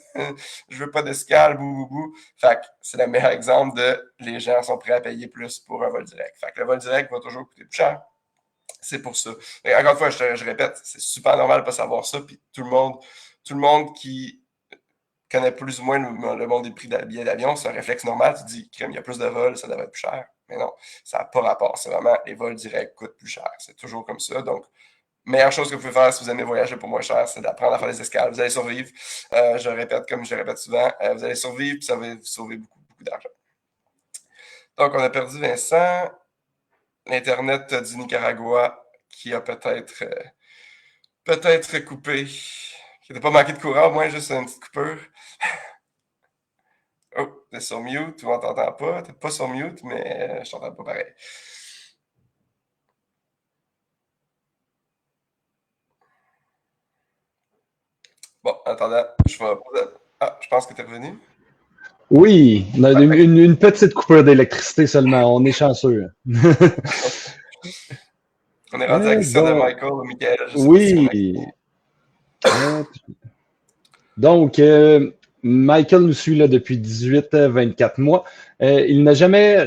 [SPEAKER 1] je veux pas d'escale, bou, bou, bou. Fait que c'est le meilleur exemple de les gens sont prêts à payer plus pour un vol direct. Fait que le vol direct va toujours coûter plus cher. C'est pour ça. Et encore une fois, je répète, c'est super normal de pas savoir ça, puis tout le monde qui connaît plus ou moins le monde des prix de billets d'avion, c'est un réflexe normal. Tu te dis, il y a plus de vols, ça devrait être plus cher. Mais non, ça n'a pas rapport. C'est vraiment, les vols directs coûtent plus cher. C'est toujours comme ça. Donc, meilleure chose que vous pouvez faire si vous aimez voyager pour moins cher, c'est d'apprendre à faire des escales. Vous allez survivre. Je répète, comme je répète souvent, vous allez survivre, puis ça va vous sauver beaucoup, beaucoup d'argent. Donc, on a perdu Vincent. L'Internet du Nicaragua qui a peut-être coupé. Qui n'a pas manqué de courant, au moins juste une petite coupure. Oh, t'es sur mute, ou on t'entend pas. T'es pas sur mute, mais je t'entends pas pareil. Bon, en attendant, je vais... Ah, je pense que t'es revenu.
[SPEAKER 2] Oui, on a une petite coupure d'électricité seulement. On est chanceux.
[SPEAKER 1] On est rendu à la question de
[SPEAKER 2] Bon,
[SPEAKER 1] Michael ou Michael, je sais pas si c'est
[SPEAKER 2] oui. Donc, Michael nous suit là, depuis 18-24 mois. Il n'a jamais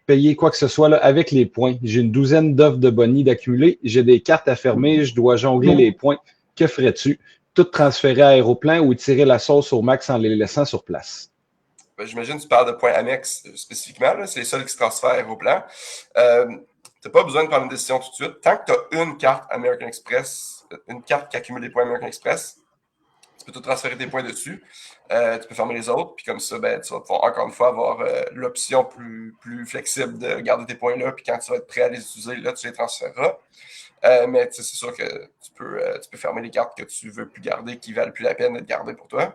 [SPEAKER 2] payé quoi que ce soit là, avec les points. J'ai une douzaine d'offres de bonnie d'accumuler. J'ai des cartes à fermer. Je dois jongler les points. Que ferais-tu? Tout transférer à Aéroplan ou tirer la sauce au max en les laissant sur place?
[SPEAKER 1] J'imagine que tu parles de points Amex spécifiquement. C'est les seuls qui se transfèrent au plan. Tu n'as pas besoin de prendre une décision tout de suite. Tant que tu as une carte American Express, une carte qui accumule des points American Express, tu peux tout transférer tes points dessus. Tu peux fermer les autres. Puis comme ça, ben, tu vas pouvoir encore une fois avoir l'option plus flexible de garder tes points là. Puis quand tu vas être prêt à les utiliser, là, tu les transféreras. Mais c'est sûr que tu peux fermer les cartes que tu veux plus garder, qui valent plus la peine d'être gardées pour toi.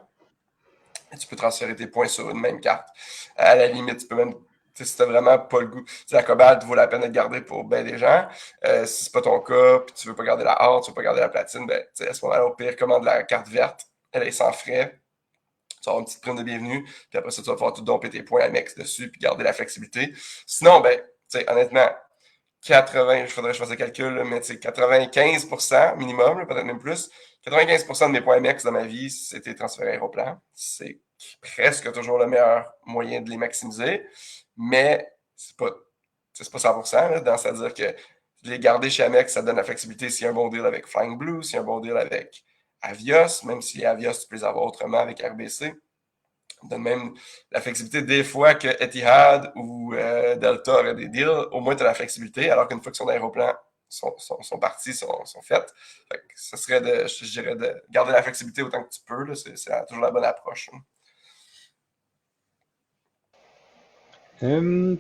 [SPEAKER 1] Et tu peux transférer tes points sur une même carte. À la limite, tu peux même, si tu n'as vraiment pas le goût, la cobalt vaut la peine d'être gardée pour bien des gens. Si c'est pas ton cas, puis tu veux pas garder la or, tu veux pas garder la platine, ben, à ce moment-là, au pire, commande la carte verte. Elle est sans frais. Tu vas avoir une petite prime de bienvenue. Puis après ça, tu vas pouvoir tout domper tes points Amex dessus, puis garder la flexibilité. Sinon, ben, honnêtement, 80, il faudrait que je fasse le calcul, là, mais 95% minimum, peut-être même plus. 95% de mes points MEX dans ma vie, c'était transféré à Aéroplan. C'est presque toujours le meilleur moyen de les maximiser, mais c'est pas 100%, c'est-à-dire que les garder chez Amex, ça donne la flexibilité s'il y a un bon deal avec Flying Blue, s'il y a un bon deal avec Avios, même si Avios, tu peux les avoir autrement avec RBC. Donne même la flexibilité des fois que Etihad ou Delta auraient des deals, au moins tu as la flexibilité, alors qu'une fois que son aéroplan sont partis, sont faits. Fait que ce serait je dirais de garder la flexibilité autant que tu peux. Là, c'est toujours la bonne approche.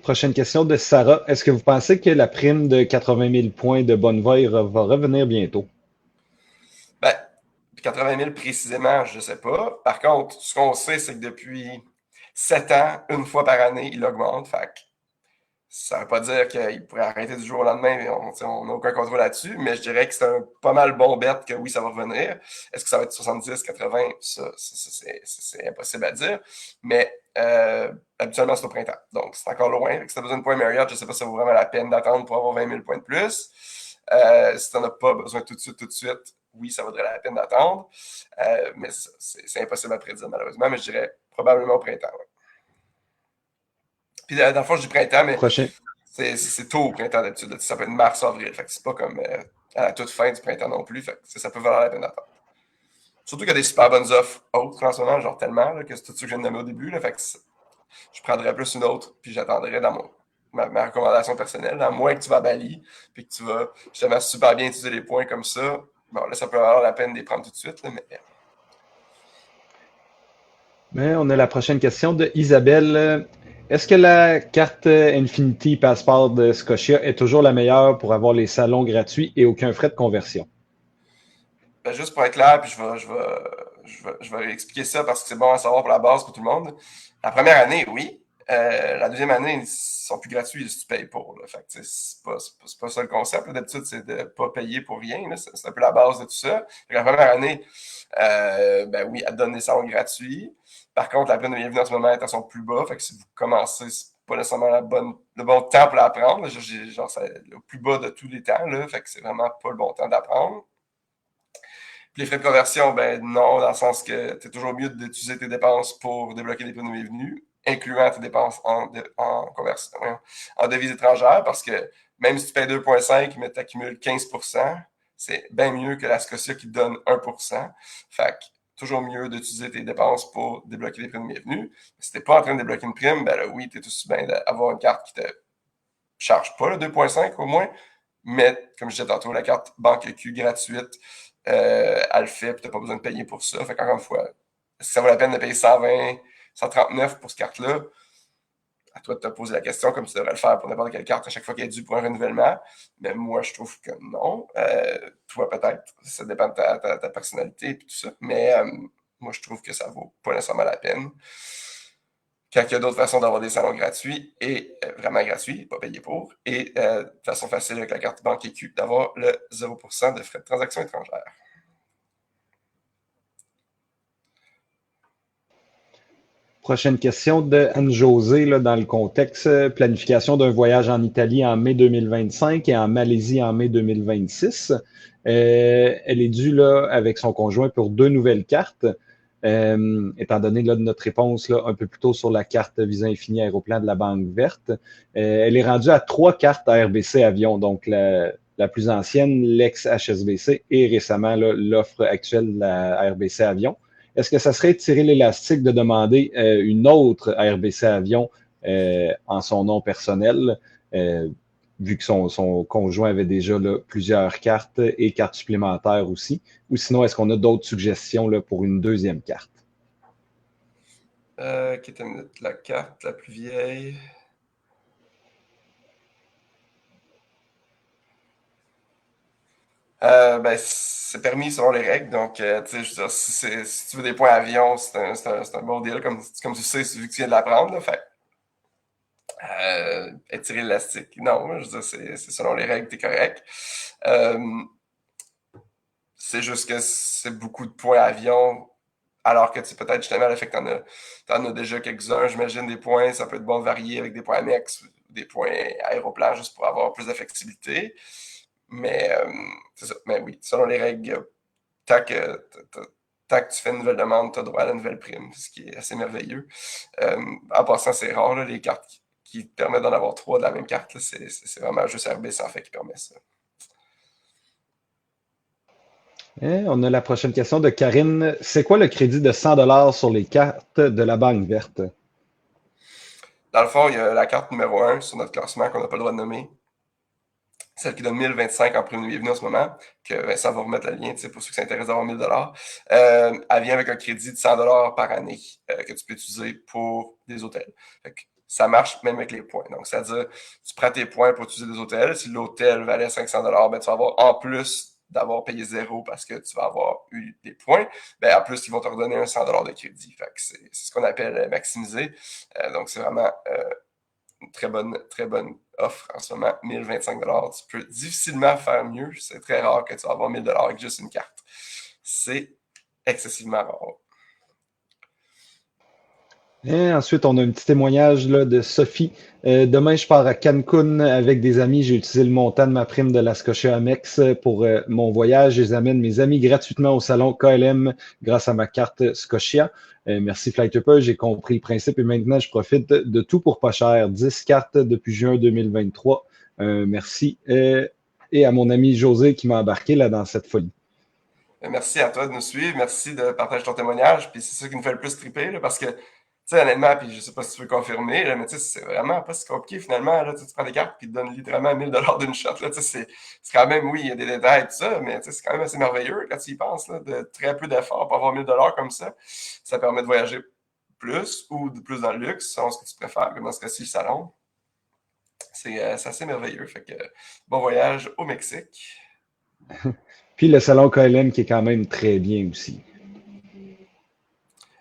[SPEAKER 2] Prochaine question de Sarah. Est-ce que vous pensez que la prime de 80 000 points de Bonnevoie va revenir bientôt?
[SPEAKER 1] Ben, 80 000 précisément, je ne sais pas. Par contre, ce qu'on sait, c'est que depuis 7 ans, une fois par année, il augmente. Fait que ça ne veut pas dire qu'il pourrait arrêter du jour au lendemain, on n'a aucun contrôle là-dessus, mais je dirais que c'est un pas mal bon bet que oui, ça va revenir. Est-ce que ça va être 70, 80? Ça, c'est impossible à dire. Mais habituellement, c'est au printemps. Donc, c'est encore loin. Si tu as besoin de points Marriott, je ne sais pas si ça vaut vraiment la peine d'attendre pour avoir 20 000 points de plus. Si tu n'en as pas besoin tout de suite, oui, ça vaudrait la peine d'attendre. Mais c'est impossible à prédire, malheureusement. Mais je dirais probablement au printemps. Ouais. Puis, dans le fond, je dis printemps, mais
[SPEAKER 2] Prochain.
[SPEAKER 1] c'est tôt au printemps d'habitude. Ça peut être mars, avril. Fait que c'est pas comme à la toute fin du printemps non plus. Fait que ça peut valoir la peine d'attendre. Surtout qu'il y a des super bonnes offres autres en ce moment, genre tellement, là, que c'est tout ce que je viens de nommer au début. Là, fait que je prendrais plus une autre, puis j'attendrais dans ma recommandation personnelle. À moins que tu vas à Bali, puis que tu vas justement super bien utiliser les points comme ça. Bon, là, ça peut valoir la peine de les prendre tout de suite. Là, mais
[SPEAKER 2] Mais on a la prochaine question de Isabelle. Est-ce que la carte Infinity Passport de Scotia est toujours la meilleure pour avoir les salons gratuits et aucun frais de conversion?
[SPEAKER 1] Ben, juste pour être clair, puis je vais expliquer ça parce que c'est bon à savoir pour la base pour tout le monde. La première année, oui. La deuxième année, ils sont plus gratuits si tu payes pour. Là. Fait que, c'est pas ça le concept. D'habitude, c'est de ne pas payer pour rien. Là. C'est un peu la base de tout ça. Fait que la première année, ben oui, elle donne des salons gratuits. Par contre, la prime de bienvenue en ce moment est à son plus bas. Fait que si vous commencez, c'est pas nécessairement le bon temps pour l'apprendre. Genre, c'est le plus bas de tous les temps. Là. Fait que c'est vraiment pas le bon temps d'apprendre. Puis les frais de conversion, ben non, dans le sens que tu es toujours mieux d'utiliser tes dépenses pour débloquer des prix de bienvenue, incluant tes dépenses en conversion, en devises étrangères, parce que même si tu payes 2,5, mais tu accumules 15%, c'est bien mieux que la Scotia qui te donne 1%. Fait que toujours mieux d'utiliser tes dépenses pour débloquer des primes de bienvenue. Si tu n'es pas en train de débloquer une prime, ben là, oui, tu es tout aussi bien d'avoir une carte qui te charge pas le 2,5 au moins, mais comme je disais tantôt, la carte Banque Q gratuite, elle le fait, puis tu n'as pas besoin de payer pour ça. Fait qu'encore une fois, est-ce que ça vaut la peine de payer 120, 139 pour cette carte-là? À toi de te poser la question, comme tu devrais le faire pour n'importe quelle carte à chaque fois qu'elle est due pour un renouvellement. Mais moi, je trouve que non. Toi, peut-être. Ça dépend de ta personnalité et tout ça. Mais moi, je trouve que ça vaut pas nécessairement la peine. Quand il y a d'autres façons d'avoir des salons gratuits et vraiment gratuits, pas payés pour, et de façon facile avec la carte banque EQ, d'avoir le 0% de frais de transaction étrangère.
[SPEAKER 2] Prochaine question de Anne-Josée, là, dans le contexte, planification d'un voyage en Italie en mai 2025 et en Malaisie en mai 2026. Elle est due là, avec son conjoint pour deux nouvelles cartes. Étant donné là, de notre réponse là, un peu plus tôt sur la carte Visa Infini Aéroplan de la Banque Verte, elle est rendue à trois cartes à RBC Avion, donc la plus ancienne, l'ex-HSBC, et récemment l'offre actuelle de la RBC Avion. Est-ce que ça serait tirer l'élastique de demander une autre RBC Avion en son nom personnel, vu que son conjoint avait déjà là, plusieurs cartes et cartes supplémentaires aussi? Ou sinon, est-ce qu'on a d'autres suggestions là, pour une deuxième carte?
[SPEAKER 1] Qui était la carte la plus vieille? Ben, c'est permis selon les règles. Donc, tu sais, je veux dire, si tu veux des points avion, c'est un bon deal, comme tu sais, vu que tu viens de l'apprendre. Fait étirer l'élastique. Non, je veux dire, c'est selon les règles, t'es correct. Euh, c'est juste que c'est beaucoup de points avion, alors que tu sais, peut-être justement le fait que t'en as déjà quelques-uns, j'imagine, des points, ça peut être bon de varier avec des points annexes, des points aéroplans, juste pour avoir plus de flexibilité. Mais c'est ça. Mais oui, selon les règles, tant que, tant que tu fais une nouvelle demande, tu as droit à la nouvelle prime, ce qui est assez merveilleux. En passant, c'est rare, là, les cartes qui te permettent d'en avoir trois de la même carte. C'est vraiment juste RBC en fait qui permet ça.
[SPEAKER 2] On a la prochaine question de Karine. C'est quoi le crédit de 100 $ sur les cartes de la Banque Verte?
[SPEAKER 1] Dans le fond, il y a la carte numéro 1 sur notre classement qu'on n'a pas le droit de nommer. Celle qui donne 1025 en prime de bienvenue en ce moment, que Vincent va remettre le lien pour ceux qui s'intéressent d'avoir 1000 $. Elle vient avec un crédit de 100 $ par année que tu peux utiliser pour des hôtels. Ça marche même avec les points. Donc, c'est-à-dire, tu prends tes points pour utiliser des hôtels. Si l'hôtel valait 500 $, ben, tu vas avoir, en plus d'avoir payé zéro parce que tu vas avoir eu des points, ben, en plus, ils vont te redonner un 100 $ de crédit. C'est ce qu'on appelle maximiser. Donc, c'est vraiment une très bonne offre en ce moment. 1025 $. Tu peux difficilement faire mieux. C'est très rare que tu vas avoir 1000 $ avec juste une carte. C'est excessivement rare.
[SPEAKER 2] Et ensuite, on a un petit témoignage là, de Sophie. Demain, je pars à Cancun avec des amis. J'ai utilisé le montant de ma prime de la Scotia Amex pour mon voyage. Je les amène mes amis gratuitement au salon KLM grâce à ma carte Scotia. Merci Flytupper, j'ai compris le principe et maintenant je profite de tout pour pas cher. 10 cartes depuis juin 2023. Merci. Et à mon ami José qui m'a embarqué là dans cette folie.
[SPEAKER 1] Merci à toi de nous suivre. Merci de partager ton témoignage. Puis c'est ça qui nous fait le plus triper, là, parce que, tu sais, honnêtement, puis je sais pas si tu veux confirmer, là, mais tu sais, c'est vraiment pas si compliqué finalement. Là, tu prends des cartes et ils te donnent littéralement 1000 $ d'une shot. Là, c'est quand même, oui, il y a des détails et tout ça, mais c'est quand même assez merveilleux quand tu y penses, là, de très peu d'efforts pour avoir 1000 $ comme ça. Ça permet de voyager plus ou plus dans le luxe, selon ce que tu préfères, comme dans ce cas-ci, le salon. C'est assez merveilleux. Fait que bon voyage au Mexique.
[SPEAKER 2] Puis le salon KLM qui est quand même très bien aussi.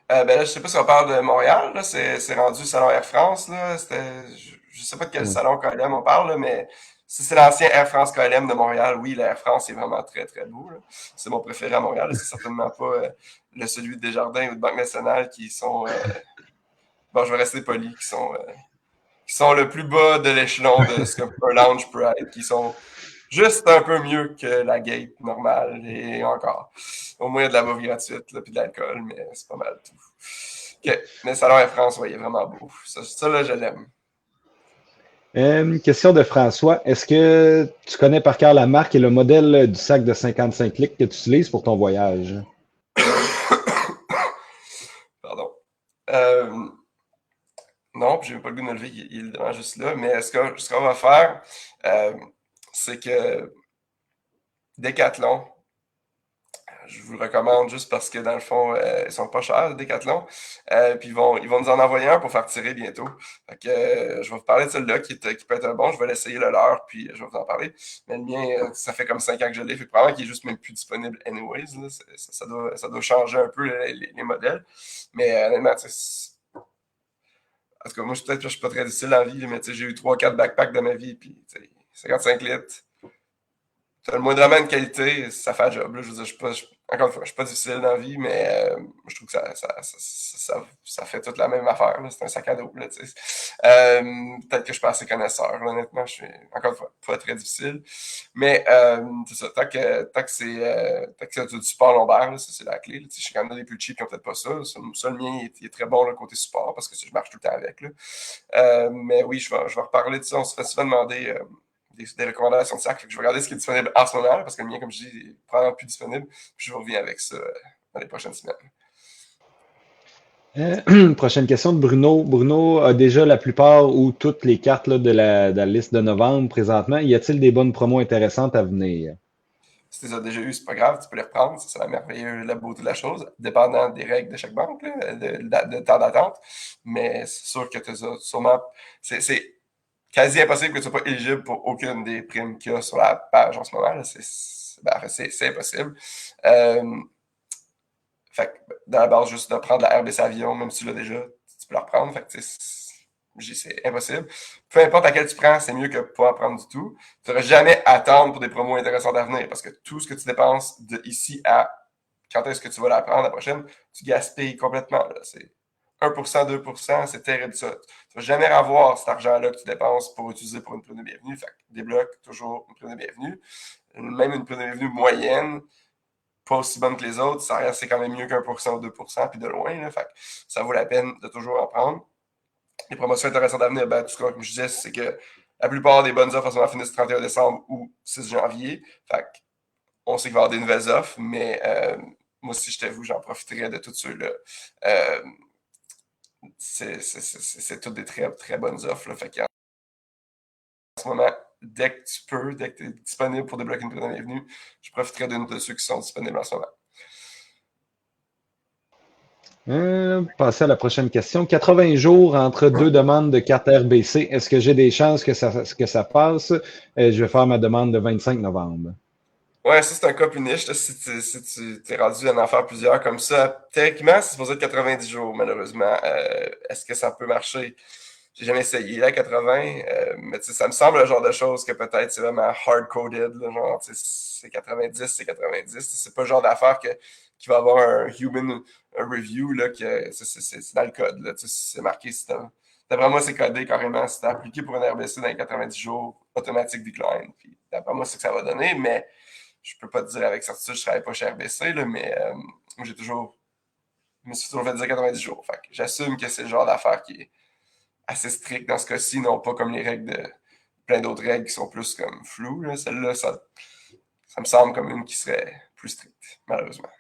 [SPEAKER 1] Ben là, je sais pas si on parle de Montréal, là, c'est rendu Salon Air France, là. Je sais pas de quel
[SPEAKER 2] Ouais.
[SPEAKER 1] salon KLM on parle, là, mais si c'est l'ancien Air France KLM de Montréal, oui, l'Air France est vraiment très, très beau, là. C'est mon préféré à Montréal, là. C'est certainement pas celui de Desjardins ou de Banque Nationale qui sont, bon, je vais rester poli, qui sont le plus bas de l'échelon de ce qu'un lounge peut être, qui sont juste un peu mieux que la gate normale et encore. Au moins, il y a de la bouffe gratuite, là, puis de l'alcool, mais c'est pas mal tout. OK. Mais le salon Air France, ouais, il est vraiment beau. Ça là, je l'aime.
[SPEAKER 2] Question de François. Est-ce que tu connais par cœur la marque et le modèle du sac de 55 litres que tu utilises pour ton voyage?
[SPEAKER 1] Pardon. Non, puis j'ai pas le goût de me lever, il est vraiment juste là. Mais ce qu'on va faire, euh, c'est que Decathlon, je vous le recommande juste parce que dans le fond, ils sont pas chers, Decathlon. Puis ils vont nous en envoyer un pour faire tirer bientôt. Fait que je vais vous parler de celui-là qui peut être un bon. Je vais l'essayer le leur, puis je vais vous en parler. Mais le mien, ça fait comme 5 ans que je l'ai. Fait que probablement qu'il est juste même plus disponible anyways. Là. Ça doit changer un peu les modèles. Mais honnêtement, en tout cas, moi, peut-être que je suis pas très difficile dans la vie, mais j'ai eu 3-4 backpacks de ma vie, puis 55 litres. T'as le moindrement de qualité, ça fait le job. Là. Je veux dire, encore une fois, je suis pas difficile dans la vie, mais je trouve que ça fait toute la même affaire. C'est un sac à dos. Là, peut-être que je suis pas assez connaisseur. Là, honnêtement, je suis, encore une fois, pas très difficile. Mais c'est ça, tant que c'est du support lombaire, là, ça c'est la clé. Là. Je sais qu'il y en a des plus cheap qui n'ont peut-être pas ça. Ça, le mien, il est très bon le côté support parce que je marche tout le temps avec. Là. Mais oui, je vais reparler de ça. On se fait souvent demander des recommandations de sac. Je vais regarder ce qui est disponible en ce moment, parce que le mien, comme je dis, est probablement plus disponible. Puis je reviens avec ça dans les prochaines semaines.
[SPEAKER 2] Prochaine question de Bruno. Bruno a déjà la plupart ou toutes les cartes là, de la liste de novembre présentement. Y a-t-il des bonnes promos intéressantes à venir?
[SPEAKER 1] Si tu les as déjà eu, c'est pas grave, tu peux les reprendre. C'est la merveilleuse, la beauté de la chose, dépendant des règles de chaque banque, là, de temps d'attente. Mais c'est sûr que tu as sûrement. C'est quasi impossible que tu sois pas éligible pour aucune des primes qu'il y a sur la page en ce moment. Là. C'est impossible. Euh, Fait que, dans la base, juste de prendre la RBC Avion, même si tu l'as déjà, tu peux la reprendre. Fait que, c'est impossible. Peu importe laquelle tu prends, c'est mieux que pas en prendre du tout. Tu ne devrais jamais attendre pour des promos intéressantes à venir parce que tout ce que tu dépenses de ici à quand est-ce que tu vas la prendre la prochaine, tu gaspilles complètement. C'est 1%, 2%, c'est terrible ça. Tu ne vas jamais avoir cet argent-là que tu dépenses pour utiliser pour une prime de bienvenue. Fait que débloque toujours une prime de bienvenue. Même une prime de bienvenue moyenne, pas aussi bonne que les autres, c'est quand même mieux qu'1% ou 2%, puis de loin. Là, fait que ça vaut la peine de toujours en prendre. Les promotions intéressantes à venir, ben, tout ce que comme je disais, c'est que la plupart des bonnes offres en ce moment finissent le 31 décembre ou 6 janvier. Fait on sait qu'il va y avoir des nouvelles offres, mais moi, si j'étais vous, j'en profiterais de tous ceux-là. Euh, c'est toutes des très, très bonnes offres. Là. Fait qu'en ce moment, dès que tu peux, dès que tu es disponible pour débloquer une prime de bienvenue, je profiterai d'une de ceux qui sont disponibles en ce moment.
[SPEAKER 2] Passer à la prochaine question. 80 jours entre deux demandes de carte RBC. Est-ce que j'ai des chances que ça passe? Je vais faire ma demande le 25 novembre.
[SPEAKER 1] Ouais, ça c'est un cas plus niche. Là, si tu t'es rendu à en faire plusieurs comme ça, théoriquement, c'est supposé être 90 jours, malheureusement. Est-ce que ça peut marcher? J'ai jamais essayé là, 80, mais ça me semble le genre de choses que peut-être c'est vraiment hard-coded. Là, genre, c'est 90, c'est 90. C'est pas le genre d'affaire qui va avoir un human review, là, que c'est dans le code. Là, c'est marqué. D'après moi, c'est codé carrément. Si t'as appliqué pour un RBC dans les 90 jours, automatique decline. Puis, d'après moi, c'est que ça va donner, mais je peux pas te dire avec certitude, je travaille pas chez RBC, là, mais moi, je me suis toujours fait dire 90 jours. Fait que j'assume que c'est le genre d'affaire qui est assez strict dans ce cas-ci, non pas comme les règles de plein d'autres règles qui sont plus comme floues. Là. Celle-là, ça me semble comme une qui serait plus stricte, malheureusement.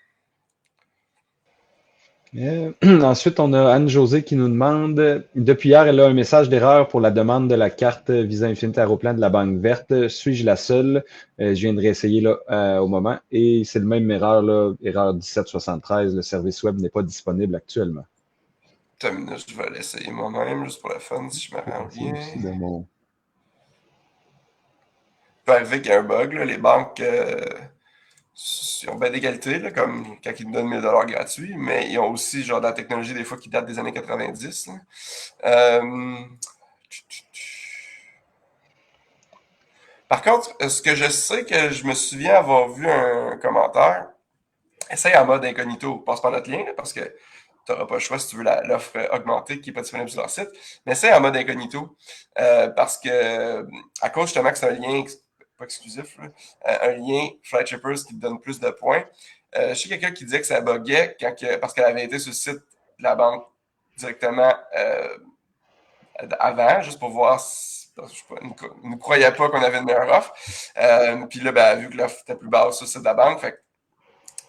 [SPEAKER 2] Ensuite, on a Anne-Josée qui nous demande, depuis hier, elle a un message d'erreur pour la demande de la carte Visa Infinite Aéroplan de la Banque Verte. Suis-je la seule? Je viens de réessayer là, au moment et c'est le même erreur, là, erreur 1773. Le service web n'est pas disponible actuellement.
[SPEAKER 1] Attends une minute, je vais l'essayer moi-même, juste pour le fun, si je me rends
[SPEAKER 3] C'est
[SPEAKER 1] bien.
[SPEAKER 3] aussi de mon...
[SPEAKER 1] Il peut arriver qu'il y ait un bug, là. Les banques ils ont bien d'égalité, là, comme quand ils nous donnent 1000$ gratuits, mais ils ont aussi genre de la technologie des fois qui date des années 90. Là. Euh, Par contre, ce que je sais que je me souviens avoir vu un commentaire, essaye en mode incognito, passe par notre lien, là, parce que tu n'auras pas le choix si tu veux l'offre augmentée qui n'est pas disponible sur leur site, mais essaye en mode incognito, parce que à cause justement que c'est un lien pas exclusif, là, un lien Flight Shippers qui te donne plus de points. Je sais quelqu'un qui disait que ça buguait parce qu'elle avait été sur le site de la banque directement avant, juste pour voir si je sais pas, ne croyait pas qu'on avait une meilleure offre. Puis là, ben, vu que l'offre était plus basse sur le site de la banque, fait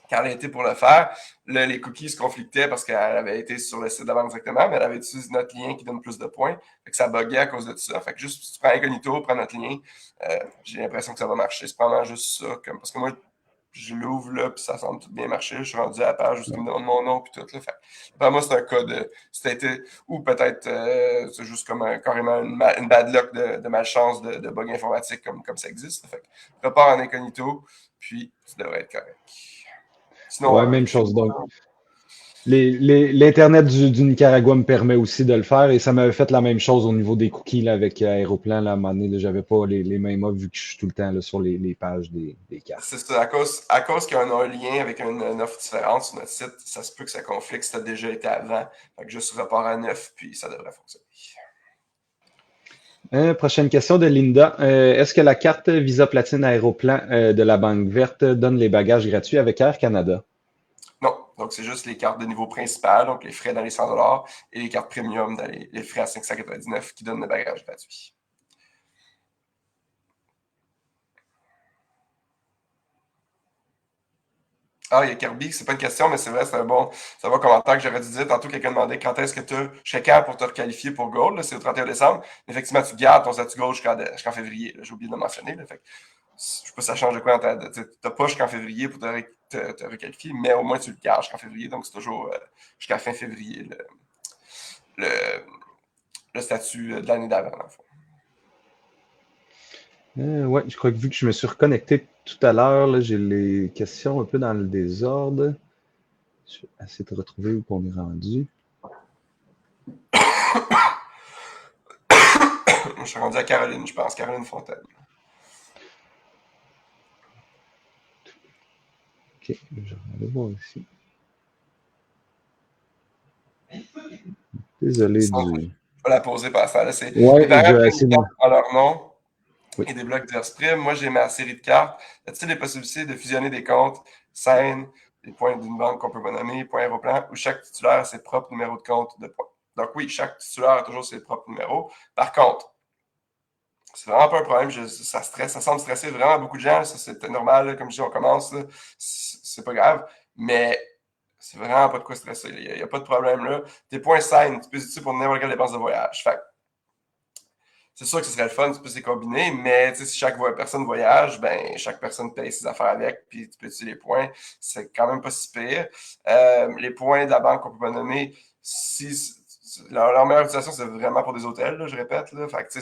[SPEAKER 1] quand elle a été pour le faire, là, les cookies se conflictaient parce qu'elle avait été sur le site de la banque directement, mais elle avait utilisé notre lien qui donne plus de points. Fait que ça buguait à cause de tout ça. Fait que juste, si tu prends incognito, prends notre lien, j'ai l'impression que ça va marcher. C'est probablement juste ça. Parce que moi, je l'ouvre là, puis ça semble tout bien marcher. Je suis rendu à la page où il me demande mon nom, puis tout. Là. Fait pour moi, c'est un cas de. C'était, ou peut-être c'est juste comme carrément une bad luck de malchance de bug informatique comme ça existe. Là. Fait que repars en incognito, puis tu devrais être correct. Sinon,
[SPEAKER 3] Ouais, même chose. Donc, l'Internet du Nicaragua me permet aussi de le faire et ça m'avait fait la même chose au niveau des cookies là, avec Aéroplan. Là, à un moment donné, j'avais pas les mêmes offres vu que je suis tout le temps là, sur les pages des cartes.
[SPEAKER 1] c'est ça, à cause qu'il y a un lien avec une offre différente sur notre site, ça se peut que ça conflicte si ça a déjà été avant. Fait que juste repart à 9, puis ça devrait fonctionner.
[SPEAKER 3] Prochaine question de Linda. Est-ce que la carte Visa Platine Aéroplan de la Banque Verte donne les bagages gratuits avec Air Canada?
[SPEAKER 1] Non, donc c'est juste les cartes de niveau principal, donc les frais dans les 100$, et les cartes premium dans les frais à 599 qui donnent le bagage gratuit. Ah, il y a Kirby, c'est pas une question, mais c'est vrai, c'est un bon commentaire que j'aurais dû dire. Tantôt, quelqu'un demandait quand est-ce que tu jusqu'à quand pour te requalifier pour Gold, c'est au 31 décembre. Mais effectivement, tu gardes ton statut Gold jusqu'en février. J'ai oublié de le mentionner. Là, fait que, je sais pas si ça change de quoi. Tu n'as pas jusqu'en février pour te requalifier, mais au moins tu le gardes jusqu'en février. Donc, c'est toujours jusqu'à fin février le, le statut de l'année d'avant, dans le fond.
[SPEAKER 3] Ouais, je crois que vu que je me suis reconnecté tout à l'heure, là, j'ai les questions un peu dans le désordre. Je vais essayer de retrouver où on est rendu.
[SPEAKER 1] Je suis rendu à Caroline, je pense, Caroline Fontaine.
[SPEAKER 3] Ok, je vais aller voir ici. Désolé
[SPEAKER 1] Sinon,
[SPEAKER 3] du.
[SPEAKER 1] je vais la poser par ça. Là, c'est les
[SPEAKER 3] Ouais, je
[SPEAKER 1] parents
[SPEAKER 3] vais
[SPEAKER 1] prennent des
[SPEAKER 3] essayer de.
[SPEAKER 1] cartes en leur nom
[SPEAKER 3] Oui.
[SPEAKER 1] et débloquent diverses primes. Moi, j'ai ma série de cartes. Y a-t-il des possibilités de fusionner des comptes scènes, des points d'une banque qu'on peut nommer, points aéroplan, où chaque titulaire a ses propres numéros de compte de points? Donc oui, chaque titulaire a toujours ses propres numéros. Par contre, c'est vraiment pas un problème. Ça semble stresser vraiment beaucoup de gens. Ça, c'est normal. Là, comme je dis, on commence. C'est pas grave. Mais c'est vraiment pas de quoi stresser. Il n'y a pas de problème là. Tes points scènes, tu peux les utiliser pour n'importe quelle dépense de voyage. Fait c'est sûr que ce serait le fun, tu peux les combiner, mais si chaque personne voyage, ben chaque personne paye ses affaires avec, puis tu peux utiliser les points. C'est quand même pas si pire. Les points de la banque qu'on peut pas nommer, leur meilleure utilisation, c'est vraiment pour des hôtels, là, je répète. Là. Fait que,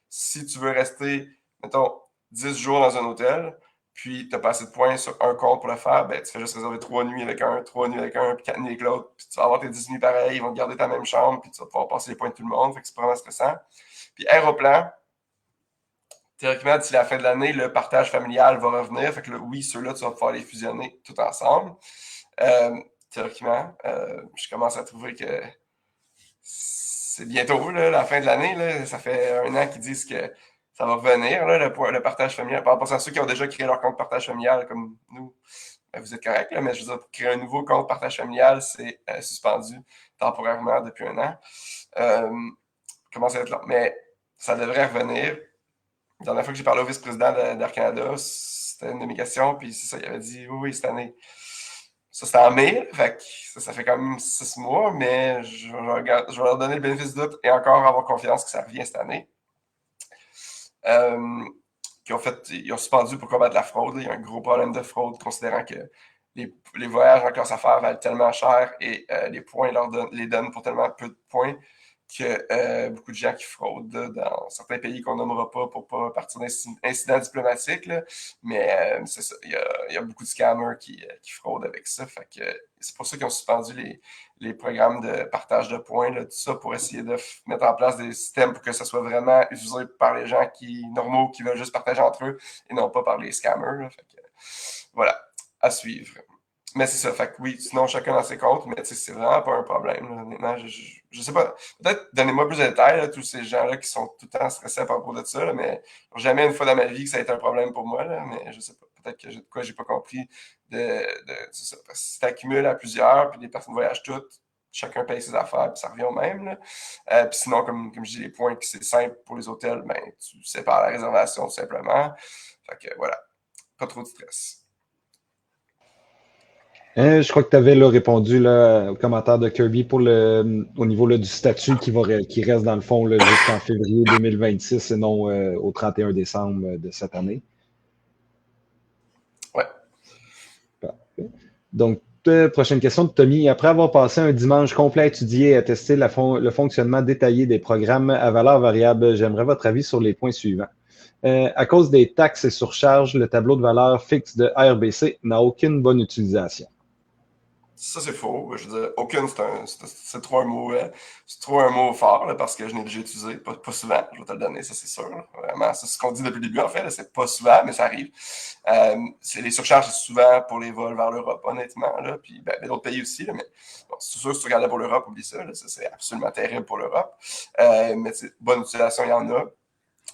[SPEAKER 1] si tu veux rester, mettons, 10 jours dans un hôtel, puis tu as pas assez de points sur un compte pour le faire, ben, tu fais juste réserver 3 nuits avec un, 3 nuits avec un, puis 4 nuits avec l'autre, puis tu vas avoir tes 10 nuits pareilles, ils vont te garder ta même chambre, puis tu vas pouvoir passer les points de tout le monde, fait que c'est pas vraiment stressant. Puis Aéroplan, théoriquement, d'ici la fin de l'année, le partage familial va revenir. Fait que là, oui, ceux-là, tu vas pouvoir les fusionner tout ensemble. Théoriquement, je commence à trouver que c'est bientôt là, la fin de l'année. Là. Ça fait 1 an qu'ils disent que ça va revenir, là, le partage familial. Par rapport à ceux qui ont déjà créé leur compte partage familial comme nous, ben, vous êtes correct, là, mais je veux dire, pour créer un nouveau compte partage familial, c'est suspendu temporairement depuis 1 an. Commence à être long. Mais ça devrait revenir. La dernière fois que j'ai parlé au vice-président d'Air Canada, c'était une de mes questions, puis c'est ça, il avait dit oui, oui, cette année. Ça, c'était en mai, fait que ça fait quand même 6 mois, mais je vais leur donner le bénéfice du doute et encore avoir confiance que ça revient cette année. Ils ont suspendu pour combattre la fraude. Il y a un gros problème de fraude, considérant que les voyages en classe affaires valent tellement cher et les points les donnent pour tellement peu de points que beaucoup de gens qui fraudent là, dans certains pays qu'on nommera pas pour pas partir d'incidents diplomatiques. Là. Mais c'est ça, il y a beaucoup de scammers qui fraudent avec ça. Fait que c'est pour ça qu'ils ont suspendu les programmes de partage de points, là, tout ça, pour essayer de mettre en place des systèmes pour que ça soit vraiment utilisé par les gens normaux qui veulent juste partager entre eux et non pas par les scammers. Là. Fait que, voilà, à suivre. Mais c'est ça, fait que oui, sinon chacun dans ses comptes, mais c'est vraiment pas un problème. Là, honnêtement, je sais pas. Peut-être donnez-moi plus de détails, là, tous ces gens-là qui sont tout le temps stressés à propos de ça, là, mais jamais une fois dans ma vie que ça a été un problème pour moi, là, mais je sais pas. Peut-être que j'ai pas compris c'est ça. Parce que si t'accumules à plusieurs, puis les personnes voyagent toutes, chacun paye ses affaires, puis ça revient au même. Là. Puis sinon, comme je dis, les points, que c'est simple pour les hôtels, ben tu sépares la réservation tout simplement. Fait que voilà, pas trop de stress.
[SPEAKER 3] Je crois que tu avais répondu là, au commentaire de Kirby pour au niveau là, du statut qui reste dans le fond là, jusqu'en février 2026 et non au 31 décembre de cette année.
[SPEAKER 1] Ouais.
[SPEAKER 3] Parfait. Donc, prochaine question de Tommy. Après avoir passé un dimanche complet à étudier et à tester le fonctionnement détaillé des programmes à valeur variable, j'aimerais votre avis sur les points suivants. À cause des taxes et surcharges, le tableau de valeur fixe de RBC n'a aucune bonne utilisation.
[SPEAKER 1] Ça, c'est faux. Je veux dire, aucune, c'est trop un mot fort, là, parce que je n'ai déjà utilisé, pas souvent, je vais te le donner, ça c'est sûr. Là. Vraiment, c'est ce qu'on dit depuis le début, en fait, c'est pas souvent, mais ça arrive. Les surcharges, c'est souvent pour les vols vers l'Europe, honnêtement, là, puis d'autres pays aussi, là, mais bon, c'est sûr, si tu regardes pour l'Europe, oublie ça, là, ça c'est absolument terrible pour l'Europe. Mais bonne utilisation, il y en a.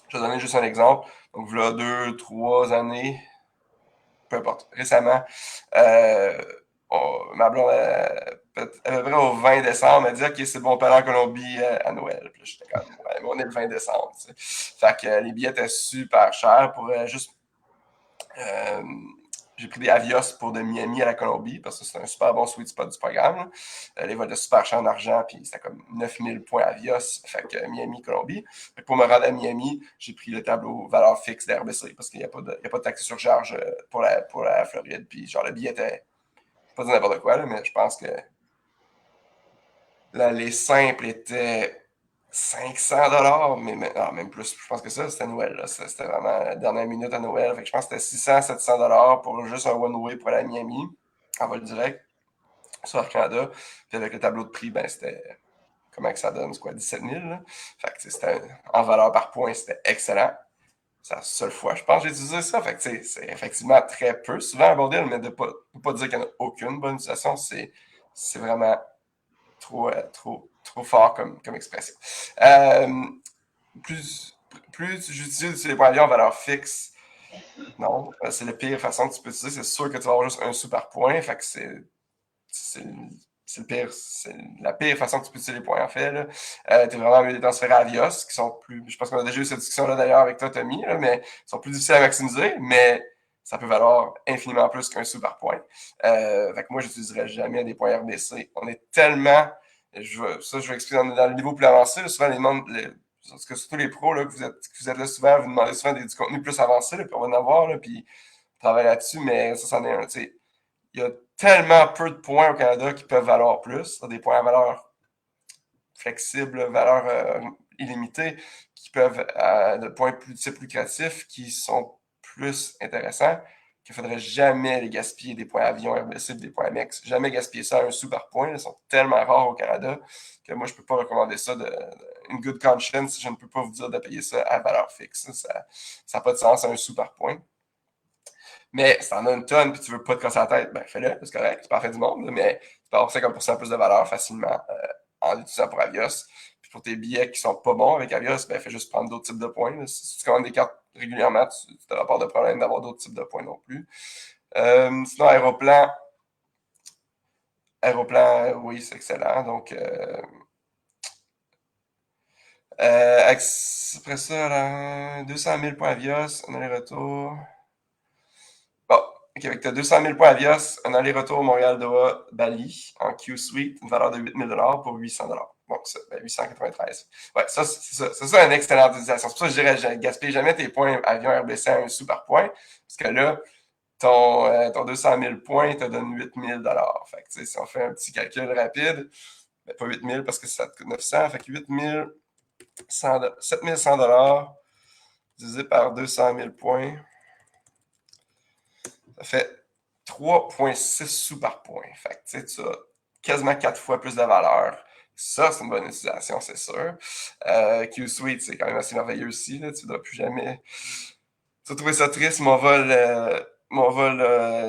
[SPEAKER 1] Je vais te donner juste un exemple. Donc, voilà 2, 3 années, peu importe, récemment, ma blonde, à peu près au 20 décembre, elle dit OK, c'est bon, on peut aller en Colombie à Noël. Puis j'étais comme, ouais, mais on est le 20 décembre. Tu sais. Fait que les billets étaient super chers pour juste. J'ai pris des Avios pour de Miami à la Colombie parce que c'est un super bon sweet spot du programme. Les vols de super cher en argent, puis c'était comme 9000 points Avios, fait que Miami, Colombie. Fait que pour me rendre à Miami, j'ai pris le tableau valeur fixe d'RBC parce qu'il n'y a pas de taxe sur charge pour la Floride. Puis genre le billet était pas dire n'importe quoi, là, mais je pense que là, les simples étaient 500 $, mais non, même plus. Je pense que ça, c'était Noël. Là. C'était vraiment la dernière minute à Noël. Fait que je pense que c'était 600, 700 $ pour juste un one-way pour aller à Miami, en vol direct, sur Air Canada. Puis avec le tableau de prix, ben c'était. Comment que ça donne? C'est quoi, 17 000? Là? Fait que c'était en valeur par point, c'était excellent. C'est la seule fois, je pense, que j'ai utilisé ça. Fait que c'est effectivement très peu. Souvent un bon deal, mais de ne pas dire qu'il n'y en a aucune bonne utilisation, c'est vraiment trop fort comme expression. Plus j'utilise les points avions en valeur fixe, non, c'est la pire façon que tu peux utiliser. C'est sûr que tu vas avoir juste un sou par point. Fait que c'est la pire façon que tu peux utiliser les points, en fait. Tu es vraiment mieux de transférer à Avios, qui sont plus. Je pense qu'on a déjà eu cette discussion-là d'ailleurs avec toi, Tommy, là, mais ils sont plus difficiles à maximiser, mais ça peut valoir infiniment plus qu'un sou par point. Fait que moi, je n'utiliserais jamais des points RBC. On est tellement. Je vais expliquer dans le niveau plus avancé. Là, souvent, parce que surtout les pros, là, que vous êtes là souvent, vous demandez souvent du contenu plus avancé, là, puis on va en avoir, là, puis on travaille là-dessus, mais ça, c'en est un. Il y a tellement peu de points au Canada qui peuvent valoir plus. Des points à valeur flexible, valeur illimitée, qui peuvent, de points plus type lucratif, qui sont plus intéressants, qu'il ne faudrait jamais les gaspiller des points avion RBC, des points MEX. Jamais gaspiller ça à un sou par point. Ils sont tellement rares au Canada que moi, je ne peux pas recommander ça une good conscience. Je ne peux pas vous dire de payer ça à valeur fixe. Ça n'a pas de sens à un sou par point. Mais si t'en as une tonne et tu veux pas te casser la tête, ben fais-le, c'est correct, c'est parfait du monde, mais tu peux avoir 50% plus de valeur facilement en l'utilisant pour Avios. Puis pour tes billets qui sont pas bons avec Avios, ben fais juste prendre d'autres types de points. Là. Si tu commandes des cartes régulièrement, tu n'auras pas de problème d'avoir d'autres types de points non plus. Sinon, Aéroplan, oui, c'est excellent. Donc, après ça, là, 200 000 points Avios, un aller-retour. Bon, OK, avec tes 200 000 points Avios, un aller-retour Montréal-Doha-Bali en Q-Suite, une valeur de 8 000 $ pour 800 $. Bon, ça, 893. Ouais, ça, c'est ça une excellente utilisation. C'est pour ça que je dirais, gaspille jamais tes points avion RBC à un sou par point, parce que là, ton 200 000 points te donne 8 000 $. Fait que, si on fait un petit calcul rapide, ben, pas 8 000 parce que ça te coûte 900, fait que 7 100 $ divisé par 200 000 points, ça fait 3,6 sous par point. Fait que tu as quasiment 4 fois plus de valeur. Ça, c'est une bonne utilisation, c'est sûr. Q-Suite, c'est quand même assez merveilleux aussi. Là. Tu ne dois plus jamais. Tu as trouvé ça triste, mon vol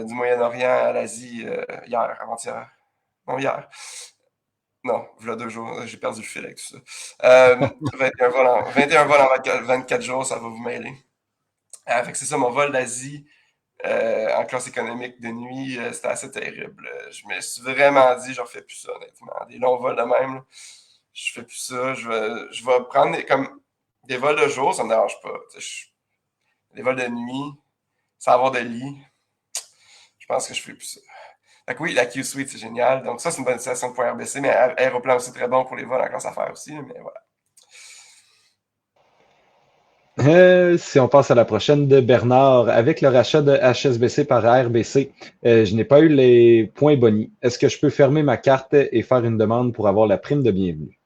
[SPEAKER 1] du Moyen-Orient à l'Asie hier, avant-hier. Non, hier. Non, voilà 2 jours, j'ai perdu le fil avec tout ça. 21 vols en 24 jours, ça va vous mêler. Fait que c'est ça, mon vol d'Asie en classe économique de nuit, c'était assez terrible. Je me suis vraiment dit, je refais plus ça, honnêtement. Des longs vols de même, là, je fais plus ça. Je vais prendre comme des vols de jour, ça me dérange pas. Des vols de nuit, sans avoir de lit, je pense que je fais plus ça. Fait que oui, la Q-Suite, c'est génial. Donc ça, c'est une bonne utilisation de point RBC, mais Aéroplan aussi très bon pour les vols en classe affaires aussi, mais voilà.
[SPEAKER 3] Si on passe à la prochaine de Bernard, avec le rachat de HSBC par RBC, je n'ai pas eu les points boni. Est-ce que je peux fermer ma carte et faire une demande pour avoir la prime de bienvenue?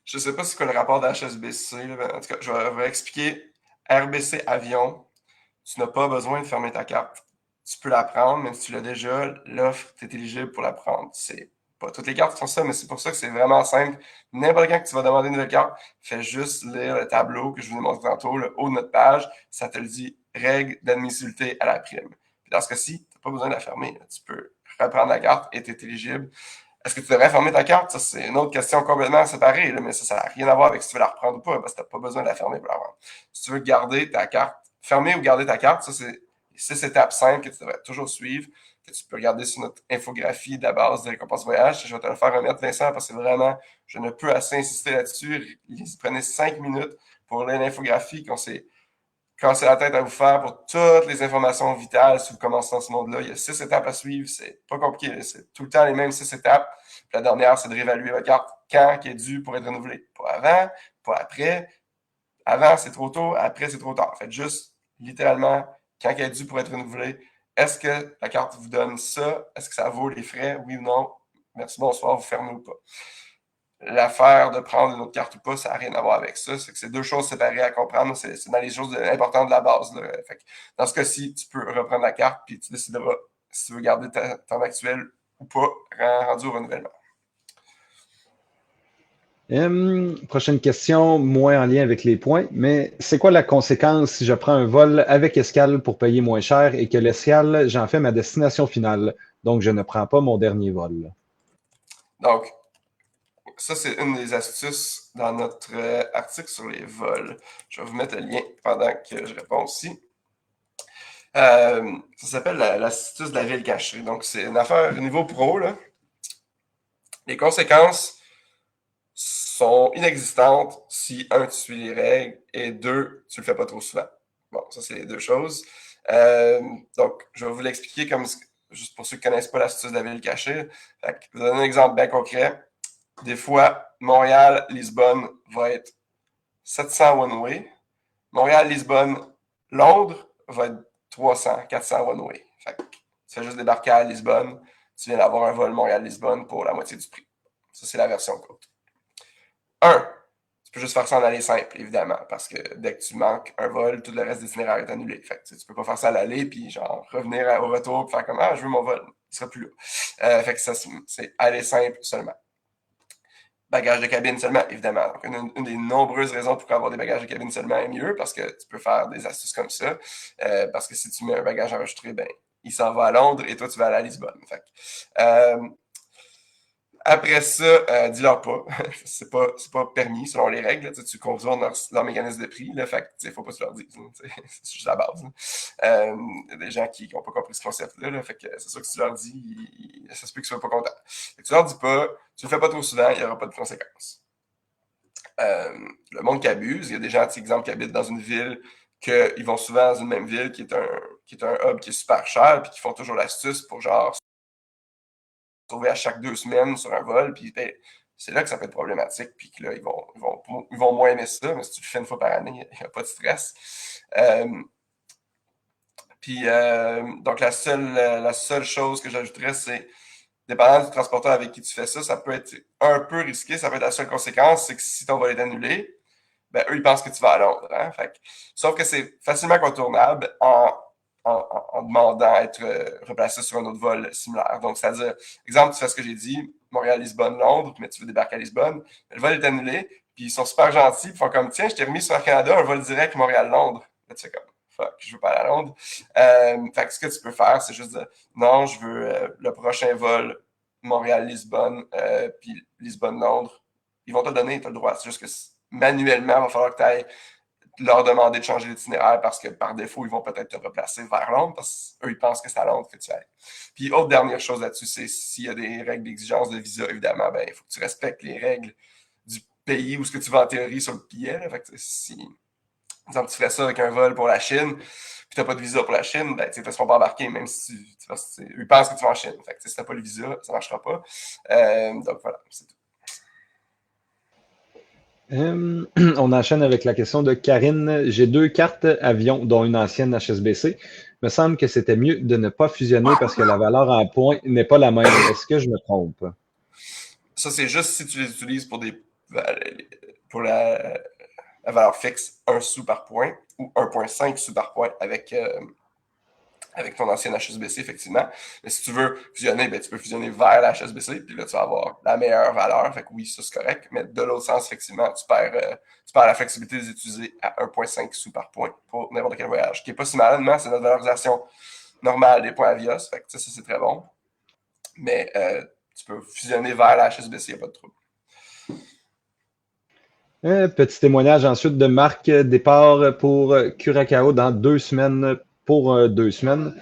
[SPEAKER 1] Je ne sais pas c'est quoi le rapport d'HSBC. En tout cas, je vais expliquer. RBC Avion, tu n'as pas besoin de fermer ta carte. Tu peux la prendre, même si tu l'as déjà, l'offre, tu es éligible pour la prendre. C'est pas toutes les cartes qui font ça, mais c'est pour ça que c'est vraiment simple. N'importe quand que tu vas demander une nouvelle carte, fais juste lire le tableau que je vous ai montré tantôt, le haut de notre page. Ça te le dit, règles d'admissibilité à la prime. Puis dans ce cas-ci, tu n'as pas besoin de la fermer. Tu peux reprendre la carte et tu es éligible. Est-ce que tu devrais fermer ta carte? Ça, c'est une autre question complètement séparée, là, mais ça n'a rien à voir avec si tu veux la reprendre ou pas, parce que tu n'as pas besoin de la fermer pour la rendre. Si tu veux garder ta carte, fermer ou garder ta carte, ça, c'est 6 étapes simples que tu devrais toujours suivre, que tu peux regarder sur notre infographie de la base de Récompense Voyage. Je vais te le faire remettre, Vincent, parce que vraiment, je ne peux assez insister là-dessus. Prenez 5 minutes pour lire l'infographie qu'on s'est casser la tête à vous faire pour toutes les informations vitales si vous commencez dans ce monde-là. Il y a 6 étapes à suivre. C'est pas compliqué. C'est tout le temps les mêmes 6 étapes. Puis la dernière, c'est de réévaluer votre carte quand qui est due pour être renouvelée. Pas avant, pas après. Avant, c'est trop tôt. Après, c'est trop tard. Faites juste, littéralement, quand elle est due pour être renouvelée. Est-ce que la carte vous donne ça? Est-ce que ça vaut les frais? Oui ou non? Merci, bonsoir, vous fermez ou pas. L'affaire de prendre une autre carte ou pas, ça n'a rien à voir avec ça. C'est que c'est 2 choses séparées à comprendre. C'est dans les choses importantes de la base. Là. Fait que dans ce cas-ci, tu peux reprendre la carte puis tu décideras si tu veux garder ton actuel ou pas rendu au renouvellement.
[SPEAKER 3] Prochaine question, moins en lien avec les points, mais c'est quoi la conséquence si je prends un vol avec escale pour payer moins cher et que l'escale, j'en fais ma destination finale, donc je ne prends pas mon dernier vol?
[SPEAKER 1] Donc, ça, c'est une des astuces dans notre article sur les vols. Je vais vous mettre le lien pendant que je réponds aussi. Ça s'appelle l'astuce de la ville cachée. Donc, c'est une affaire au niveau pro. Là. Les conséquences sont inexistantes si, 1, tu suis les règles et 2, tu le fais pas trop souvent. Bon, ça, c'est les 2 choses. Donc, je vais vous l'expliquer comme juste pour ceux qui ne connaissent pas l'astuce de la ville cachée. Fait que, je vais vous donner un exemple bien concret. Des fois, Montréal-Lisbonne va être 700 one-way. Montréal-Lisbonne-Londres va être 300, 400 one-way. Fait que tu fais juste débarquer à Lisbonne, tu viens d'avoir un vol Montréal-Lisbonne pour la moitié du prix. Ça, c'est la version courte. 1. Tu peux juste faire ça en aller simple, évidemment, parce que dès que tu manques un vol, tout le reste de l'itinéraire est annulé. Fait que tu peux pas faire ça à l'aller, puis genre revenir au retour, puis faire comme « Ah, je veux mon vol ». Il sera plus là. Fait que ça, c'est aller simple seulement. Bagages de cabine seulement, évidemment. Donc, une des nombreuses raisons pour avoir des bagages de cabine seulement est mieux, parce que tu peux faire des astuces comme ça. Parce que si tu mets un bagage enregistré, ben, il s'en va à Londres et toi, tu vas aller à Lisbonne. Fait que, après ça, dis-leur pas. c'est pas permis selon les règles. Là, tu contournes leur mécanisme de prix. Là, fait que, il ne faut pas que tu leur dises. C'est juste la base. Il y a des gens qui n'ont pas compris ce concept-là. Là, fait que c'est sûr que si tu leur dis, ça se peut qu'ils ne soient pas contents. Fait que tu leur dis pas, tu le fais pas trop souvent, il n'y aura pas de conséquences. Le monde qui abuse, il y a des gens, exemple, qui habitent dans une ville, qu'ils vont souvent dans une même ville qui est un hub qui est super cher, puis qui font toujours l'astuce pour genre trouver à chaque 2 semaines sur un vol, puis ben, c'est là que ça peut être problématique, puis que là, ils vont moins aimer ça, mais si tu le fais une fois par année, il n'y a pas de stress. Puis, donc, la seule chose que j'ajouterais, c'est, dépendant du transporteur avec qui tu fais ça, ça peut être un peu risqué. Ça peut être la seule conséquence, c'est que si ton vol est annulé, ben, eux, ils pensent que tu vas à Londres. Hein? Sauf que c'est facilement contournable en demandant à être replacé sur un autre vol similaire. Donc, c'est-à-dire, exemple, tu fais ce que j'ai dit, Montréal-Lisbonne, Londres, mais tu veux débarquer à Lisbonne, le vol est annulé, puis ils sont super gentils, ils font comme, tiens, je t'ai remis sur Air Canada un vol direct Montréal-Londres. Là, tu fais comme, fuck, je veux pas aller à Londres. Ce que tu peux faire, c'est juste dire, non, je veux le prochain vol Montréal-Lisbonne, puis Lisbonne-Londres. Ils vont te le donner, tu as le droit. C'est juste que manuellement, il va falloir que tu ailles leur demander de changer l'itinéraire parce que par défaut, ils vont peut-être te replacer vers Londres parce qu'eux, ils pensent que c'est à Londres que tu ailles. Puis, autre dernière chose là-dessus, c'est s'il y a des règles d'exigence de visa, évidemment, ben, il faut que tu respectes les règles du pays où ce que tu vas en théorie sur le billet. Là. Fait que, si, exemple, tu ferais ça avec un vol pour la Chine, puis tu n'as pas de visa pour la Chine, ben, tu ne te pas embarquer, même si ils pensent que tu vas en Chine. Fait que, si tu n'as pas le visa, ça ne marchera pas. Donc, voilà, c'est tout.
[SPEAKER 3] On enchaîne avec la question de Karine. J'ai 2 cartes avion, dont une ancienne HSBC. Me semble que c'était mieux de ne pas fusionner parce que la valeur en points n'est pas la même. Est-ce que je me trompe?
[SPEAKER 1] Ça, c'est juste si tu les utilises pour la valeur fixe, 1 sou par point ou 1,5 sous par point avec ton ancienne HSBC, effectivement. Mais si tu veux fusionner, ben, tu peux fusionner vers la HSBC, puis là, tu vas avoir la meilleure valeur. Fait que oui, ça, c'est correct. Mais de l'autre sens, effectivement, tu perds la flexibilité de les utiliser à 1,5 sous par point pour n'importe quel voyage. Qui n'est pas si mal, c'est notre valorisation normale des points Avios. Fait que ça, c'est très bon. Mais tu peux fusionner vers la HSBC, il n'y a pas de trouble.
[SPEAKER 3] Petit témoignage ensuite de Marc. Départ pour Curaçao dans 2 semaines pour 2 semaines.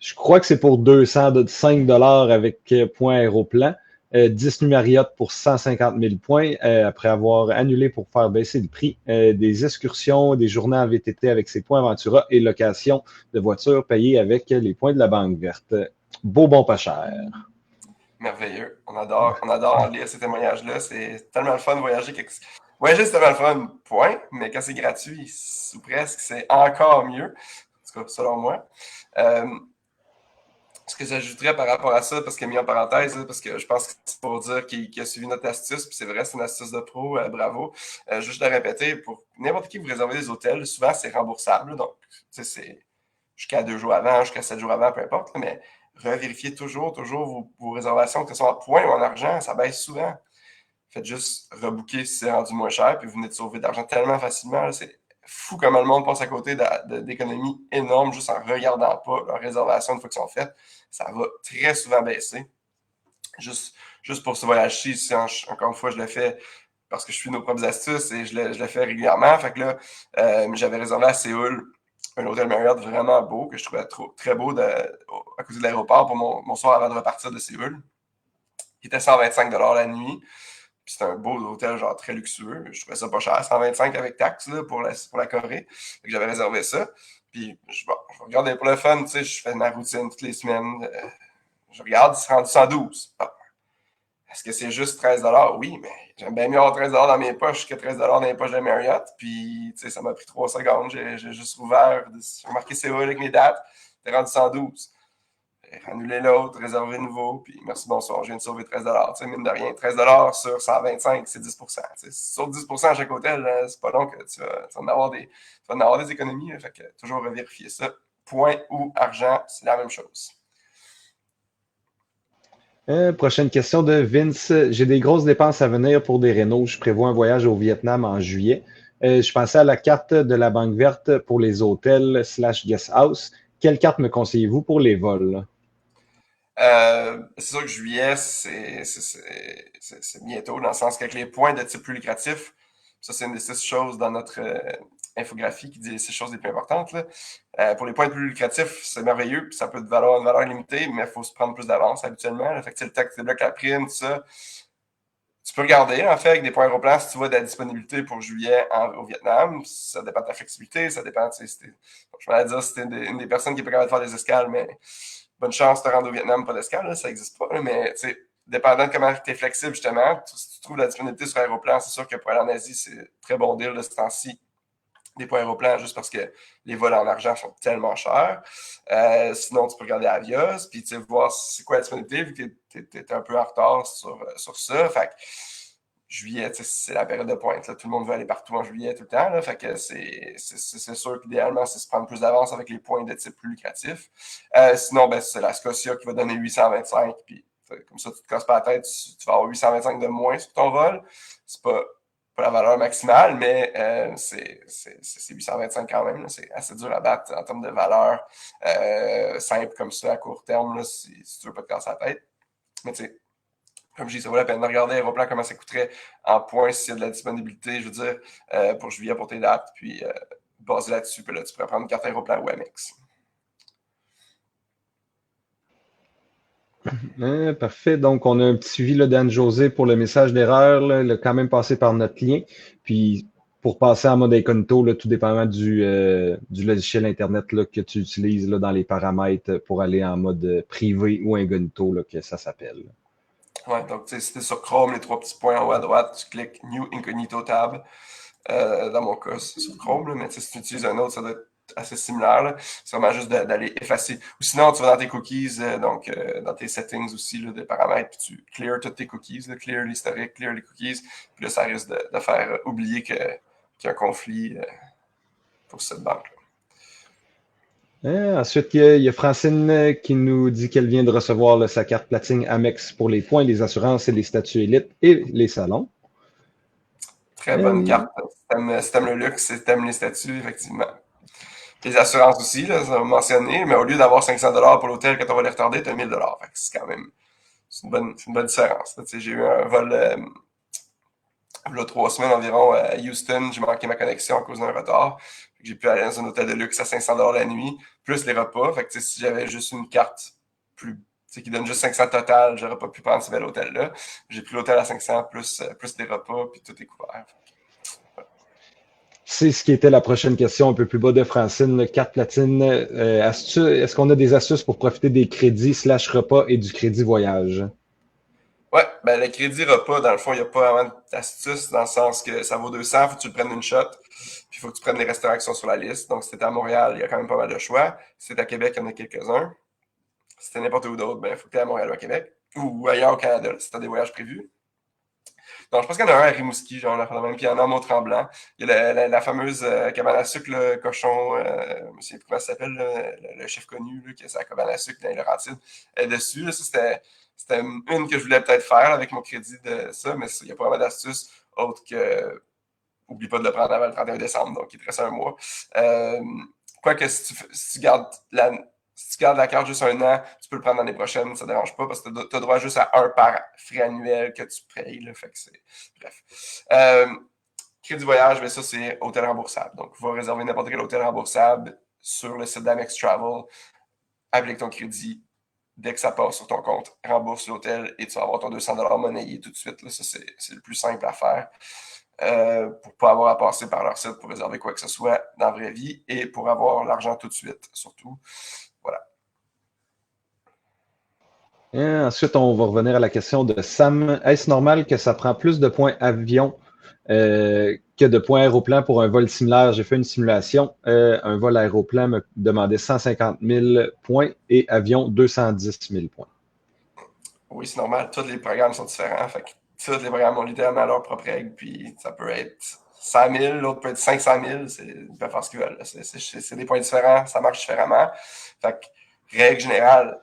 [SPEAKER 3] Je crois que c'est pour 205 $ avec points Aéroplan. 10 nuits Marriott pour 150 000 points après avoir annulé pour faire baisser le prix. Des excursions, des journées en VTT avec ses points Aventura et location de voitures payées avec les points de la Banque Verte. Beau bon pas cher.
[SPEAKER 1] Merveilleux. On adore lire ces témoignages-là. C'est tellement le fun de voyager. Voyager, c'est tellement le fun, point. Mais quand c'est gratuit, ou presque, c'est encore mieux. En tout cas, selon moi. Ce que j'ajouterais par rapport à ça, parce qu'il a mis en parenthèse, là, parce que je pense que c'est pour dire qu'il a suivi notre astuce, puis c'est vrai, c'est une astuce de pro, bravo. Juste de répéter, pour n'importe qui vous réservez des hôtels, souvent c'est remboursable, donc c'est jusqu'à 2 jours avant, jusqu'à 7 jours avant, peu importe, là, mais revérifiez toujours vos réservations, que ce soit en points ou en argent, ça baisse souvent. Faites juste rebooker si c'est rendu moins cher, puis vous venez de sauver de l'argent tellement facilement, là, c'est fou comment le monde passe à côté d'économies énormes juste en regardant pas leurs réservations une fois qu'elles sont faites. Ça va très souvent baisser. Juste pour ce voyage-ci, encore une fois, je le fais parce que je suis nos propres astuces et je le fais régulièrement. Fait que là, j'avais réservé à Séoul un hôtel Marriott vraiment beau, que je trouvais très beau à côté de l'aéroport pour mon soir avant de repartir de Séoul. Il était 125 $ la nuit. Puis c'était un beau hôtel, genre très luxueux. Je trouvais ça pas cher, 125 avec taxes là, pour la Corée. Donc j'avais réservé ça. Puis je regardais pour le fun, tu sais, je fais ma routine toutes les semaines. Je regarde, c'est rendu 112. Bon. Est-ce que c'est juste 13 $ Oui, mais j'aime bien mieux avoir 13 $ dans mes poches que 13 $ dans les poches de Marriott. Puis, tu sais, ça m'a pris 3 secondes. J'ai juste ouvert, j'ai marqué Séoul avec mes dates. T'es rendu 112. Annuler l'autre, réserver nouveau, puis merci, bonsoir, je viens de sauver 13 $. Tu sais, mine de rien, 13 $ sur 125, c'est 10 sur 10 à chaque hôtel, c'est pas long que tu vas en avoir des économies. Fait que toujours revérifier ça. Point ou argent, c'est la même chose.
[SPEAKER 3] Prochaine question de Vince. J'ai des grosses dépenses à venir pour des rénaux. Je prévois un voyage au Vietnam en juillet. Je pensais à la carte de la Banque Verte pour les hôtels / guest house. Quelle carte me conseillez-vous pour les vols?
[SPEAKER 1] C'est sûr que juillet, c'est bientôt, dans le sens qu'avec les points de type plus lucratif, ça c'est une des 6 choses dans notre infographie qui dit les 6 choses les plus importantes. Là. Pour les points de plus lucratifs, c'est merveilleux, puis ça peut valoir une valeur limitée, mais il faut se prendre plus d'avance habituellement. Là. Fait que le temps que tu débloques la prime, tout ça, tu peux regarder, en fait, avec des points Aéroplan, si tu vois de la disponibilité pour juillet au Vietnam. Ça dépend de ta flexibilité, ça dépend, je vais dire, si t'es une des personnes qui peut quand même faire des escales, mais bonne chance de te rendre au Vietnam, pas d'escale, là, ça n'existe pas. Là, mais dépendant de comment tu es flexible, justement, si tu trouves la disponibilité sur Aéroplan, c'est sûr que pour aller en Asie, c'est très bon deal de ce temps-ci des points aéroplans juste parce que les vols en argent sont tellement chers. Sinon, tu peux regarder Avios, puis voir c'est quoi la disponibilité, vu que tu es un peu en retard sur ça. Fait que juillet, c'est la période de pointe. Là. Tout le monde veut aller partout en juillet tout le temps. Là. Fait que c'est sûr qu'idéalement, c'est se prendre plus d'avance avec les points de type plus lucratif. Sinon, c'est la Scotia qui va donner 825. Puis comme ça, tu te casses pas la tête, tu vas avoir 825 de moins sur ton vol. C'est pas la valeur maximale, mais c'est 825 quand même. C'est assez dur à battre en termes de valeur simple comme ça à court terme, là, si tu veux pas te casser la tête. Mais tu sais, comme je dis, ça vaut la peine de regarder Aéroplan comment ça coûterait en points s'il y a de la disponibilité, je veux dire, pour juillet pour tes dates, puis basé là-dessus, puis là, tu pourrais prendre une carte Aéroplan ou Amex.
[SPEAKER 3] Parfait. Donc, on a un petit suivi d'Anne-Josée pour le message d'erreur. Là. Il a quand même passé par notre lien. Puis, pour passer en mode incognito, là, tout dépendamment du logiciel Internet là, que tu utilises là, dans les paramètres pour aller en mode privé ou incognito, là, que ça s'appelle.
[SPEAKER 1] Ouais, donc si tu es sur Chrome, les trois petits points en haut à droite, tu cliques New Incognito Tab. Dans mon cas, c'est sur Chrome, là, mais si tu utilises un autre, ça doit être assez similaire. Là. C'est vraiment juste d'aller effacer. Ou sinon, tu vas dans tes cookies, donc dans tes settings aussi là, de paramètres, puis tu clear tous tes cookies, là, clear l'historique, clear les cookies. Puis là, ça risque de faire oublier qu'il y a un conflit pour cette banque.
[SPEAKER 3] Ensuite, il y a Francine qui nous dit qu'elle vient de recevoir là, sa carte platine Amex pour les points, les assurances et les statuts élites et les salons.
[SPEAKER 1] Très bonne carte. Si t'aimes le luxe, si t'aimes les statuts, effectivement. Les assurances aussi, là, ça va mentionner, mais au lieu d'avoir 500$ pour l'hôtel quand on va les retarder, t'as 1000$. Fait que c'est quand même une bonne différence. J'ai eu un vol il y a 3 semaines environ à Houston, j'ai manqué ma connexion à cause d'un retard. J'ai pu aller dans un hôtel de luxe à 500$ la nuit, plus les repas. Fait que si j'avais juste une carte qui donne juste 500 total, j'aurais pas pu prendre ce bel hôtel-là. J'ai pris l'hôtel à 500 plus des repas, puis tout est couvert.
[SPEAKER 3] C'est ce qui était la prochaine question un peu plus bas de Francine. Carte platine, est-ce qu'on a des astuces pour profiter des crédits / repas et du crédit voyage?
[SPEAKER 1] Ouais, ben le crédit repas, dans le fond, il n'y a pas vraiment d'astuce dans le sens que ça vaut 200, il faut que tu le prennes une shot, puis il faut que tu prennes les restaurants qui sont sur la liste. Donc, si t'es à Montréal, il y a quand même pas mal de choix. Si t'es à Québec, il y en a quelques-uns. Si t'es n'importe où d'autre, ben, il faut que tu à Montréal ou à Québec. Ou ailleurs au Canada, si t'as des voyages prévus. Donc, je pense qu'il y en a un à Rimouski, genre, même, puis il y en a un à Mont-Tremblant. Il y a la fameuse cabane à sucre, le cochon, je me souviens plus comment ça s'appelle, le chef connu, là, qui a sa cabane à sucre dans les Laurentides. Dessus, là, ça, c'était une que je voulais peut-être faire avec mon crédit de ça, mais il n'y a pas vraiment d'astuce autre que oublie pas de le prendre avant le 31 décembre, donc il te reste un mois. Quoique, si tu gardes la carte juste un an, tu peux le prendre l'année prochaine, ça ne dérange pas, parce que tu as droit juste à un par frais annuel que tu payes. Là, fait que c'est... Bref. Crédit voyage, mais ça, c'est hôtel remboursable. Donc, tu vas réserver n'importe quel hôtel remboursable sur le site d'Amex Travel, applique ton crédit. Dès que ça passe sur ton compte, rembourse l'hôtel et tu vas avoir ton 200$ monnayé tout de suite. Là, ça, c'est le plus simple à faire. Pour ne pas avoir à passer par leur site pour réserver quoi que ce soit dans la vraie vie et pour avoir l'argent tout de suite, surtout. Voilà.
[SPEAKER 3] Ensuite, on va revenir à la question de Sam. Est-ce normal que ça prend plus de points avion que de points aéroplan pour un vol similaire? J'ai fait une simulation. Un vol aéroplan me demandait 150 000 points et avion 210 000 points.
[SPEAKER 1] Oui, c'est normal. Tous les programmes sont différents. Fait que tous les programmes ont littéralement leur propre règle. Puis ça peut être 100 000, l'autre peut être 500 000. Ils peuvent faire ce qu'ils veulent. C'est des points différents. Ça marche différemment. Fait que, règle générale,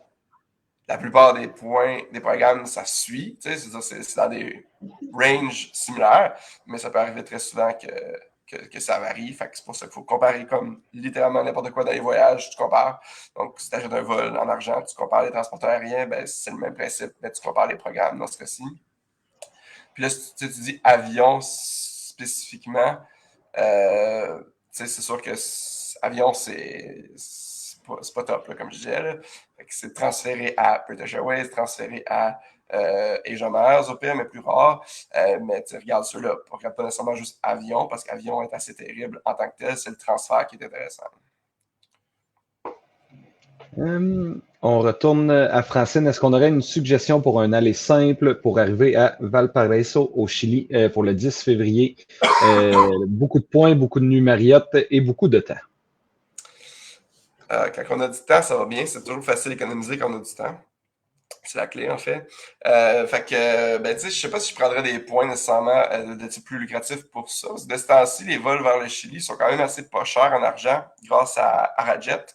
[SPEAKER 1] la plupart des points des programmes, ça suit. C'est dans des ranges similaires, mais ça peut arriver très souvent que ça varie. Fait que c'est pour ça qu'il faut comparer comme littéralement n'importe quoi dans les voyages, tu compares. Donc, si tu achètes un vol en argent, tu compares les transporteurs aériens, ben, c'est le même principe, mais tu compares les programmes dans ce cas-ci. Puis là, si tu dis avion spécifiquement, c'est sûr que avion, c'est pas top, là, comme je disais. Là. C'est transféré à British Airways, transféré à Asia Miles, au pire, mais plus rare. Mais tu regardes ceux-là. Regarde pas nécessairement juste avion, parce qu'avion est assez terrible en tant que tel. C'est le transfert qui est intéressant.
[SPEAKER 3] On retourne à Francine. Est-ce qu'on aurait une suggestion pour un aller simple pour arriver à Valparaiso au Chili pour le 10 février? Beaucoup de points, beaucoup de nuits Marriott et beaucoup de temps.
[SPEAKER 1] Quand on a du temps, ça va bien. C'est toujours facile d'économiser quand on a du temps. C'est la clé, en fait. Fait que, ben, tu sais, je sais pas si je prendrais des points nécessairement de type plus lucratif pour ça. Parce que de ce temps-ci, les vols vers le Chili sont quand même assez pas chers en argent grâce à Arajet,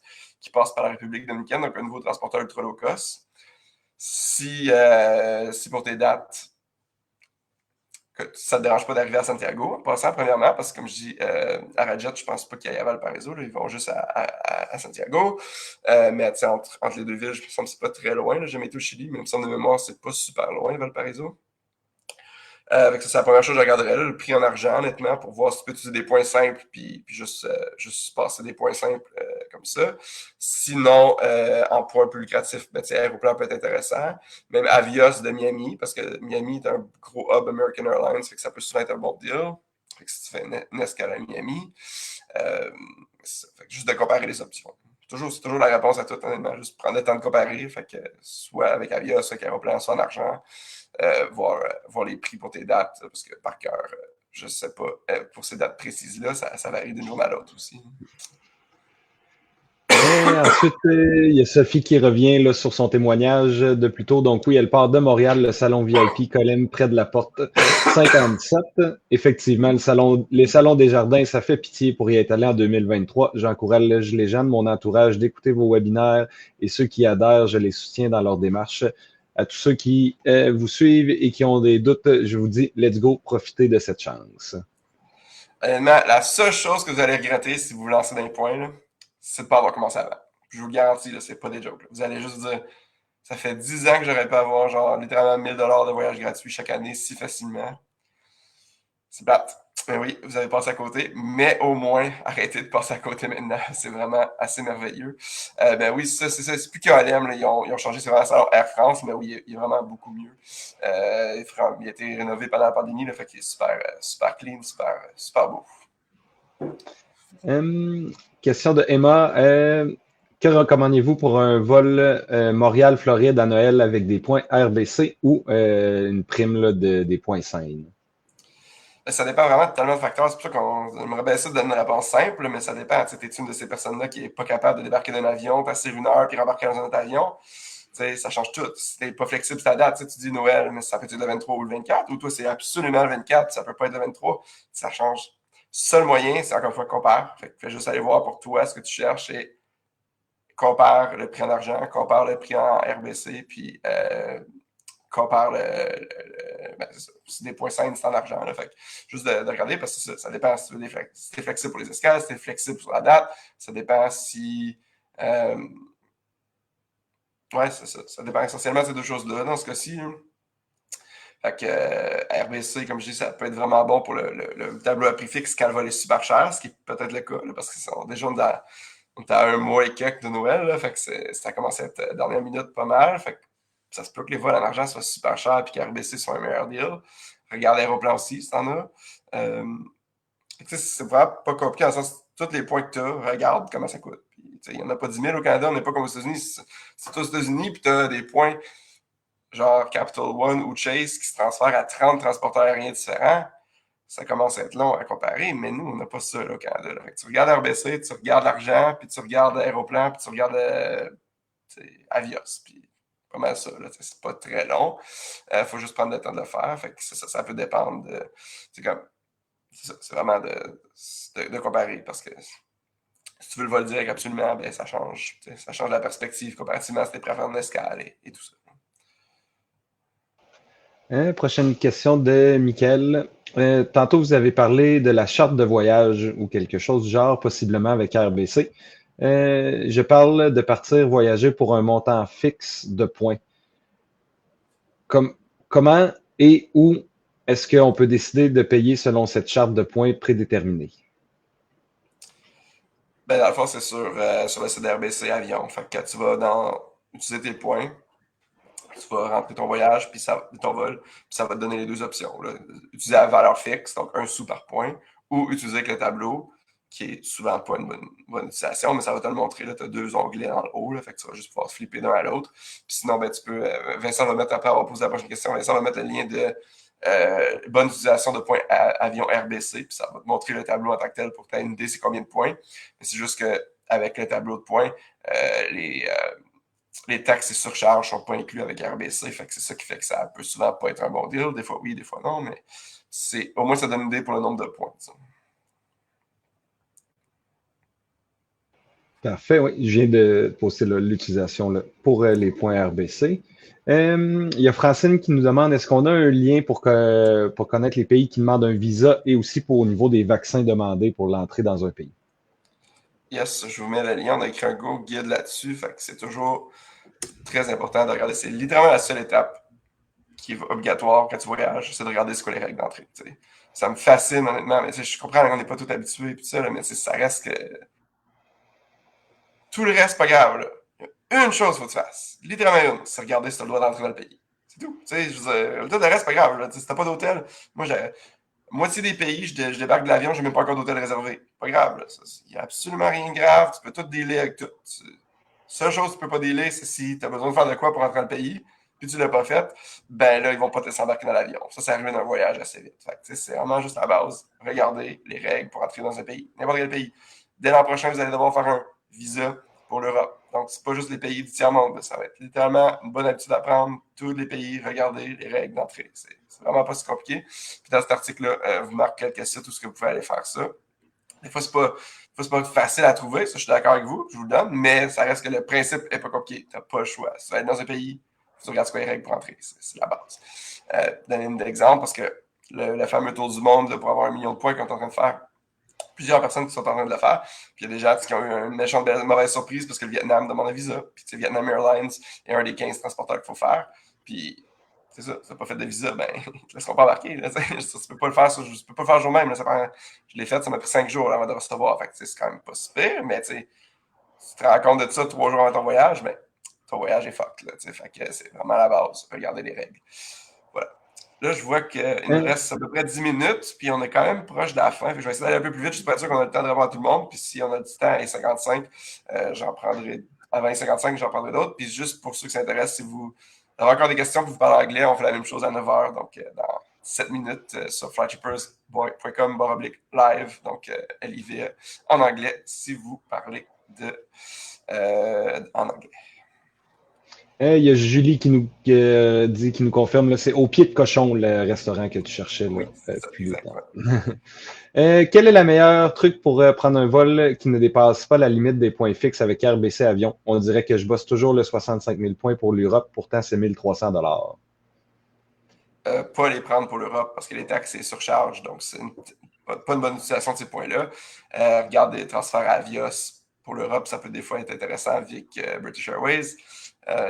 [SPEAKER 1] qui passe par la République dominicaine, donc un nouveau transporteur ultra low cost. Si pour tes dates, que ça ne te dérange pas d'arriver à Santiago, en passant premièrement, parce que comme je dis, à Rajet, je pense pas qu'il y ait à Valparaiso, là, ils vont juste à Santiago. Mais entre les deux villes, je me semble que c'est pas très loin. J'ai jamais été au Chili, mais il me semble de mémoire, c'est pas super loin, Valparaiso. Avec ça, c'est la première chose que je regarderais, là, le prix en argent, honnêtement, pour voir si tu peux utiliser des points simples, puis juste passer des points simples comme ça. Sinon, en points plus lucratifs, ben, Aéroplan peut être intéressant. Même Avios de Miami, parce que Miami est un gros hub American Airlines, fait que ça peut souvent être un bon deal. Fait que si tu fais une escale à Miami, fait que juste de comparer les options. C'est toujours la réponse à tout, honnêtement. Juste prendre le temps de comparer, fait que soit avec Avios, soit avec Aéroplan, soit en argent. Voir les prix pour tes dates, parce que par cœur, je ne sais pas, pour ces dates précises-là, ça varie d'une journée à l'autre aussi.
[SPEAKER 3] Ensuite, il y a Sophie qui revient là, sur son témoignage de plus tôt. Donc oui, elle part de Montréal, le salon VIP Colem, près de la porte 57. Effectivement, les salons des jardins, ça fait pitié pour y être allé en 2023. J'encourage les gens de mon entourage d'écouter vos webinaires et ceux qui adhèrent, je les soutiens dans leur démarche. À tous ceux qui vous suivent et qui ont des doutes, je vous dis, let's go, profitez de cette chance.
[SPEAKER 1] Honnêtement, la seule chose que vous allez regretter si vous vous lancez dans les points, là, c'est de ne pas avoir commencé avant. Je vous le garantis, là, c'est pas des jokes. Là. Vous allez juste dire, ça fait 10 ans que j'aurais pu avoir genre littéralement 1000$ de voyage gratuit chaque année si facilement. C'est plate. Mais oui, vous avez passé à côté, mais au moins, arrêtez de passer à côté maintenant. C'est vraiment assez merveilleux. Ben oui, c'est ça. C'est plus qu'ALM, ils ont changé, c'est vraiment ça. Air France, mais oui, il est vraiment beaucoup mieux. Il a été rénové pendant la pandémie, là, fait qu'il est super clean, super beau.
[SPEAKER 3] Question de Emma. Que recommandez-vous pour un vol Montréal-Floride à Noël avec des points RBC ou une prime là, des points saines?
[SPEAKER 1] Ça dépend vraiment de tellement de facteurs. C'est pour ça qu'on aimerait bien ça donner une réponse simple, mais ça dépend. Tu es une de ces personnes-là qui n'est pas capable de débarquer d'un avion, passer une heure, puis rembarquer dans un autre avion. Ça change tout. Si tu n'es pas flexible ta date, tu dis Noël, mais ça peut être le 23 ou le 24, ou toi, c'est absolument le 24, ça peut pas être le 23. Ça change. Seul moyen, c'est encore une fois compare. Fait que fais juste aller voir pour toi ce que tu cherches et compare le prix en argent, compare le prix en RBC, puis compare c'est des points sains, c'est en argent. Là, fait que juste de regarder, parce que ça dépend si tu es flexible pour les escales, si tu es flexible sur la date, ça dépend si. Ouais, c'est ça. Ça dépend essentiellement de ces deux choses-là dans ce cas-ci. Hein. Fait que RBC, comme je dis, ça peut être vraiment bon pour le tableau à prix fixe quand le vol est super cher, ce qui est peut-être le cas, là, parce que déjà on est à un mois et quelques de Noël, là, fait que ça commence à être dernière minute pas mal. Fait que ça se peut que les vols en argent soient super chers et qu'RBC soit un meilleur deal. Regarde Aéroplan aussi, si t'en as. C'est vraiment pas compliqué dans le sens tous les points que tu as, regarde comment ça coûte. Il n'y en a pas 10 000 au Canada, on n'est pas comme aux États-Unis. C'est aux États-Unis, puis tu as des points genre Capital One ou Chase qui se transfèrent à 30 transporteurs aériens différents. Ça commence à être long à comparer, mais nous, on n'a pas ça là, au Canada. Là. Fait que tu regardes RBC, tu regardes l'argent, puis tu regardes Aéroplan, puis tu regardes Avios. Puis pas mal ça. C'est pas très long. Faut juste prendre le temps de le faire. Fait que ça peut dépendre de. C'est vraiment de comparer parce que si tu veux le vol direct absolument, ben ça change. Ça change la perspective comparativement si tu es prêt à faire une escale et tout ça.
[SPEAKER 3] Prochaine question de Mickaël. Tantôt, vous avez parlé de la charte de voyage ou quelque chose du genre, possiblement avec RBC. Je parle de partir voyager pour un montant fixe de points. Comment et où est-ce qu'on peut décider de payer selon cette charte de points prédéterminée?
[SPEAKER 1] Ben, dans le fond, c'est sur le site d'RBC Avion. Fait que quand tu vas utiliser tes points, tu vas rentrer ton voyage, puis ton vol, puis ça va te donner les deux options. Là. Utiliser la valeur fixe, donc 1 sou par point, ou utiliser avec le tableau, qui est souvent pas une bonne utilisation, mais ça va te le montrer. Tu as 2 onglets dans le haut, là, fait que tu vas juste pouvoir flipper d'un à l'autre. Puis sinon, ben, tu peux. Vincent va mettre, après avoir posé la prochaine question, Vincent va mettre le lien de bonne utilisation de points avion RBC, puis ça va te montrer le tableau en tant que tel pour que tu aies une idée c'est combien de points. Mais c'est juste qu'avec le tableau de points, les taxes et surcharges ne sont pas inclus avec RBC, fait que c'est ça qui fait que ça peut souvent pas être un bon deal. Des fois oui, des fois non, mais au moins ça donne une idée pour le nombre de points. Ça.
[SPEAKER 3] Parfait, oui. Je viens de poster l'utilisation pour les points RBC. Il y a Francine qui nous demande est-ce qu'on a un lien pour connaître les pays qui demandent un visa et aussi au niveau des vaccins demandés pour l'entrée dans un pays?
[SPEAKER 1] Yes, je vous mets le lien. On a écrit un Go guide là-dessus. Fait que c'est toujours très important de regarder. C'est littéralement la seule étape qui est obligatoire quand tu voyages, c'est de regarder ce que les règles d'entrée. T'sais. Ça me fascine, honnêtement. Mais je comprends qu'on n'est pas tout habitué, mais ça reste que. Tout le reste, pas grave. Là. Une chose qu'il faut que tu fasses, littéralement une, c'est regarder si tu as le droit d'entrer dans le pays. C'est tout. Je veux dire, le reste, pas grave. Là. Si tu n'as pas d'hôtel, moi, moitié des pays, je débarque de l'avion, je n'ai même pas encore d'hôtel réservé. Pas grave. Il n'y a absolument rien de grave. Tu peux tout dealer avec tout. Seule chose que tu ne peux pas dealer, c'est si tu as besoin de faire de quoi pour entrer dans le pays, puis tu ne l'as pas fait, ben là, ils ne vont pas te laisser embarquer dans l'avion. Ça arrive d'un voyage assez vite. C'est vraiment juste la base. Regardez les règles pour entrer dans un pays. N'importe quel pays. Dès l'an prochain, vous allez devoir faire un visa pour l'Europe. Donc, c'est pas juste les pays du tiers-monde. Ça va être littéralement une bonne habitude à prendre. Tous les pays, regardez les règles d'entrée. C'est vraiment pas si compliqué. Puis dans cet article-là, vous marquez quelques sites où vous pouvez aller faire ça. Des fois, c'est pas facile à trouver. Ça, je suis d'accord avec vous. Je vous le donne. Mais ça reste que le principe n'est pas compliqué. Tu n'as pas le choix. Si tu vas être dans un pays, tu regardes ce qu'il y a les règles pour entrer. C'est la base. Donner un exemple, parce que le fameux tour du monde là, pour avoir 1 million de points qu'on est en train de faire, plusieurs personnes qui sont en train de le faire. Puis il y a des gens qui ont eu une méchante mauvaise surprise parce que le Vietnam demande un visa. Puis Vietnam Airlines est un des 15 transporteurs qu'il faut faire. Puis c'est ça, tu n'as pas fait de visa, ben ils ne te laisseront pas embarquer. Là, tu ne peux pas le faire, je peux pas le faire jour même. Là, je l'ai fait, ça m'a pris 5 jours avant de recevoir. Fait que c'est quand même pas super, mais si tu te rends compte de ça 3 jours avant ton voyage, ben ton voyage est fuck. Là, fait que c'est vraiment la base. Regardez les règles. Voilà. Là, je vois qu'il nous reste à peu près 10 minutes, puis on est quand même proche de la fin. Je vais essayer d'aller un peu plus vite, juste pour être sûr qu'on a le temps de répondre à tout le monde. Puis si on a du temps à 55, j'en prendrai à 20h55, j'en prendrai d'autres. Puis juste pour ceux qui s'intéressent, si vous avez encore des questions, que vous parlez anglais, on fait la même chose à 9h, donc dans 7 minutes sur flychippers.com/live, donc LIV en anglais, si vous parlez en anglais.
[SPEAKER 3] Il y a Julie qui nous dit, qui nous confirme, c'est au pied de cochon le restaurant que tu cherchais là,
[SPEAKER 1] oui,
[SPEAKER 3] plus tard. Quel est le meilleur truc pour prendre un vol qui ne dépasse pas la limite des points fixes avec RBC Avion? On dirait que je bosse toujours le 65 000 points pour l'Europe, pourtant c'est 1 300 $.
[SPEAKER 1] Pas les prendre pour l'Europe parce que les taxes et surcharge, donc c'est pas une bonne utilisation de ces points-là. Regarde des transferts à Avios pour l'Europe, ça peut des fois être intéressant avec British Airways.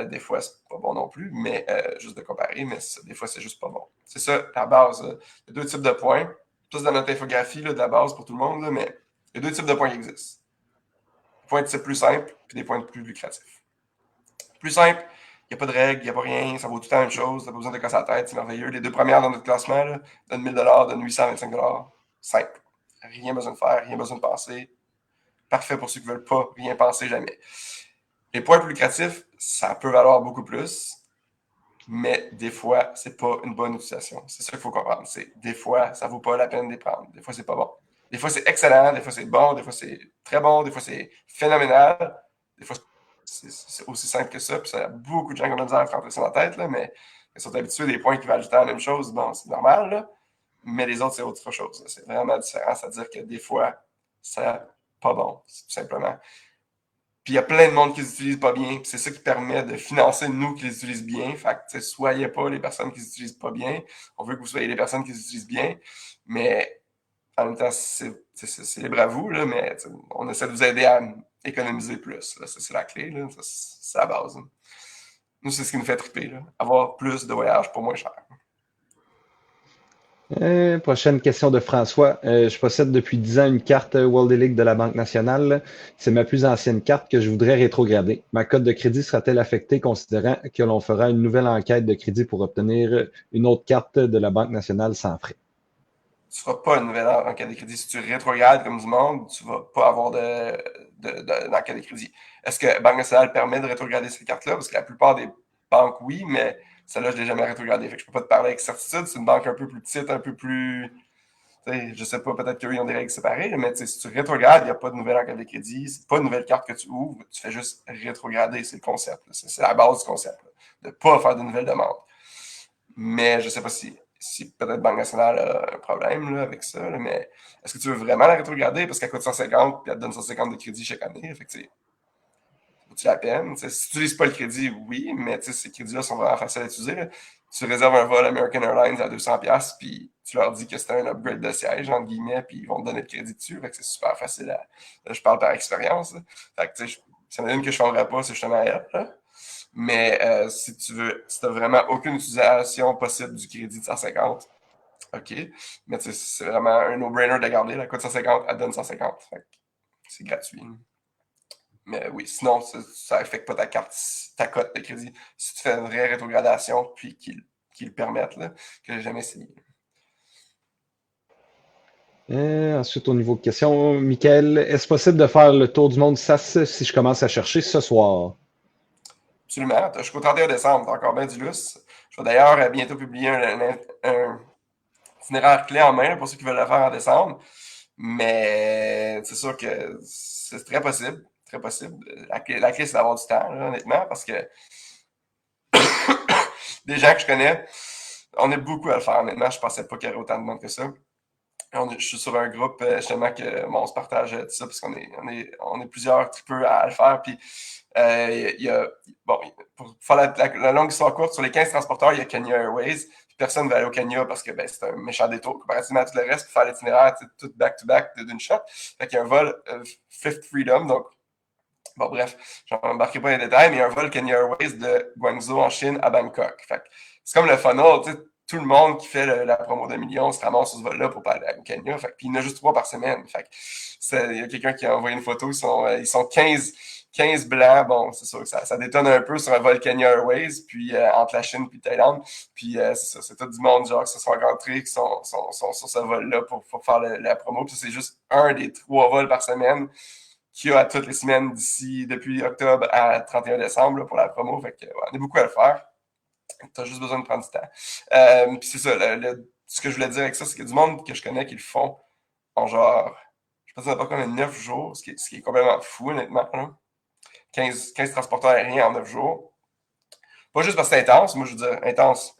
[SPEAKER 1] Des fois, c'est pas bon non plus, mais juste de comparer, mais des fois, c'est juste pas bon. C'est ça, la base. Il y a 2 types de points. Plus dans notre infographie là, de la base pour tout le monde, là, mais il y a 2 types de points qui existent. Des points de type plus simple, puis des points de plus lucratifs. Plus simple, il n'y a pas de règles, il n'y a pas rien, ça vaut tout le temps la même chose, tu n'as pas besoin de casser la tête, c'est merveilleux. Les 2 premières dans notre classement là, donnent 1 000 $, donnent 825 $. Simple. Rien besoin de faire, rien besoin de penser. Parfait pour ceux qui ne veulent pas rien penser jamais. Les points plus lucratifs, ça peut valoir beaucoup plus, mais des fois, c'est pas une bonne utilisation. C'est ça qu'il faut comprendre. Des fois, ça vaut pas la peine de les prendre. Des fois, c'est pas bon. Des fois, c'est excellent. Des fois, c'est bon. Des fois, c'est très bon. Des fois, c'est phénoménal. Des fois, c'est aussi simple que ça. Puis ça, y a beaucoup de gens qui ont de la misère à rentrer ça dans la tête, là, mais ils sont habitués des points qui valent la même chose. Bon, c'est normal, là, mais les autres, c'est autre chose. C'est vraiment différent. C'est-à-dire que des fois, c'est pas bon, c'est tout simplement. Puis il y a plein de monde qui les utilisent pas bien. C'est ça qui permet de financer nous qui les utilisent bien. Fait que soyez pas les personnes qui les utilisent pas bien. On veut que vous soyez les personnes qui les utilisent bien. Mais en même temps, c'est libre à vous, là, mais on essaie de vous aider à économiser plus. Là. C'est la clé. Là. C'est la base. Là. Nous, c'est ce qui nous fait triper. Là. Avoir plus de voyages pour moins cher.
[SPEAKER 3] Prochaine question de François. Je possède depuis 10 ans une carte World Elite de la Banque nationale. C'est ma plus ancienne carte que je voudrais rétrograder. Ma cote de crédit sera-t-elle affectée considérant que l'on fera une nouvelle enquête de crédit pour obtenir une autre carte de la Banque nationale sans frais?
[SPEAKER 1] tu feras pas une nouvelle enquête de crédit. Si tu rétrogrades comme du monde, tu vas pas avoir d'enquête de crédit. Est-ce que Banque nationale permet de rétrograder ces cartes-là? Parce que la plupart des banques, oui, mais celle-là, je l'ai jamais rétrogradée. Fait que je peux pas te parler avec certitude. C'est une banque un peu plus petite, un peu plus... Je sais pas, peut-être qu'eux, ils ont des règles séparées, mais si tu rétrogrades, il n'y a pas de nouvelle enquête de crédit. C'est pas une nouvelle carte que tu ouvres. Tu fais juste rétrograder. C'est le concept. C'est la base du concept. Là, de ne pas faire de nouvelles demandes. Mais je sais pas si peut-être Banque nationale a un problème là, avec ça, là, mais est-ce que tu veux vraiment la rétrograder parce qu'elle coûte 150 puis elle te donne 150 de crédit chaque année? Fait que vaut-tu la peine? T'sais, si tu n'utilises pas le crédit, oui, mais ces crédits-là sont vraiment faciles à utiliser. Là. Tu réserves un vol American Airlines à 200$, puis tu leur dis que c'est un upgrade de siège, entre guillemets, puis ils vont te donner le crédit dessus. Fait que c'est super facile à. Là, je parle par expérience. Là. Fait que, s'il y en a une que je ne ferai pas, c'est justement elle. Là. Mais si tu n'as vraiment aucune utilisation possible du crédit de 150, OK. Mais c'est vraiment un no-brainer de garder. La coûte 150, elle donne 150. Fait que c'est gratuit. Mais oui, sinon, ça n'affecte pas ta cote de crédit. Si tu fais une vraie rétrogradation, puis qu'ils le permettent, là, que j'ai jamais essayé.
[SPEAKER 3] Ensuite, au niveau de questions, Michael, est-ce possible de faire le tour du monde SAS si je commence à chercher ce soir?
[SPEAKER 1] Absolument. Jusqu'au 31 décembre, t'as encore bien du lousse. Je vais d'ailleurs bientôt publier un itinéraire clé en main là, pour ceux qui veulent le faire en décembre. Mais c'est sûr que c'est très possible. Très possible. La clé c'est d'avoir du temps, là, honnêtement, parce que des gens que je connais, on est beaucoup à le faire, honnêtement. Je pensais pas qu'il y aurait autant de monde que ça. Je suis sur un groupe, justement, que bon, on se partage tout ça, parce qu'on est plusieurs tripeux à le faire. Puis, il y a, bon, pour faire la longue histoire courte, sur les 15 transporteurs, il y a Kenya Airways. Puis personne ne va aller au Kenya parce que ben, c'est un méchant détour comparativement à tout le reste. Pour faire l'itinéraire tout back-to-back d'une shot. Fait qu'il y a un vol Fifth Freedom, donc bon, bref, je n'embarquerai pas dans les détails, mais il y a un vol Kenya Airways de Guangzhou en Chine à Bangkok. Fait c'est comme le funnel, tu sais, tout le monde qui fait la promo de millions se ramasse sur ce vol-là pour aller au Kenya. Fait puis il y en a juste 3 par semaine. Fait il y a quelqu'un qui a envoyé une photo, ils sont 15 blancs. Bon, c'est sûr que ça détonne un peu sur un vol Kenya Airways, puis entre la Chine et Thaïlande. Puis c'est ça, c'est tout du monde genre qui se sont rencontrés, qui sont sur ce vol-là pour faire la promo. Puis c'est juste un des 3 vols par semaine qu'il y a toutes les semaines depuis octobre à 31 décembre là, pour la promo. Fait que, ouais, on est beaucoup à le faire. Tu as juste besoin de prendre du temps. Puis c'est ça, ce que je voulais dire avec ça, c'est qu'il y a du monde que je connais qui le font en genre, je pense que ça pas comme 9 jours, ce qui est complètement fou, honnêtement. Là. 15 transporteurs aériens en 9 jours. Pas juste parce que c'est intense, moi je veux dire, intense,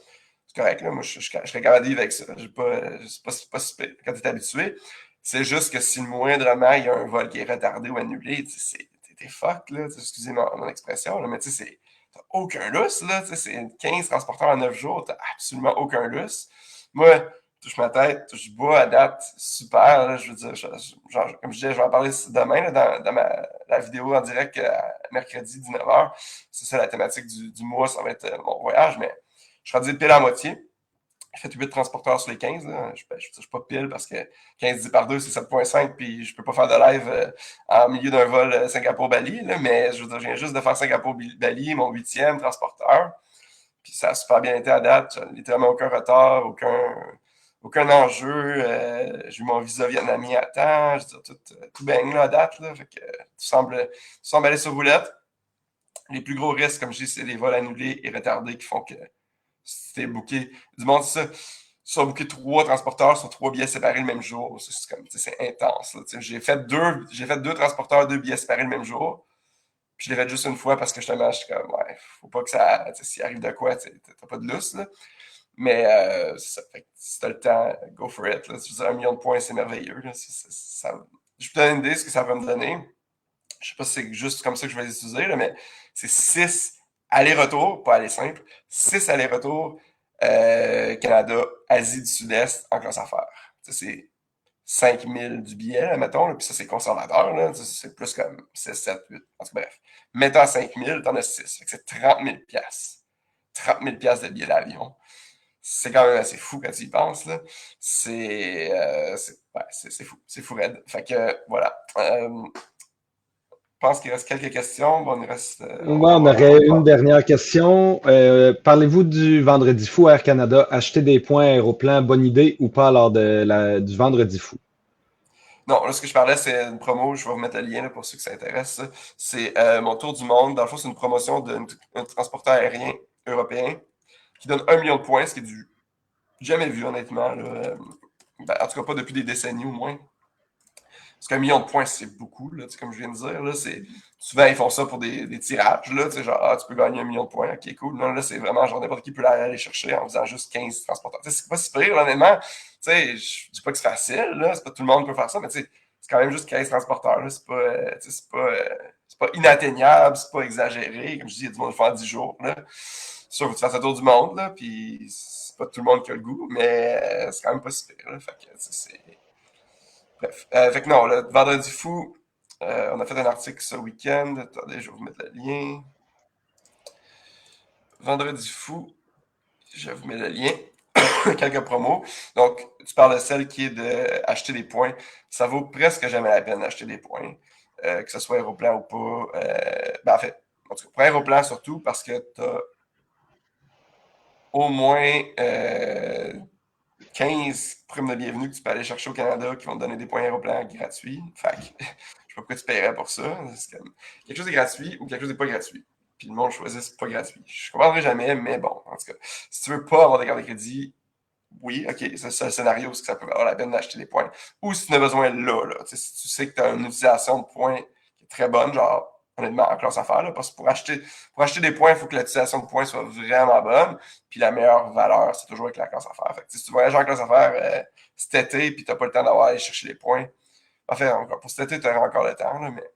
[SPEAKER 1] c'est correct, là. Moi je serais capable de vivre avec ça. C'est pas si pire quand tu es habitué. C'est juste que si le moindrement il y a un vol qui est retardé ou annulé, t'es fuck, là. Excusez mon expression, là, mais tu sais, t'as aucun lousse, là. C'est 15 transporteurs en 9 jours, t'as absolument aucun lousse. Moi, touche ma tête, touche bois à date, super. Là, je veux dire, genre, comme je disais, je vais en parler demain là, dans la vidéo en direct mercredi 19h. C'est ça la thématique du mois, ça va être mon voyage, mais je suis rendu pile à moitié. J'ai fait 8 transporteurs sur les 15. Là. Je ne suis pas pile parce que 15 10 par 2, c'est 7,5. Puis je ne peux pas faire de live en milieu d'un vol Singapour-Bali. Mais je veux dire, je viens juste de faire Singapour-Bali, mon 8e transporteur. Puis ça a super bien été à date. Littéralement aucun retard, aucun enjeu. J'ai eu mon visa vietnamien à temps. Je veux dire, tout baigne là, à date. Là. Fait que, tout semble aller sur roulette. Les plus gros risques, comme je dis, c'est les vols annulés et retardés qui font que c'était booké. Du monde, c'est ça. Ils ont booké 3 transporteurs sur 3 billets séparés le même jour. C'est intense. J'ai fait deux transporteurs, 2 billets séparés le même jour. Puis je l'ai fait juste une fois parce que justement, je suis comme, ouais, faut pas que ça. S'il arrive de quoi, t'as pas de lousse. Là. Mais c'est ça. Fait que si t'as le temps, go for it. Là. Je veux dire, 1 million de points, c'est merveilleux. Là. Je peux te donner une idée de ce que ça va me donner. Je sais pas si c'est juste comme ça que je vais les utiliser, là, mais c'est 6 allers-retours, pas aller simple, 6 allers-retours Canada, Asie du Sud-Est en classe affaires. C'est 5 000 du billet, là, mettons, là, puis ça, c'est conservateur, là, c'est plus comme 6, 7, 8, en tout cas, bref. Mettons à 5 000, t'en as 6, fait que c'est 30 000 30 000 de billet d'avion. C'est quand même assez fou quand tu y penses, là. C'est fou, c'est fou raide. Fait que, voilà. pense qu'il reste quelques questions. Bon, il reste.
[SPEAKER 3] Ouais, on aurait une dernière question. Parlez-vous du Vendredi fou à Air Canada? Acheter des points aéroplan, bonne idée ou pas lors du Vendredi fou?
[SPEAKER 1] Non, là, ce que je parlais, c'est une promo. Je vais vous mettre le lien là, pour ceux que ça intéresse. C'est mon tour du monde. Dans le fond, c'est une promotion d'un transporteur aérien européen qui donne 1 million de points, ce qui est du jamais vu, honnêtement. Là. Ben, en tout cas, pas depuis des décennies au moins. Parce qu'un million de points, c'est beaucoup, là, comme je viens de dire. Là, souvent, ils font ça pour des tirages. Là, genre, tu peux gagner 1 million de points, ok, cool. Non, là, c'est vraiment genre n'importe qui peut aller chercher en faisant juste 15 transporteurs. C'est pas si pire, honnêtement. Je dis pas que c'est facile, là, c'est pas tout le monde qui peut faire ça, mais c'est quand même juste 15 transporteurs. Là, c'est pas inatteignable, c'est pas exagéré. Comme je dis, il y a du monde qui le fait en 10 jours. Là. C'est sûr, faut que tu fasses le tour du monde, là, puis c'est pas tout le monde qui a le goût, mais c'est quand même pas si pire. Là, fait que, c'est. Bref. Fait que non, le Vendredi fou, on a fait un article ce week-end. Attendez, je vais vous mettre le lien. Vendredi fou, je vous mets le lien. Quelques promos. Donc, tu parles de celle qui est d'acheter des points. Ça vaut presque jamais la peine d'acheter des points. Que ce soit Aéroplan ou pas. En fait, en tout cas, pour Aéroplan surtout, parce que tu as au moins 15 primes de bienvenue que tu peux aller chercher au Canada qui vont te donner des points Aéroplan gratuits. Fait que, je sais pas pourquoi tu paierais pour ça. C'est comme, quelque chose est gratuit ou quelque chose n'est pas gratuit. Puis le monde choisit c'est pas gratuit. Je comprendrai jamais, mais bon, en tout cas, si tu veux pas avoir des cartes de crédit, oui, ok, c'est le scénario, c'est que ça peut avoir la peine d'acheter des points. Ou si tu en as besoin là. Si tu sais que tu as une utilisation de points qui est très bonne, genre, honnêtement, en classe affaires, là, parce que pour acheter des points, il faut que l'utilisation de points soit vraiment bonne. Puis la meilleure valeur, c'est toujours avec la classe affaires. Fait que, si tu voyages en classe affaires cet été, puis tu n'as pas le temps d'avoir à aller chercher les points, enfin, encore, pour cet été, tu auras encore le temps, là, mais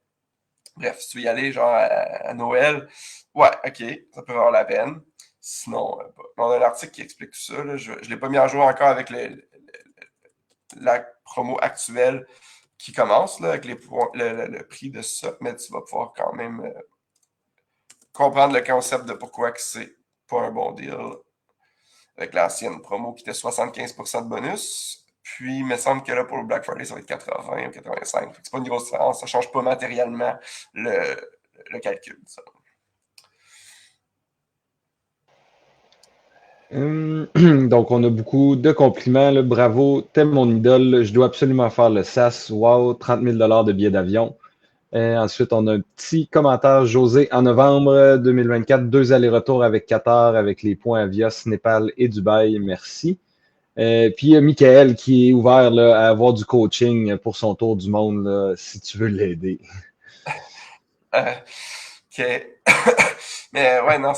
[SPEAKER 1] bref, si tu veux y aller, genre, à Noël, ouais, ok, ça peut avoir la peine. Sinon, on a un article qui explique tout ça. Là. Je ne l'ai pas mis à jour encore avec la promo actuelle qui commence, là, avec le prix de ça, mais tu vas pouvoir quand même comprendre le concept de pourquoi que c'est pas un bon deal avec l'ancienne promo qui était 75% de bonus. Puis, il me semble que là, pour le Black Friday, ça va être 80 ou 85. C'est pas une grosse différence. Ça ne change pas matériellement le calcul. Ça.
[SPEAKER 3] Donc, on a beaucoup de compliments. Là. Bravo, t'es mon idole. Je dois absolument faire le SAS. Wow, 30 000 de billets d'avion. Ensuite, on a un petit commentaire. José, en novembre 2024, 2 allers-retours avec Qatar, avec les points Avios, Népal et Dubaï. Merci. Puis il y a Michael qui est ouvert là, à avoir du coaching pour son tour du monde, là, si tu veux l'aider.
[SPEAKER 1] OK. Mais ouais, non,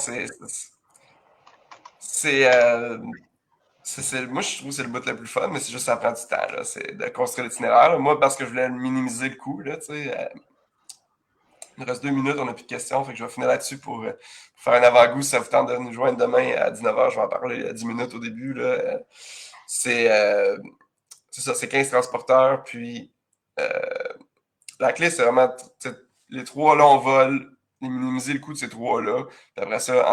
[SPEAKER 1] moi, je trouve que c'est le bout le plus fun, mais c'est juste ça prend du temps. Là. C'est de construire l'itinéraire. Là. Moi, parce que je voulais minimiser le coût, là, il me reste 2 minutes, on n'a plus de questions, fait que je vais finir là-dessus pour faire un avant-goût. Si ça vous tente de nous joindre demain à 19h, je vais en parler à 10 minutes au début. Là. C'est ça, c'est 15 transporteurs, puis la clé, c'est vraiment les trois longs vols, minimiser le coût de ces trois-là. Puis après ça,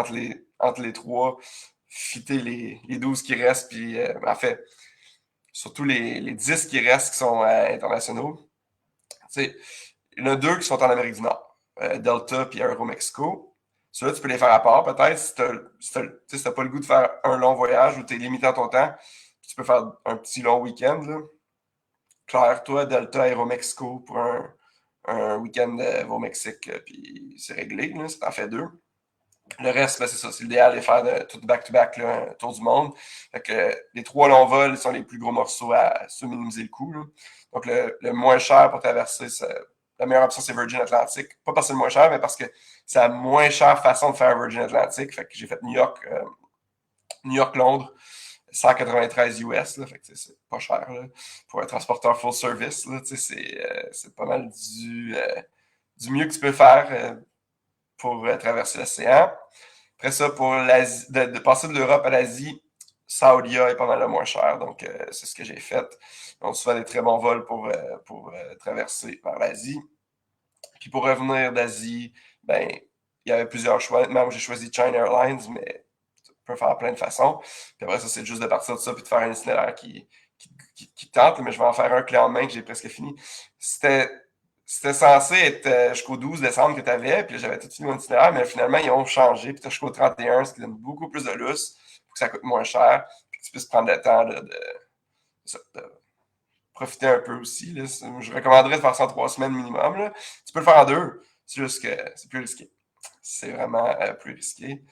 [SPEAKER 1] entre les trois, fitter les 12 qui restent. Puis en fait, surtout les 10 qui restent qui sont internationaux. Il y en a 2 qui sont en Amérique du Nord. Delta puis Aeromexico. Ceux-là, tu peux les faire à part peut-être si tu n'as pas le goût de faire un long voyage ou tu es limité dans ton temps. Tu peux faire un petit long week-end. Là. Claire, toi, Delta, Aeromexico pour un week-end au Mexique, puis c'est réglé, là, ça t'en fait 2. Le reste, ben, c'est ça, c'est l'idéal de faire tout back-to-back, un tour du monde. Fait que les 3 longs vols sont les plus gros morceaux à minimiser le coût. Là. Donc, le moins cher pour traverser, la meilleure option, c'est Virgin Atlantic. Pas parce que c'est le moins cher, mais parce que c'est la moins chère façon de faire Virgin Atlantic. Fait que j'ai fait New York-Londres. 193 US, là, fait que c'est pas cher là, pour un transporteur full service. Là, c'est pas mal du mieux que tu peux faire pour traverser l'océan. Après ça, pour l'Asie, de passer de l'Europe à l'Asie, Saudia est pas mal le moins cher. Donc, c'est ce que j'ai fait. On se fait des très bons vols pour traverser vers l'Asie. Puis pour revenir d'Asie, ben, il y avait plusieurs choix. Moi, j'ai choisi China Airlines, mais peut faire plein de façons. Puis après ça, c'est juste de partir de ça puis de faire un itinéraire qui tente. Mais je vais en faire un clé en main que j'ai presque fini. C'était c'était censé être jusqu'au 12 décembre que tu avais, puis j'avais tout fini mon itinéraire, mais finalement, ils ont changé, puis tu as jusqu'au 31, ce qui donne beaucoup plus de lousse, pour que ça coûte moins cher, puis que tu puisses prendre le temps de profiter un peu aussi. Là. Je recommanderais de faire ça en 3 semaines minimum. Là. Tu peux le faire en 2, c'est juste que c'est plus risqué. C'est vraiment plus risqué.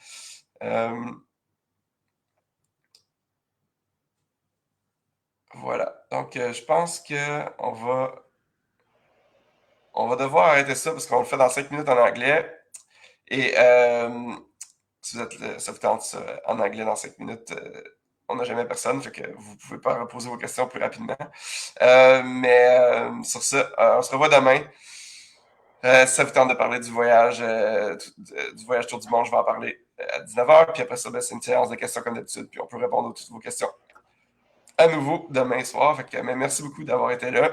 [SPEAKER 1] Voilà. Donc, je pense qu'on va devoir arrêter ça parce qu'on le fait dans 5 minutes en anglais. Et si ça vous tente ça, en anglais dans 5 minutes, on n'a jamais personne, fait que vous pouvez pas reposer vos questions plus rapidement. Mais sur ça, on se revoit demain. Si ça vous tente de parler du voyage Tour du Monde, je vais en parler à 19h. Puis après ça, c'est une séance de questions comme d'habitude. Puis on peut répondre à toutes vos questions à nouveau demain soir. Fait que, mais merci beaucoup d'avoir été là.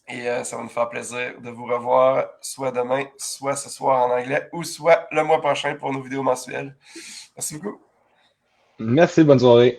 [SPEAKER 1] Et ça va nous faire plaisir de vous revoir soit demain, soit ce soir en anglais, ou soit le mois prochain pour nos vidéos mensuelles. Merci beaucoup.
[SPEAKER 3] Merci, bonne soirée.